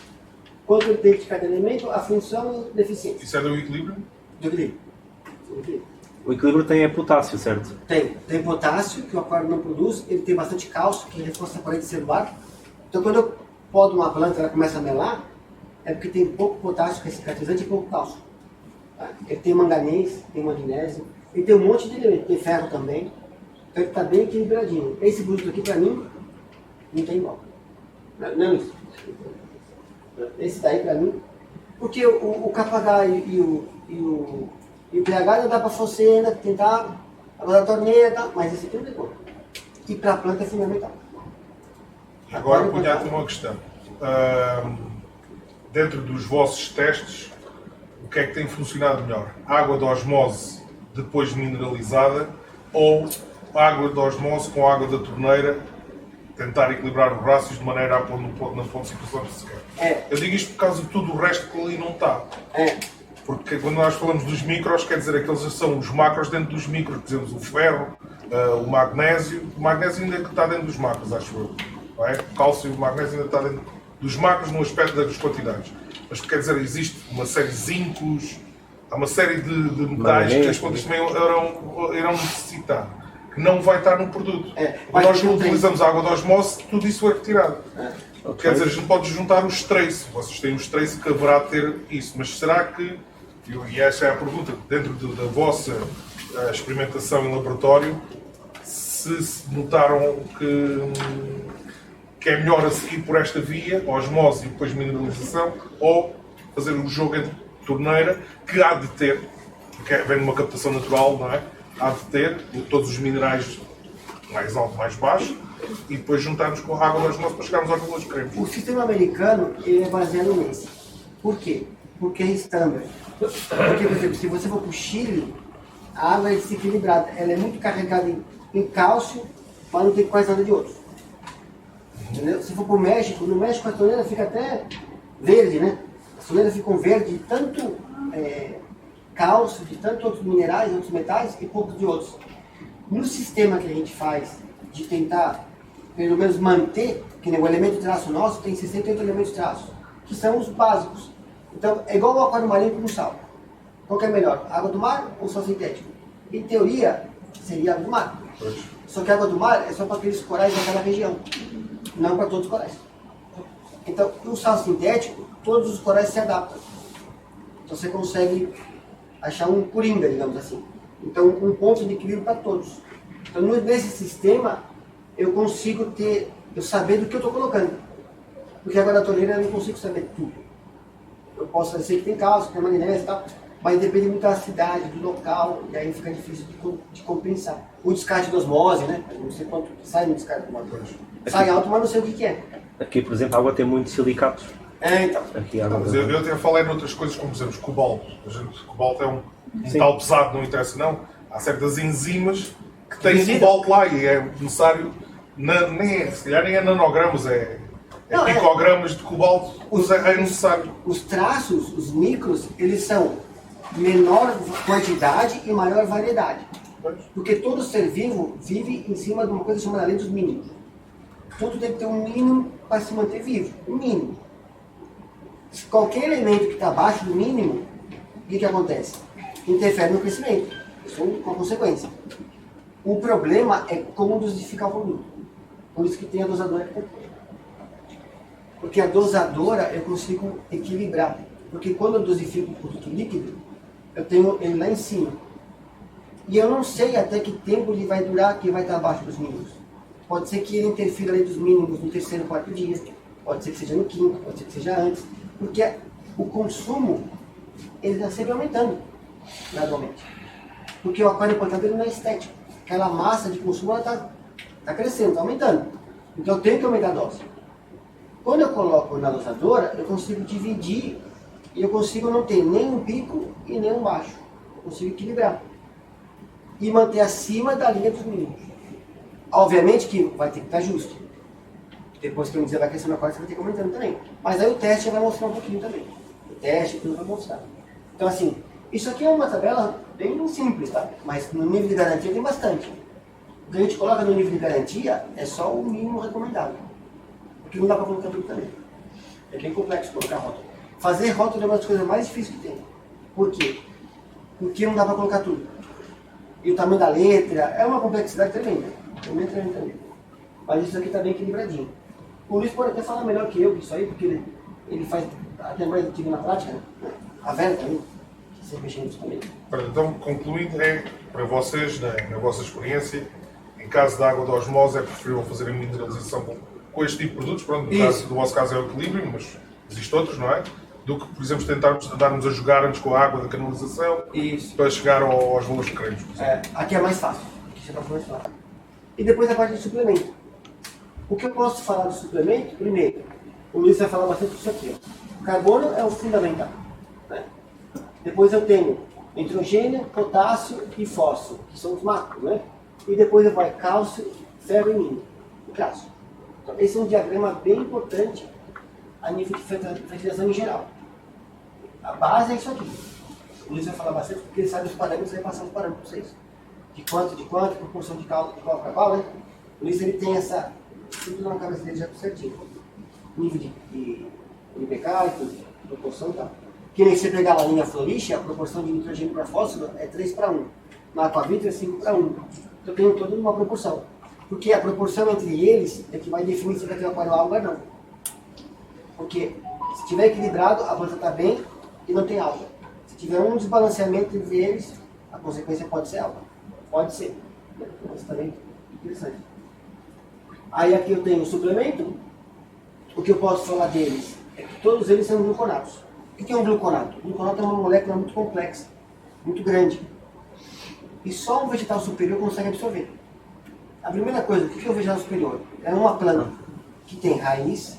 quanto ele tem de cada elemento, a função e deficiência. Isso é do equilíbrio? Do equilíbrio. O equilíbrio tem potássio, certo? Tem potássio, que o aquário não produz, ele tem bastante cálcio, que reforça a parede celular. Então quando eu podo uma planta e ela começa a melar, é porque tem pouco potássio, que é cicatrizante, e pouco cálcio. Tá? Ele tem manganês, tem magnésio, ele tem um monte de elemento, tem ferro também. Então ele está bem equilibradinho. Esse produto aqui, para mim, não tem igual. Não isso. Esse daí, para mim, porque o KH e o pH não dá para você ainda tentar agora a torneira, tá? Mas esse aqui não tem como. E para a planta é fundamental. Agora ponho-te uma questão. Dentro dos vossos testes, o que é que tem funcionado melhor? Água de osmose depois mineralizada ou água de osmose com água da torneira, tentar equilibrar os rácios de maneira a pôr na ponto de situação que se quer? Eu digo isto por causa de tudo o resto que ali não está. Porque quando nós falamos dos micros, quer dizer, aqueles são os macros dentro dos micros, por exemplo, o ferro, o magnésio ainda que está dentro dos macros, acho eu. Não é? O cálcio e o magnésio ainda está dentro dos macros no aspecto das quantidades. Mas quer dizer, existe uma série de zincos, há uma série de metais que as plantas também irão necessitar, que não vai estar no produto. Quando nós utilizamos a água de osmose, tudo isso é retirado. Quer dizer, a gente pode juntar os trace, vocês têm os trace que haverá de ter isso, mas será que, e essa é a pergunta, dentro da vossa experimentação em laboratório, se notaram que é melhor a seguir por esta via, osmose e depois mineralização, ou fazer um jogo entre torneira, que há de ter, porque vem numa captação natural, não é? Há de ter todos os minerais mais alto, mais baixo, e depois juntarmos com a água de osmose para chegarmos aos valores que queremos. O sistema americano ele é baseado nesse. Por quê? Porque é standard. Porque, por exemplo, se você for para o Chile, a água é desequilibrada. Ela é muito carregada em cálcio, mas não tem quase nada de outro. Entendeu? Se for para o México, no México a torneira fica até verde, né? As torneiras ficam verdes, tanto cálcio de tanto outros minerais, outros metais e poucos de outros. No sistema que a gente faz de tentar, pelo menos manter, que o elemento de traço nosso tem 68 elementos de traço, que são os básicos. Então, é igual o aquário marinho com sal. Qual que é melhor, água do mar ou sal sintético? Em teoria, seria água do mar. Só que a água do mar é só para aqueles corais daquela região, não para todos os corais. Então, o sal sintético, todos os corais se adaptam. Então, você consegue achar um coringa, digamos assim. Então, um ponto de equilíbrio para todos. Então, nesse sistema, eu consigo eu saber do que eu estou colocando. Porque agora na torneira eu não consigo saber tudo. Eu posso saber que tem cálcio, tem magnésio e tal, mas depende muito da cidade, do local, e aí fica difícil de compensar. O descarte de osmose, né? Eu não sei quanto sai no descarte de osmose. Sai alto, mas não sei o que é. Aqui, por exemplo, a água tem muitos silicatos. Então. Aqui a água Mas eu até falei noutras coisas, como por exemplo, cobalto. Cobalto é um metal pesado, não interessa não. Há certas enzimas que têm cobalto lá e é necessário, se calhar nem é nanogramas, é picogramas de cobalto, é necessário. Os traços, os micros, eles são menor quantidade e maior variedade. Porque todo ser vivo vive em cima de uma coisa chamada lei dos mínimos. Tudo tem que ter um mínimo para se manter vivo, um mínimo. Se qualquer elemento que está abaixo do mínimo, o que acontece? Interfere no crescimento. Isso é uma consequência. O problema é como dosificar o volume. Por isso que tem a dosadora. Porque a dosadora eu consigo equilibrar. Porque quando eu dosifico o produto líquido, eu tenho ele lá em cima. E eu não sei até que tempo ele vai durar que vai estar abaixo dos mínimos. Pode ser que ele interfira além dos mínimos no terceiro, quarto dia. Pode ser que seja no quinto, pode ser que seja antes. Porque o consumo ele está sempre aumentando gradualmente. Porque o aquário plantado ele não é estético. Aquela massa de consumo ela está crescendo, está aumentando. Então eu tenho que aumentar a dose. Quando eu coloco na dosadora, eu consigo dividir e eu consigo não ter nem um pico e nem um baixo. Eu consigo equilibrar. E manter acima da linha dos mínimos. Obviamente que vai ter que estar justo. Depois que você vai crescendo na quarta, você vai ter que aumentando também. Mas aí o teste vai mostrar um pouquinho também. O teste, tudo vai mostrar. Então assim, isso aqui é uma tabela bem simples, tá? Mas no nível de garantia tem bastante. O que a gente coloca no nível de garantia é só o mínimo recomendado. Porque não dá para colocar tudo também. É bem complexo colocar rótulo. Fazer rótulo é uma das coisas mais difíceis que tem. Por quê? Porque não dá para colocar tudo. E o tamanho da letra é uma complexidade tremenda. Tremenda. Mas isso aqui está bem equilibradinho. O Luiz pode até falar melhor que eu isso aí, porque ele faz até mais antigo na prática, né? A Vera também, que sempre mexendo nisso também. Então, concluindo, para vocês, na vossa experiência, em caso de água de osmose, é preferível fazer a mineralização com este tipo de produtos. Pronto, no vosso caso é o equilíbrio, mas existem outros, não é? Do que, por exemplo, tentarmos andarmos a jogar antes com a água da canalização para chegar aos valores que queremos. Aqui é mais fácil. Aqui é mais fácil. E depois a parte do suplemento. O que eu posso falar do suplemento? Primeiro, o Luiz vai falar bastante disso aqui. O carbono é o fundamental. Né? Depois eu tenho nitrogênio, potássio e fósforo, que são os macros. Né? E depois eu vou cálcio, ferro e mínimo. O cálcio. Então, esse é um diagrama bem importante a nível de fertilização em geral. A base é isso aqui. O Luiz vai falar bastante porque ele sabe os parâmetros e vai passar os parâmetros para vocês. De quanto, proporção de qual para qual, né? O Luiz ele tem essa, tudo na cabeça dele já certinho. Nível de NPK, proporção e tal. Que nem você pegar a linha Florixa, a proporção de nitrogênio para fósforo é 3:1. Na Aquavitra é 5:1. Então tem toda uma proporção. Porque a proporção entre eles é que vai definir se vai ter aquário alga ou não. Porque se estiver equilibrado, a planta está bem e não tem alga. Se tiver um desbalanceamento entre eles, a consequência pode ser alga. Pode ser. Isso também é interessante. Aí aqui eu tenho o suplemento. O que eu posso falar deles é que todos eles são gluconatos. O que é um gluconato? O gluconato é uma molécula muito complexa, muito grande. E só um vegetal superior consegue absorver. A primeira coisa, o que é o vegetal superior? É uma planta que tem raiz,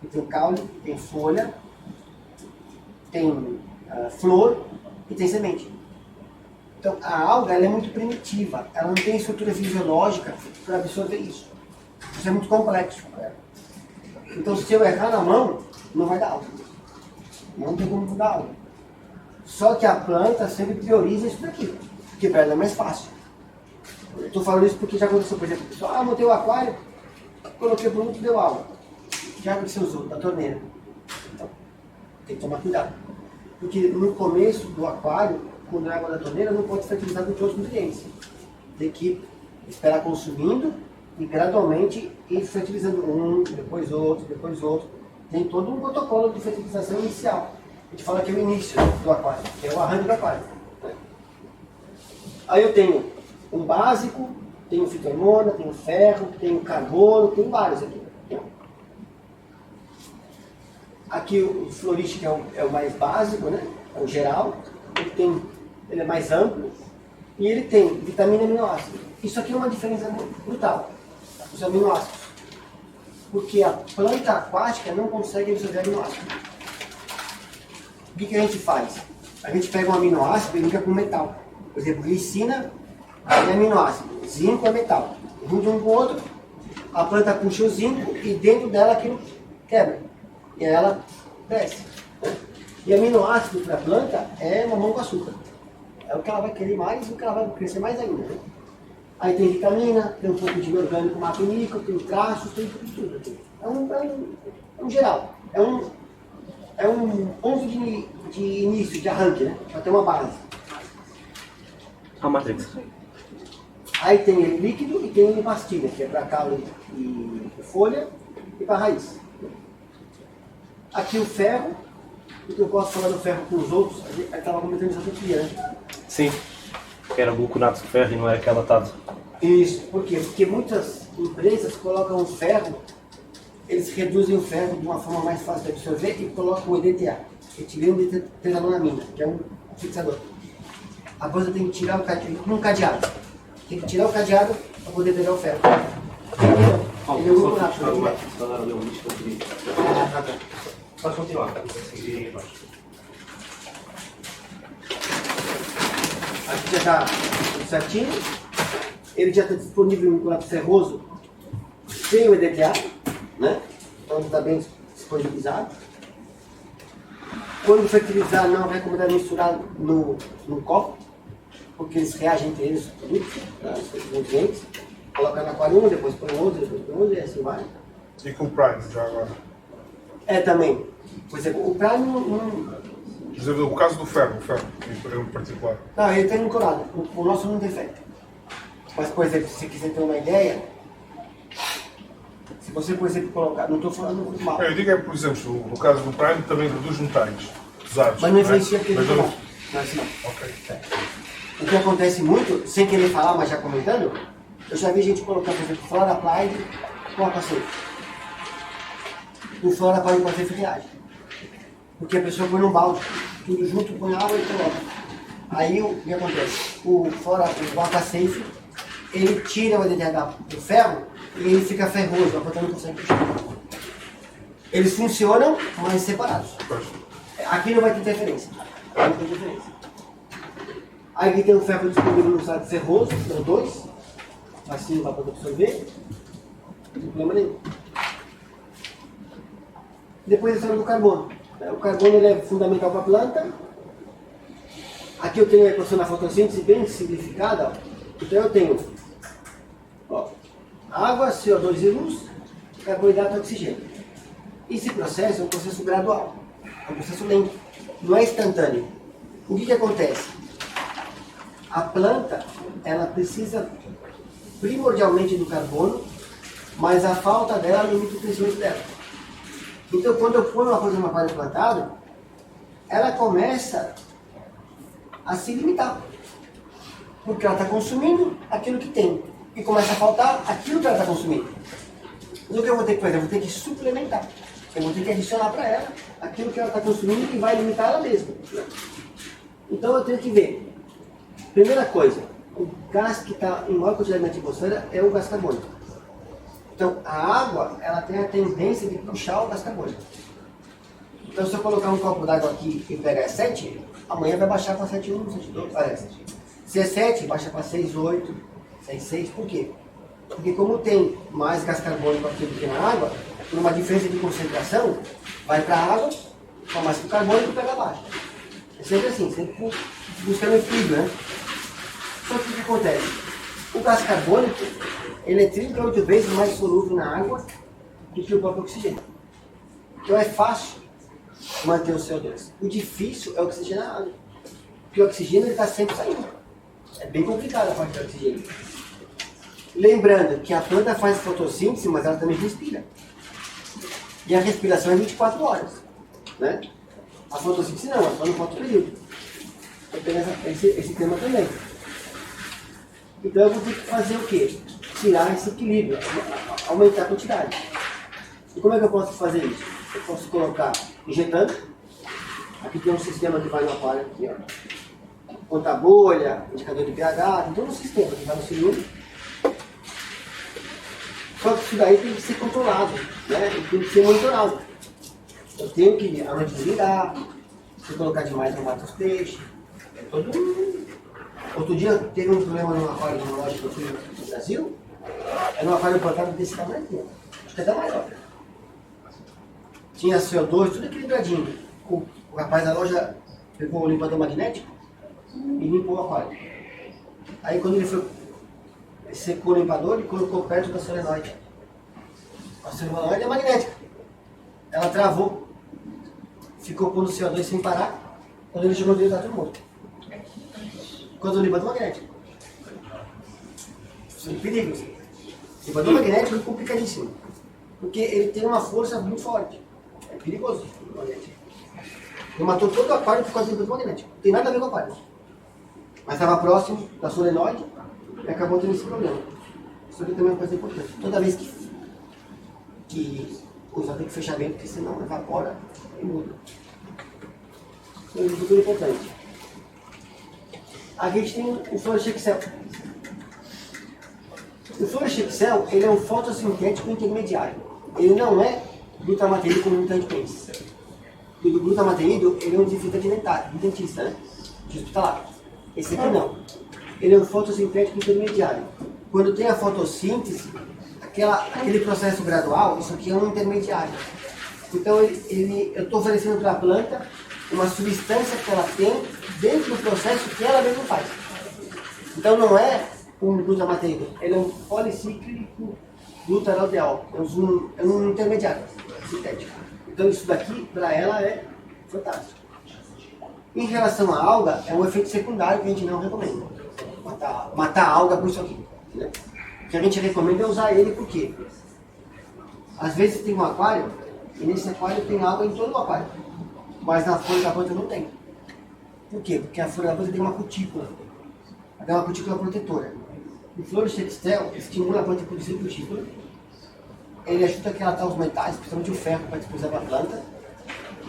que tem caule, tem folha, tem flor e tem semente. Então, a alga ela é muito primitiva, ela não tem estrutura fisiológica para absorver isso. Isso é muito complexo. Então, se eu errar na mão, não vai dar alga. Não tem como dar alga. Só que a planta sempre prioriza isso daqui, porque para ela é mais fácil. Eu estou falando isso porque já aconteceu, por exemplo, a pessoa, montei o aquário, coloquei o produto e deu água. Que água que você usou? Da torneira. Então, tem que tomar cuidado. Porque no começo do aquário, quando é água da torneira, não pode fertilizar com todos os nutrientes. Tem que esperar consumindo e gradualmente ir fertilizando um, depois outro, depois outro. Tem todo um protocolo de fertilização inicial. A gente fala que é o início do aquário, que é o arranque do aquário. Aí eu tenho um básico, tenho fitohormona, tenho ferro, tenho carbono, tenho vários aqui. Aqui o Florist, que é o mais básico, né? É o geral. Ele é mais amplo e ele tem vitamina e aminoácido. Isso aqui é uma diferença brutal, os aminoácidos. Porque a planta aquática não consegue absorver aminoácido. O que a gente faz? A gente pega um aminoácido e liga com metal. Por exemplo, glicina é aminoácido, zinco é metal. Junto um com o outro, a planta puxa o zinco e dentro dela aquilo quebra. E aí ela cresce. E aminoácido para a planta é mamão com açúcar. É o que ela vai querer mais e o que ela vai crescer mais ainda. Né? Aí tem vitamina, tem um pouco de orgânico macronícola, tem traços, tem tudo aqui. É um geral. É um ponto de início, de arranque, né? Para ter uma base. A Matrix. Aí tem ele líquido e tem ele pastilha, que é para caule e folha e para raiz. Aqui o ferro, o que eu posso falar do ferro com os outros, a gente estava comentando isso outro dia, né? Sim, que era gluconato de ferro e não era quelatado. Isso, por quê? Porque muitas empresas colocam o ferro, eles reduzem o ferro de uma forma mais fácil de absorver e colocam o EDTA, etileno-tetramonamina, que é um fixador. A coisa tem que tirar o cadeado, um cadeado. Tem que tirar o cadeado para poder pegar o ferro. Ele é um gluconato. Pode continuar. Aqui já está tudo certinho. Ele já está disponível no gluconato ferroso sem o EDTA, né? Então está bem disponibilizado. Quando fertilizar, não é recomendado misturar no copo, porque eles reagem entre eles, os produtos, os nutrientes. Coloca no aquário um, depois põe outro, depois põe outro e assim vai. E com o Prime, já agora. É também. Por exemplo, o Prime não. Por exemplo, o caso do ferro, em particular. Não, ele tem clorado. O nosso não tem efeito. Mas, por exemplo, se você quiser ter uma ideia, se você, por exemplo, colocar. Não estou falando muito mal. Eu digo por exemplo, no caso do Prime também reduz metais pesados. Mas não influencia porque Mas ele não. não é assim não. Ok. O que acontece muito, sem querer falar, mas já comentando, eu já vi gente colocar, por exemplo, Floraplide com aquasafe. O Floraplide com aquasafe reage. Porque a pessoa põe num balde, tudo junto, põe água e coloca. Aí o que acontece? O aquasafe, ele tira o EDTA do ferro e ele fica ferroso, a planta não consegue puxar. Eles funcionam, mas separados. Aqui não vai ter interferência. Não tem diferença. Aí aqui tem o ferro disponível no estado ferroso, são dois. Assim para poder absorver. Não tem problema nenhum. Depois a história do carbono. O carbono ele é fundamental para a planta. Aqui eu tenho a equação da fotossíntese bem simplificada. Então eu tenho água, CO2 e luz, carboidrato e oxigênio. Esse processo é um processo gradual. É um processo lento. Não é instantâneo. O que acontece? A planta, ela precisa primordialmente do carbono, mas a falta dela limita o crescimento dela. Então, quando eu ponho uma coisa no aquário plantado, ela começa a se limitar. Porque ela está consumindo aquilo que tem. E começa a faltar aquilo que ela está consumindo. Então, o que eu vou ter que fazer? Eu vou ter que suplementar. Eu vou ter que adicionar para ela aquilo que ela está consumindo e vai limitar ela mesma. Então, eu tenho que ver. Primeira coisa, o gás que está em maior quantidade na atmosfera é o gás carbônico. Então, a água, ela tem a tendência de puxar o gás carbônico. Então, se eu colocar um copo d'água aqui e pegar 7, amanhã vai baixar para 7,1, 7,2, parece. Se é 7, baixa para 6,8, 6,6. Por quê? Porque como tem mais gás carbônico aqui do que na água, por uma diferença de concentração, vai para a água, toma mais do carbônico e pega abaixo. É sempre assim, sempre buscando equilíbrio, né? Só que o que acontece? O gás carbônico, ele é 38 vezes mais solúvel na água do que o próprio oxigênio. Então é fácil manter o CO2. O difícil é oxigenar a água. Porque o oxigênio está sempre saindo. É bem complicado a parte do oxigênio. Lembrando que a planta faz fotossíntese, mas ela também respira. E a respiração é 24 horas. Né? A fotossíntese não, é só no fotoperíodo. Eu tenho esse tema também. Então eu vou ter que fazer o quê? Tirar esse equilíbrio, aumentar a quantidade. E como é que eu posso fazer isso? Eu posso colocar injetando. Aqui tem um sistema que vai no aquário, aqui, ó. Conta bolha, indicador de pH, tem todo um sistema que vai no cilindro. Só que isso daí tem que ser controlado, né? Tem que ser monitorado. Eu tenho que a noite desligar, se eu colocar demais eu mato os peixes. É todo um... Outro dia teve um problema no aquário geológico que eu fui no Brasil. Era um aquário plantado desse tamanho aqui, ó. Acho que até maior. Tinha CO2, tudo equilibradinho. O rapaz da loja pegou o limpador magnético e limpou o aquário. Aí quando ele foi secou o limpador, ele colocou perto da solenoide. A solenoide é magnética. Ela travou. Ficou pondo CO2 sem parar. Quando ele chegou dentro, estava tudo morto. Quando o limpador magnético. Isso é um perigo. O limpador magnético é complicadíssimo. Porque ele tem uma força muito forte. É perigoso. Ele matou todo o aquário por causa do limpador magnético. Não tem nada a ver com o aquário. Mas estava próximo da solenoide e acabou tendo esse problema. Isso aqui também é uma coisa importante. Toda vez que usa, tem que fechar bem, porque senão evapora e muda. Isso é muito importante. Aqui a gente tem o Flourish Excel. O Flourish Excel, ele é um fotossintético intermediário. Ele não é glutamateído como muita gente pensa. O glutamateído, ele é um desinfetante de dentista, né? De hospitalar. Esse aqui não. Ele é um fotossintético intermediário. Quando tem a fotossíntese, aquele processo gradual, isso aqui é um intermediário. Então, eu estou oferecendo para a planta uma substância que ela tem dentro do processo que ela mesma faz. Então, não é um glutamateído, ele é um policíclico glutarodeal. É um intermediário sintético. Então, isso daqui, para ela, é fantástico. Em relação à alga, é um efeito secundário que a gente não recomenda. Matar a alga com isso aqui. Né? O que a gente recomenda é usar ele porque às vezes tem um aquário e nesse aquário tem água em todo o aquário, mas na folha da planta não tem. Por quê? Porque a folha da planta tem uma cutícula. Ela tem uma cutícula protetora. O Flourish Excel estimula a planta a produzir cutícula. Ele ajuda a que ela traga os metais, principalmente o ferro, para disposição para a planta.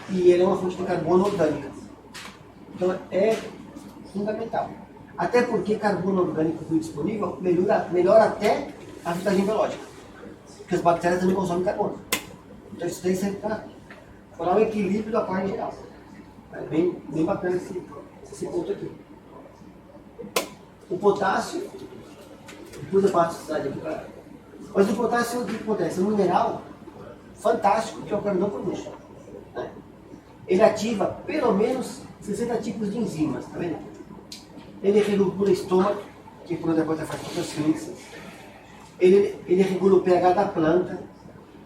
E ele é uma fonte de carbono orgânica. Então é fundamental. Até porque carbono orgânico disponível melhora até a filtragem biológica. Porque as bactérias também consomem carbono. Então isso daí serve para formar um equilíbrio do aquário em geral. É bem bacana esse ponto aqui. O potássio, depois eu passo a cidade aqui para... Mas o potássio, o que acontece? É um mineral fantástico que o aquário não produz. Né? Ele ativa pelo menos 60 tipos de enzimas, tá vendo? Ele regula o estômago, que por outra coisa faz fotossíntese. Ele regula o pH da planta.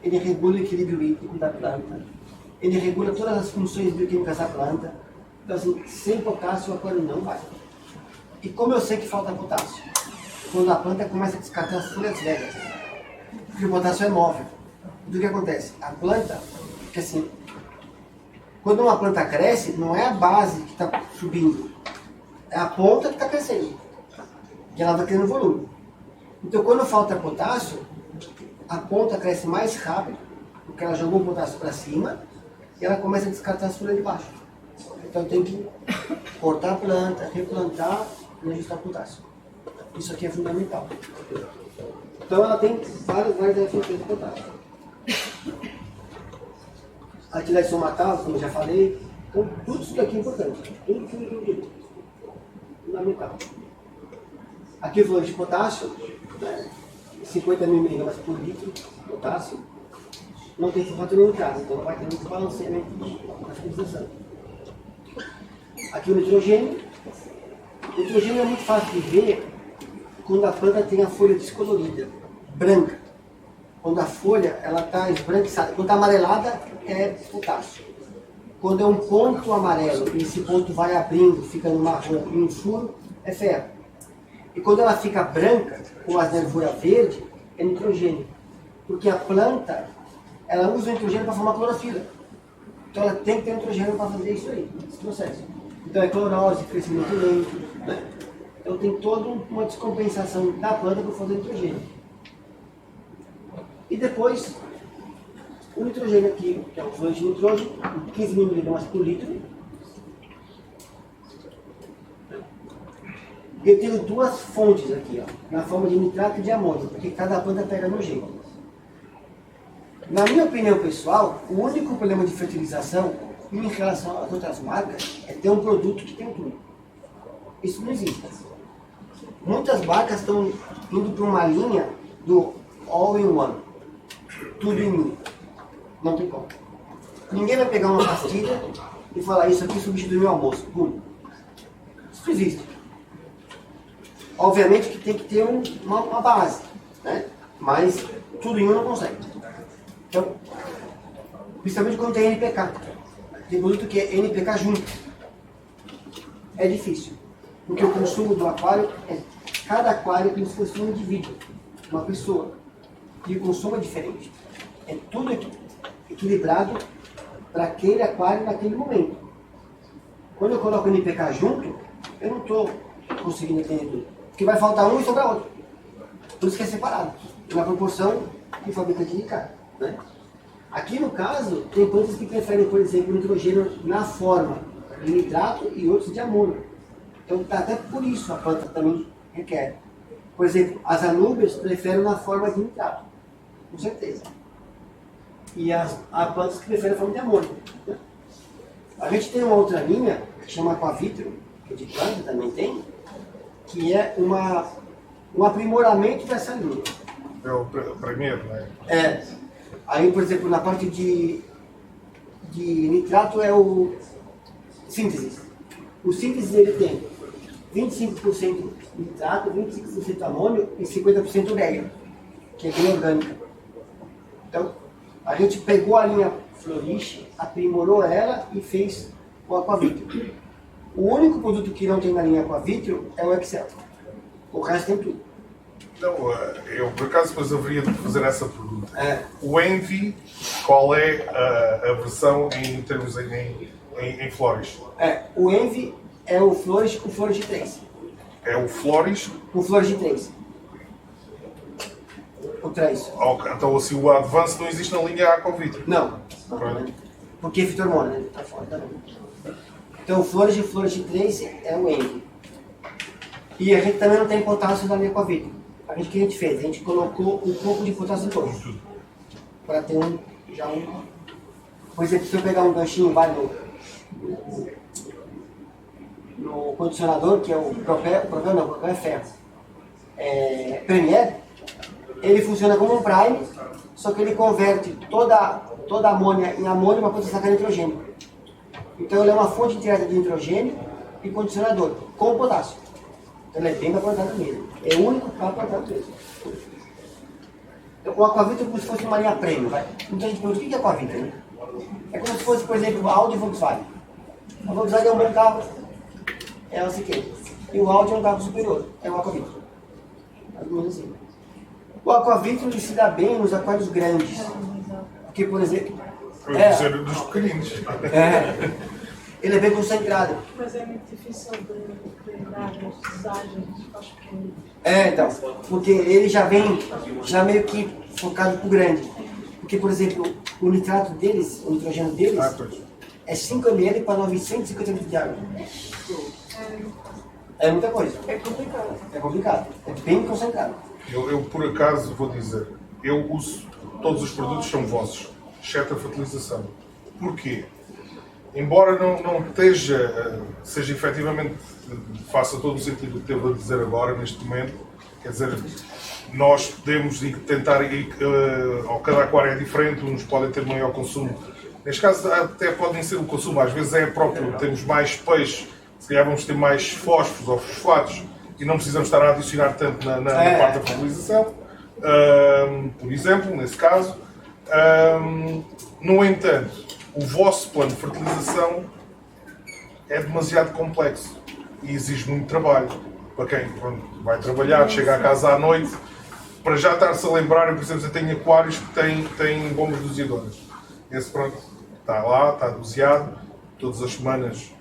Ele regula o equilíbrio hídrico da planta. Ele regula todas as funções bioquímicas da planta. Então, assim, sem potássio o aquário não vai. E como eu sei que falta potássio? Quando a planta começa a descartar as folhas velhas. Porque o potássio é móvel. Então, o que acontece? A planta, que assim, quando uma planta cresce, não é a base que está subindo. É a ponta que está crescendo. Que ela vai criando volume. Então, quando falta potássio, a ponta cresce mais rápido, porque ela jogou o potássio para cima, e ela começa a descartar as folhas de baixo. Então, tem que cortar a planta, replantar e ajustar o potássio. Isso aqui é fundamental. Então, ela tem várias efeitos de potássio. A atividade somatal, como eu já falei. Então, tudo isso daqui é importante. Tudo. Fundamental. Aqui eu falei de potássio, né? 50 mg por litro de potássio. Não tem sulfato nenhum em casa, então não vai ter muito balanceamento da fertilização. Aqui o nitrogênio. O nitrogênio é muito fácil de ver quando a planta tem a folha descolorida, branca. Quando a folha está esbranquiçada, quando está amarelada é potássio. Quando é um ponto amarelo e esse ponto vai abrindo, fica no marrom e um furo, é ferro. E quando ela fica branca, com as nervuras verdes, é nitrogênio. Porque a planta, ela usa o nitrogênio para formar clorofila. Então ela tem que ter nitrogênio para fazer isso aí, esse processo. Então é clorose, crescimento lento, né? Então tem toda uma descompensação da planta por falta de nitrogênio. E depois, o nitrogênio aqui, que é o fluido de nitrógeno, 15 mg por litro. Eu tenho duas fontes aqui, ó, na forma de nitrato e de amônio, porque cada planta pega no jeito. Na minha opinião pessoal, o único problema de fertilização em relação às outras marcas é ter um produto que tem tudo. Isso não existe. Muitas marcas estão indo para uma linha do all-in-one, tudo em um. Não tem como. Ninguém vai pegar uma pastilha e falar isso aqui substitui meu almoço. Isso não existe. Obviamente que tem que ter uma base, né? Mas tudo em um não consegue. Então, principalmente quando tem NPK. Tem produto que é NPK junto. É difícil. Porque o consumo do aquário cada aquário é como se fosse um indivíduo, uma pessoa. E o consumo é diferente. É tudo equilibrado para aquele aquário naquele momento. Quando eu coloco o NPK junto, eu não estou conseguindo entender tudo. Porque vai faltar um e sobrar outro. Por isso que é separado. Na proporção que o fabricante indicar. Né? Aqui no caso, tem plantas que preferem, por exemplo, o nitrogênio na forma de nitrato e outros de amônio. Então até por isso a planta também requer. Por exemplo, as anúbias preferem na forma de nitrato. Com certeza. E há plantas que preferem a forma de amônio. A gente tem uma outra linha, que chama Aquavitro, que de planta também tem, que é um aprimoramento dessa linha. É o primeiro, né? É. Aí, por exemplo, na parte de nitrato é o síntese. O síntese ele tem 25% nitrato, 25% amônio e 50% ureia, que é bem orgânica. Então, a gente pegou a linha Flourish, aprimorou ela e fez o Aquavitro. O único produto que não tem na linha Aquavitro é o Excel. O resto tem tudo. Não, eu por acaso depois haveria de fazer essa pergunta. É. O Envy, qual é a versão em termos em Flourish? O Envy é o Flourish com Flourish 3. É o Flourish? Com Flourish 3. O 3. Okay, então assim o Advance não existe na linha Aquavitro? Não. Pronto. Porque é fitormona, né? Tá fora também. Então o Flourish e o Flourish 3 é o Envy. E a gente também não tem potássio na linha Aquavitro. O que a gente fez? A gente colocou um pouco de potássio em todos. Para ter Por exemplo, se eu pegar um ganchinho vai no condicionador, que é o Propel é ferro. Premier, ele funciona como um prime, só que ele converte toda a amônia em amônio para poder sacar nitrogênio. Então ele é uma fonte direta de nitrogênio e condicionador, com potássio. Então ele é bem para plantar mesmo. É o único para plantar mesmo. Então, o Aquavitro é como se fosse uma linha premium. Muita gente pergunta, o que é Aquavitro? Né? É como se fosse, por exemplo, a Audi e Volkswagen. A Volkswagen é um bom carro, é o CQ. E o Audi é um carro superior, é o Aquavitro. Assim. O Aquavitro ele se dá bem nos aquários grandes. Porque, por exemplo... dos pequeninos. Ele é bem concentrado. Mas é muito difícil de dar as dosagens aos pequeninos. Então, porque ele já vem meio que focado pro grande. Porque, por exemplo, o nitrato deles, o nitrogênio deles, é 5 ml para 950 litros de água. É muita coisa. É complicado. É complicado. É bem concentrado. Eu por acaso vou dizer, eu uso, todos os produtos são vossos, exceto a fertilização. Porquê? Embora não seja efetivamente, faça todo o sentido o que teve a dizer agora, neste momento, quer dizer, nós podemos tentar, ou cada aquário é diferente, uns podem ter maior consumo, neste caso até podem ser o consumo, às vezes é próprio, temos mais peixe se calhar vamos ter mais fósforos ou fosfatos e não precisamos estar a adicionar tanto na parte da fertilização, por exemplo, nesse caso. No entanto, o vosso plano de fertilização é demasiado complexo e exige muito trabalho. Para quem vai trabalhar, chega a casa à noite, para já estar-se a lembrar, por exemplo, eu tenho aquários que têm bombas doseadoras. Esse está lá, está doseado, todas as semanas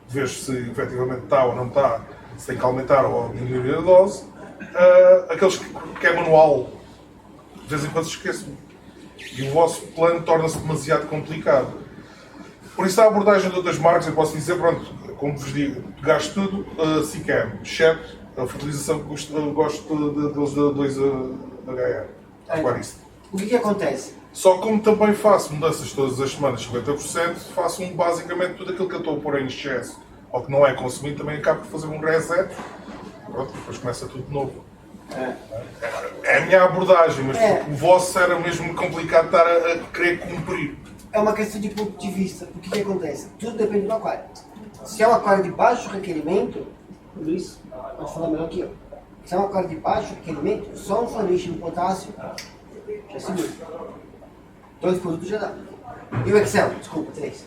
vês se efetivamente está ou não está, se tem que aumentar ou diminuir a dose. Aqueles que é manual, de vez em quando se esquecem. E o vosso plano torna-se demasiado complicado. Por isso, a abordagem de outras marcas, eu posso dizer, como vos digo, gasto tudo, SICAM, exceto a fertilização que gosto dos 2HR, aquarista. O que acontece? Só como também faço mudanças todas as semanas, 50%, faço basicamente tudo aquilo que eu estou a pôr em excesso ou que não é consumido, também acabo por fazer um reset. Pronto, depois começa tudo de novo. É a minha abordagem, mas o vosso era mesmo complicado estar a querer cumprir. É uma questão de ponto de vista. O que acontece? Tudo depende do aquário. Se é um aquário de baixo requerimento, o Luiz pode falar melhor que eu. Se é um aquário de baixo requerimento, só um florete no potássio já segura. 2 produtos já dá. E o Excel? Desculpa, 3.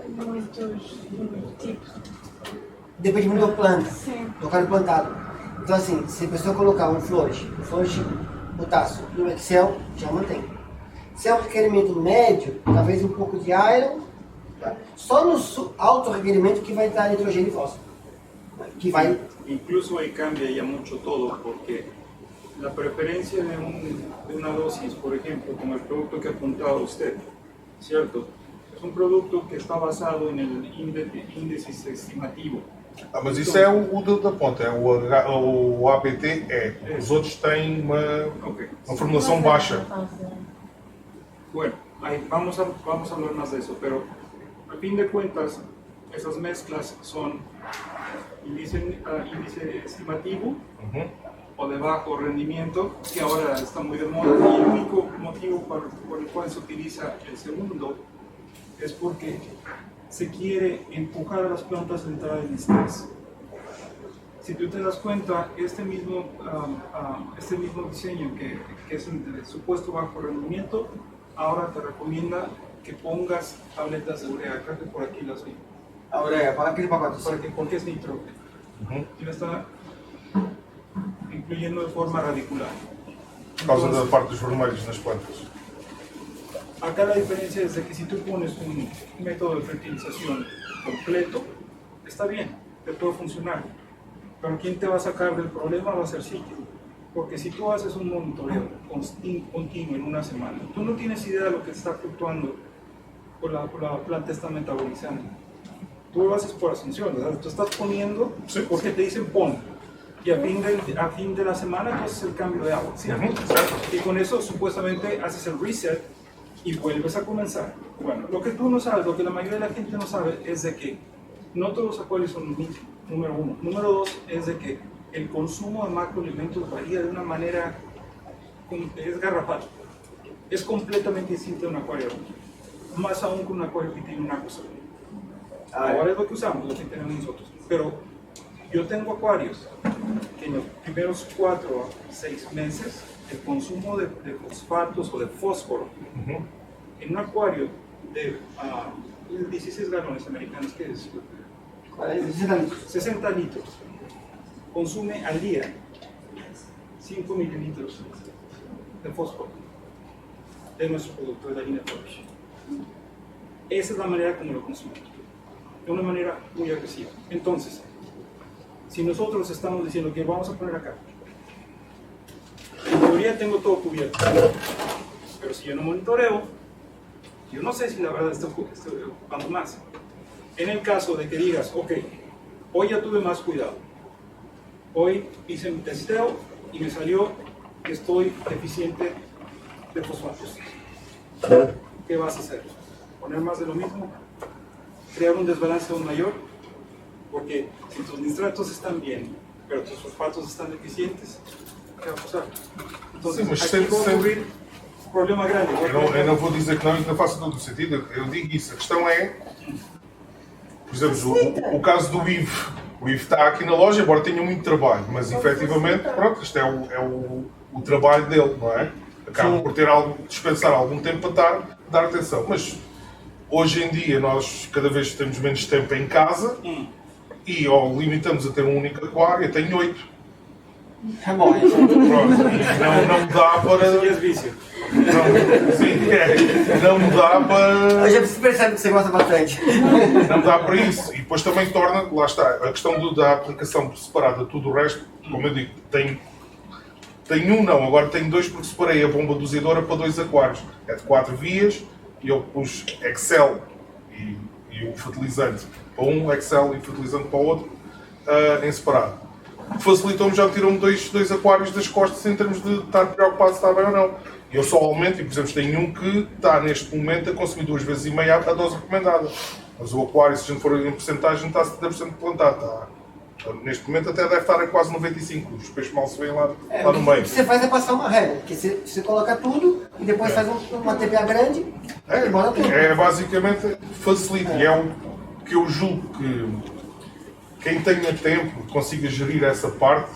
Muitos tipos. Depende muito da planta, Sim. do aquário plantado. Então assim, se a pessoa colocar um floret potássio e um Excel, já mantém. Se é um requerimento médio, talvez um pouco de iron, tá? Só no alto requerimento que vai estar nitrogênio e fósforo. Que vai... Incluso ahí cambia ya mucho todo, porque la preferencia de una dosis, por ejemplo, como el producto que ha apuntado usted, ¿cierto? Es un producto que está basado en el índice estimativo. Mas isso é o da ponta, é o APT é. Os outros têm uma formulação baixa. Bueno, ahí vamos a hablar más de eso, pero a fin de cuentas, esas mezclas son índice estimativo o de bajo rendimiento, que ahora está muy de moda, y el único motivo por el cual se utiliza el segundo es porque se quiere empujar a las plantas a entrar en estrés. Si tú te das cuenta, este mismo diseño que es el supuesto bajo rendimiento, ahora te recomienda que pongas tabletas de urea. Creo que por aquí las vi. Ahora, ¿para qué pacote? Porque es nitrógeno. Y lo está incluyendo de forma radicular. Por causa da parte dos vermelhos nas plantas. Acá la diferencia es de que si tú pones un método de fertilización completo, está bien, te puede funcionar. Pero quien te va a sacar del problema va a ser sitio. Porque si tú haces un monitoreo continuo en una semana, tú no tienes idea de lo que está fluctuando por la planta está metabolizando. Tú lo haces por asunción, o sea, tú estás poniendo porque te dicen pon. Y a fin de la semana tú haces el cambio de agua, ¿cierto? Y con eso supuestamente haces el reset y vuelves a comenzar. Bueno, lo que tú no sabes, lo que la mayoría de la gente no sabe es de que no todos los acuarios son los mismos, número uno. Número dos es de que el consumo de macroalimentos varía de una manera, es garrafal. Es completamente distinto de un acuario, más aún que un acuario que tiene una cosa. Ahora es lo que usamos, lo que tenemos nosotros. Pero yo tengo acuarios que en los primeros 4 a 6 meses el consumo de fosfatos o de fósforo en un acuario de 16 galones americanos, ¿qué es? 60 litros. Consume al día 5 mililitros de fósforo de nuestro producto de la línea Flourish. Esa es la manera como lo consumimos, de una manera muy agresiva. Entonces, si nosotros estamos diciendo que vamos a poner acá, en teoría tengo todo cubierto, pero si yo no monitoreo, yo no sé si la verdad estoy ocupando más. En el caso de que digas, ok, hoy ya tuve más cuidado, hoy hice mi testeo y me salió que estoy deficiente de fosfatos. ¿Qué vas a hacer? ¿Poner más de lo mismo? ¿Crear un desbalance aún mayor? Porque si tus nitratos están bien, pero tus fosfatos están deficientes, ¿qué va a pasar? Entonces, Sim, aquí va a ocurrir un problema grande. Eu não vou dizer que não faça todo o sentido, eu digo isso. A questão é, Por exemplo, o caso do Ivo. O Ivo está aqui na loja, embora tenha muito trabalho, mas efetivamente, pronto, isto é o trabalho dele, não é? Acaba por ter dispensar algum tempo para dar atenção. Mas hoje em dia nós cada vez temos menos tempo em casa e ou limitamos a ter um único aquário. Eu tenho 8. Tá bom. Não dá para. Não dá para. Eu já percebo que você gosta bastante. Não dá para isso. E depois também torna, lá está, a questão da aplicação separada, tudo o resto, como eu digo, tenho um não, agora tenho 2 porque separei a bomba dosadora para 2 aquários. É de 4 vias e eu pus Excel e o fertilizante para um, Excel e fertilizante para o outro, em separado. Facilitou-me, já tirou-me dois aquários das costas em termos de estar preocupado se está bem ou não. Eu só aumento, e por exemplo, tenho um que está neste momento a consumir 2,5 vezes a dose recomendada. Mas o aquário, se a gente for em porcentagem, está a 70% plantado. Neste momento até deve estar a quase 95%. Os peixes mal se veem lá no meio. O que você faz é passar uma regra, porque você coloca tudo e depois faz uma TPA grande e bota tudo. Basicamente facilita. E é o que eu julgo que quem tenha tempo consiga gerir essa parte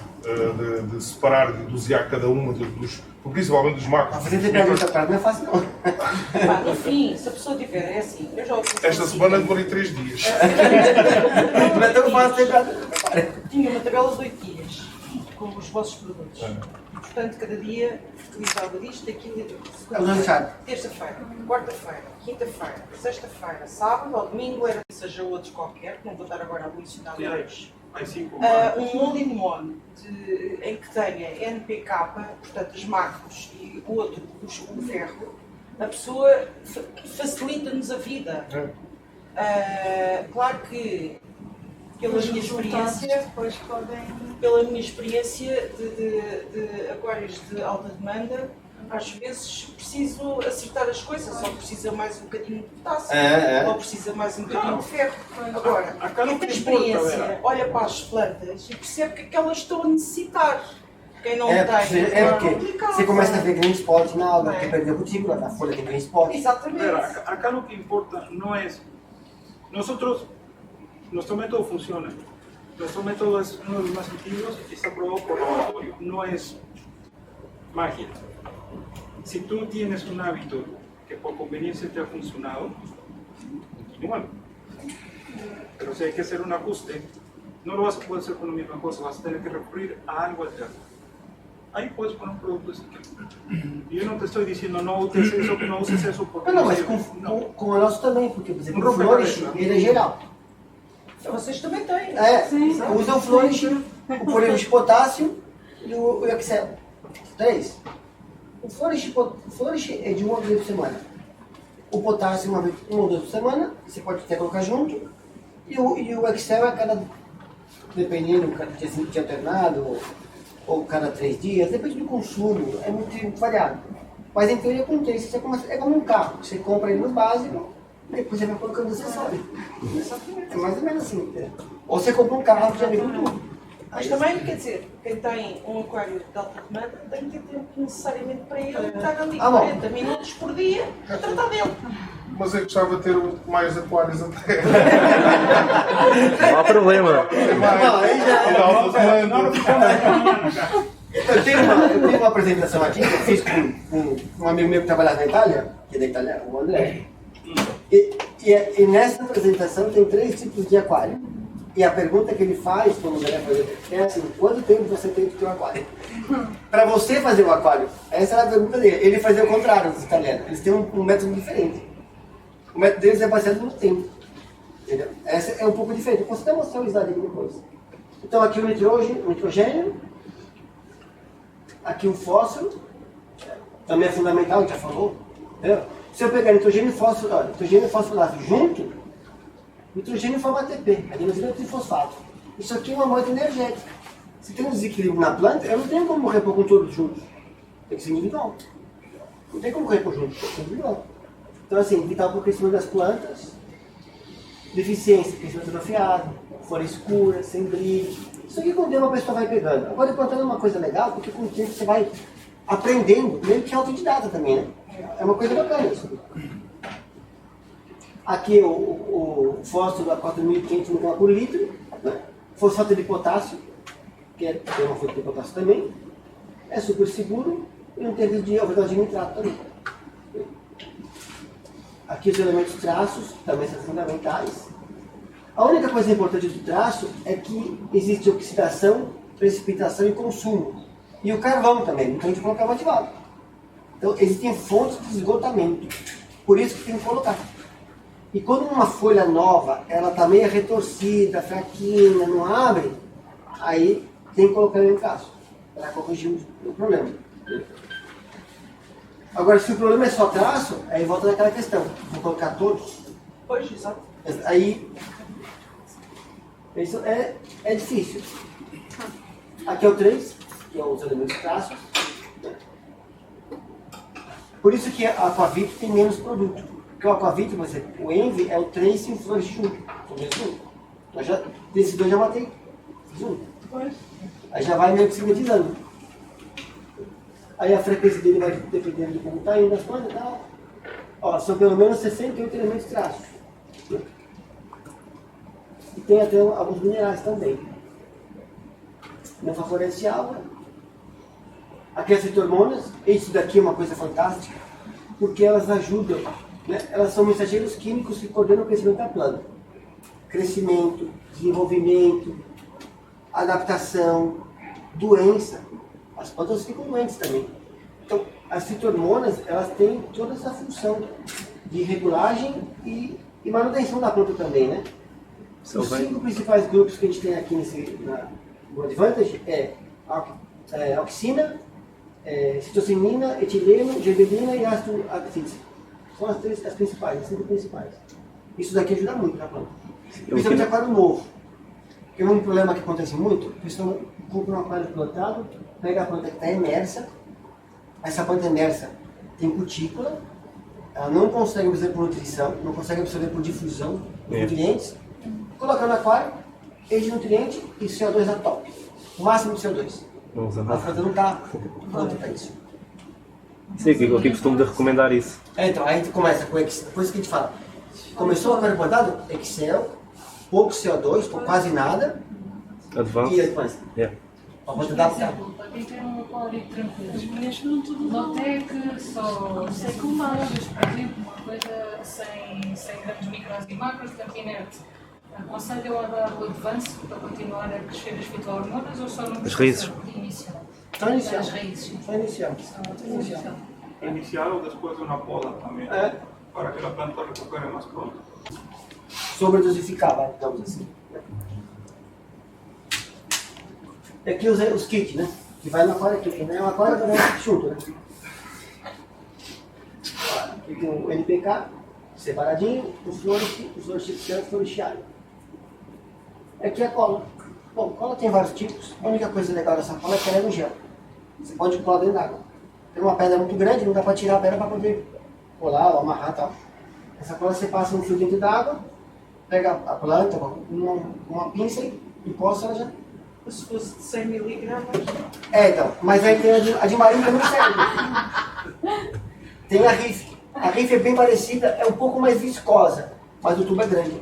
de separar, de dosear cada uma principalmente dos macros. Fazer TPA muito atrás não é fácil não. No fim, se a pessoa tiver, é assim, eu já Esta semana demorei 3 dias. Não é tão fácil TPA. Tinha uma tabela de 8 dias com os vossos produtos. Portanto, cada dia utilizava disto, daquilo e daquilo. Terça-feira, quarta-feira, quinta-feira, sexta-feira, sábado ou domingo, era que seja outros qualquer, que não vou estar agora a mencionar hoje. Um all-in one em que tenha NPK, portanto os macros e o outro, o ferro, a pessoa facilita-nos a vida. Claro que pela minha experiência de aquários de alta demanda, às vezes preciso acertar as coisas, ou precisa mais um bocadinho de potássio, ou precisa mais um bocadinho de ferro. Agora, quem tem experiência olha para as plantas e percebe que aquelas estão a necessitar. Quem não tem, é porque você começa a ver green spot na água, que perdeu cutícula, na folha tem green spot. Exatamente. Acá lo que importa no es... Nuestro método funciona. Nuestro método es uno de los más antiguos y está aprobado por laboratorio. No es magia. Si tú tienes un hábito que por conveniencia te ha funcionado, igual. Pero si hay que hacer un ajuste, no lo vas a poder hacer con la misma cosa, vas a tener que recurrir a algo alterno. Ahí puedes poner un producto de y yo no te estoy diciendo no uses eso, que no uses eso porque... Não, mas com o nosso também, porque, por exemplo, o Flourish, ele é geral. Vocês também têm. Usam o Flourish, o polêmico de potássio e o Excel. 3. O Flourish é de 1 a 2 por semana. O potássio 1 ou 2 por semana, você pode até colocar junto. E o Excel é cada, dependendo, cada dia alternado, ou cada 3 dias, depende do consumo, é muito variado. Mas em teoria com 3, é como um carro, você compra ele no básico, e depois você vai colocando o acessório. É mais ou menos assim. Ou você compra um carro que já vem com tudo. Mas também, quer dizer, quem tem um aquário de alta demanda tem que ter tempo necessariamente para ele estar ali 40 minutos por dia a tratar dele. Mas eu gostava de ter mais aquários até. Não há problema. Eu tenho uma apresentação aqui que eu fiz com um amigo meu que trabalha na Itália, que é da Itália, o André. E nessa apresentação tem 3 tipos de aquário. E a pergunta que ele faz, quando o André fazer, é assim: quanto tempo você tem que ter um aquário? Para você fazer um aquário, essa era a pergunta dele. Ele fazia o contrário dos italianos, eles têm um método diferente. O método deles é baseado no tempo. Entendeu? Essa é um pouco diferente. Eu posso até mostrar o slide aqui depois. Então aqui o nitrogênio, aqui o fósforo, também é fundamental, a gente já falou. Entendeu? Se eu pegar nitrogênio e fósforo, olha, nitrogênio e fosforato junto, nitrogênio forma ATP, adenosina trifosfato. Isso aqui é uma moeda energética. Se tem um desequilíbrio na planta, eu não tenho como repor com todos juntos. Tem que ser individual. Não tem como repor juntos, tem que ser individual. Então assim, vital para o crescimento das plantas, deficiência, crescimento atrofiado, folha escura, sem brilho. Isso aqui com o tempo a pessoa vai pegando. Agora plantando é uma coisa legal, porque com o tempo você vai aprendendo, meio que autodidata também, né? É uma coisa bacana isso. Aqui o fósforo a 4.500 mg por litro, né? Fosfato de potássio, que é uma fonte de potássio também, é super seguro e não tem risco de overdose de nitrato também. Aqui os elementos traços também são fundamentais. A única coisa importante do traço é que existe oxidação, precipitação e consumo. E o carvão também, então a gente coloca ativado. Então existem fontes de esgotamento, por isso que tem que colocar. E quando uma folha nova, ela está meio retorcida, fraquinha, não abre, aí tem que colocar no traço, para corrigir o problema. Agora, se o problema é só traço, aí volta naquela questão, vou colocar todos. Pois, exato. Aí, isso é difícil. Aqui é o 3, que é os elementos traços. Por isso que a Aquavit tem menos produto. Porque o Aquavit, por exemplo, o Envy é o 3 sem flores junto. Então, desses dois já matei. Fiz um. Aí já vai meio que sintetizando. Aí a frequência dele vai dependendo de como está indo as coisas e tal. Ó, são pelo menos 68 elementos traços. E tem até alguns minerais também. Não favorece água. Aqui as fitohormonas, isso daqui é uma coisa fantástica, porque elas ajudam, né? Elas são mensageiros químicos que coordenam o crescimento da planta. Crescimento, desenvolvimento, adaptação, doença. As plantas ficam doentes também. Então, as fitohormonas, elas têm toda essa função de regulagem e manutenção da planta também, né? Os 5 principais grupos que a gente tem aqui na Advantage é auxina, citocinina, etileno, gibberelina e ácido actínico. São as principais, as 5 principais. Isso daqui ajuda muito na planta. Principalmente aquário novo. Porque um problema que acontece muito, a pessoa compra um aquário plantado, pega a planta que está imersa, essa planta imersa tem cutícula, ela não consegue absorver por nutrição, não consegue absorver por difusão de nutrientes, coloca no aquário, enche de nutriente e CO2 a top. O máximo de CO2. A planta não está pronta para isso. Sim, eu costumo de recomendar isso. Então, aí a gente começa com Excel, depois que a gente fala, começou o aquário plantado, Excel, pouco CO2, ou quase nada, Advanced. e Advanced. Yeah. Para poder adaptar. Para quem tem um aquário tranquilo, notei que só sei como palavras, por exemplo, uma coisa sem grandes micros e macros, portanto inerte. Aconselho a dar o Advance para continuar a crescer as fitohormonas ou só no processo inicial? Só inicial. As raízes. Só inicial. Iniciar o después de una poda también, para que la planta recupere más pronto. Sobredosificar, digamos assim. Aqui os kits, né? Que vai no aquário aqui, né? O aquário também é junto, né? Aqui tem o NPK, separadinho, os flores chipianos, flores chialho. Aqui é a cola. Bom, cola tem vários tipos. A única coisa legal dessa cola é que ela é no gel. Você pode colar dentro d'água. Tem uma pedra muito grande, não dá para tirar a pedra para poder colar ou amarrar e tal. Essa cola você passa um fio dentro d'água, pega a planta com uma pinça e poça ela já. Se fosse de 100 miligramas. Então, mas aí tem a de marinho que não serve. Tem a Riff. A Riff é bem parecida, é um pouco mais viscosa, mas o tubo é grande.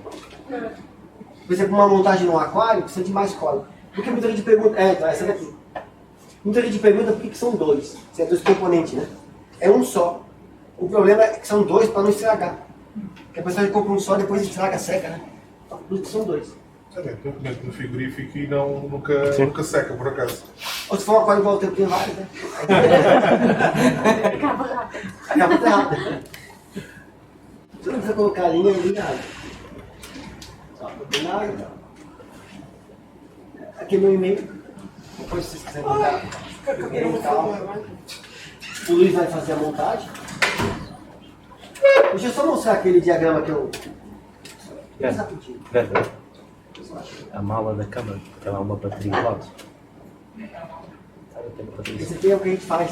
Por exemplo, uma montagem num aquário precisa de mais cola. Porque muita gente pergunta, então, essa daqui. Muita gente pergunta por que são dois. Se é 2 componentes, né? É um só. O problema é que são 2 para não estragar. Porque a pessoa compra um só e depois estraga, seca, né? Então, por isso que são 2. Dentro do frigorífico e nunca seca, por acaso. Ou se for um aquário igual o tempo, tem vários, né? Acaba rápido. Acaba muito rápido. Você não precisa colocar a linha ali nada. Só botar nada. Aqui é meu e-mail. Depois se vocês quiserem botar e tal. O Luiz vai fazer a montagem. Deixa eu só mostrar aquele diagrama que eu... Rapidinho. A mala da câmara, tem lá uma bateria do lado. Esse aqui é o que a gente faz.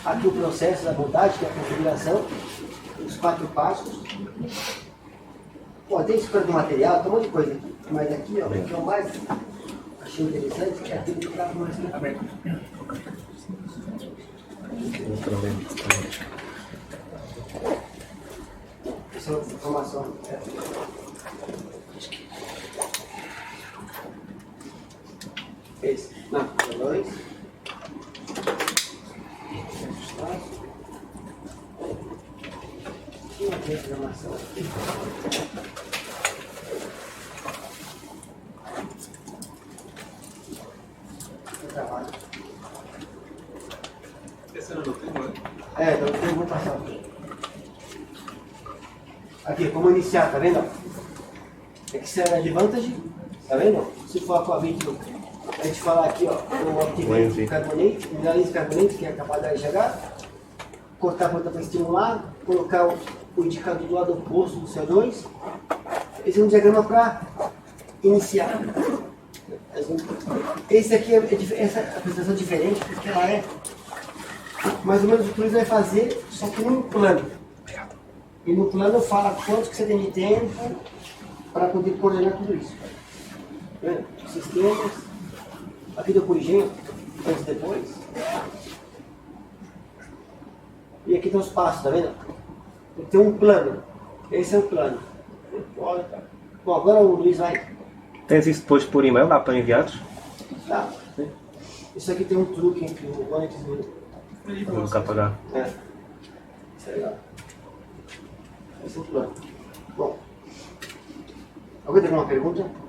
Aqui o processo da montagem, que é a configuração, os 4 passos. Pô, tem escolha do material, tem um monte de coisa aqui. Mas aqui, ó, o que eu mais achei interessante é aquilo que dá para mostrar também. essa informação. Esse. Não, 2. E uma programação aqui. Trabalho. Esse não tem, né? Então eu vou passar aqui. Aqui, como iniciar, tá vendo? Excel Advantage, tá vendo? Se for com a vídeo, a gente fala aqui, ó, o Activate Carbonate, mineralize Carbonate, que é a capacidade de chegar, cortar a ponta para estimular, colocar o indicador do lado oposto do CO2. Esse é um diagrama para iniciar. Esse aqui essa apresentação é diferente porque ela é mais ou menos o que o Luiz vai fazer, só que num plano. E no plano fala quanto que você tem de tempo para poder coordenar tudo isso. Tá vendo? Sistemas. Aqui deu corrigir, antes e depois. E aqui tem os passos, tá vendo? Tem um plano. Esse é o plano. Bom, agora o Luiz vai. Tens isso depois por e-mail lá para enviados? Tá. Isso aqui tem um truque entre o antes e o. Vou nunca pagar. Isso é legal. Esse é o plano. Bom. Alguém tem alguma pergunta?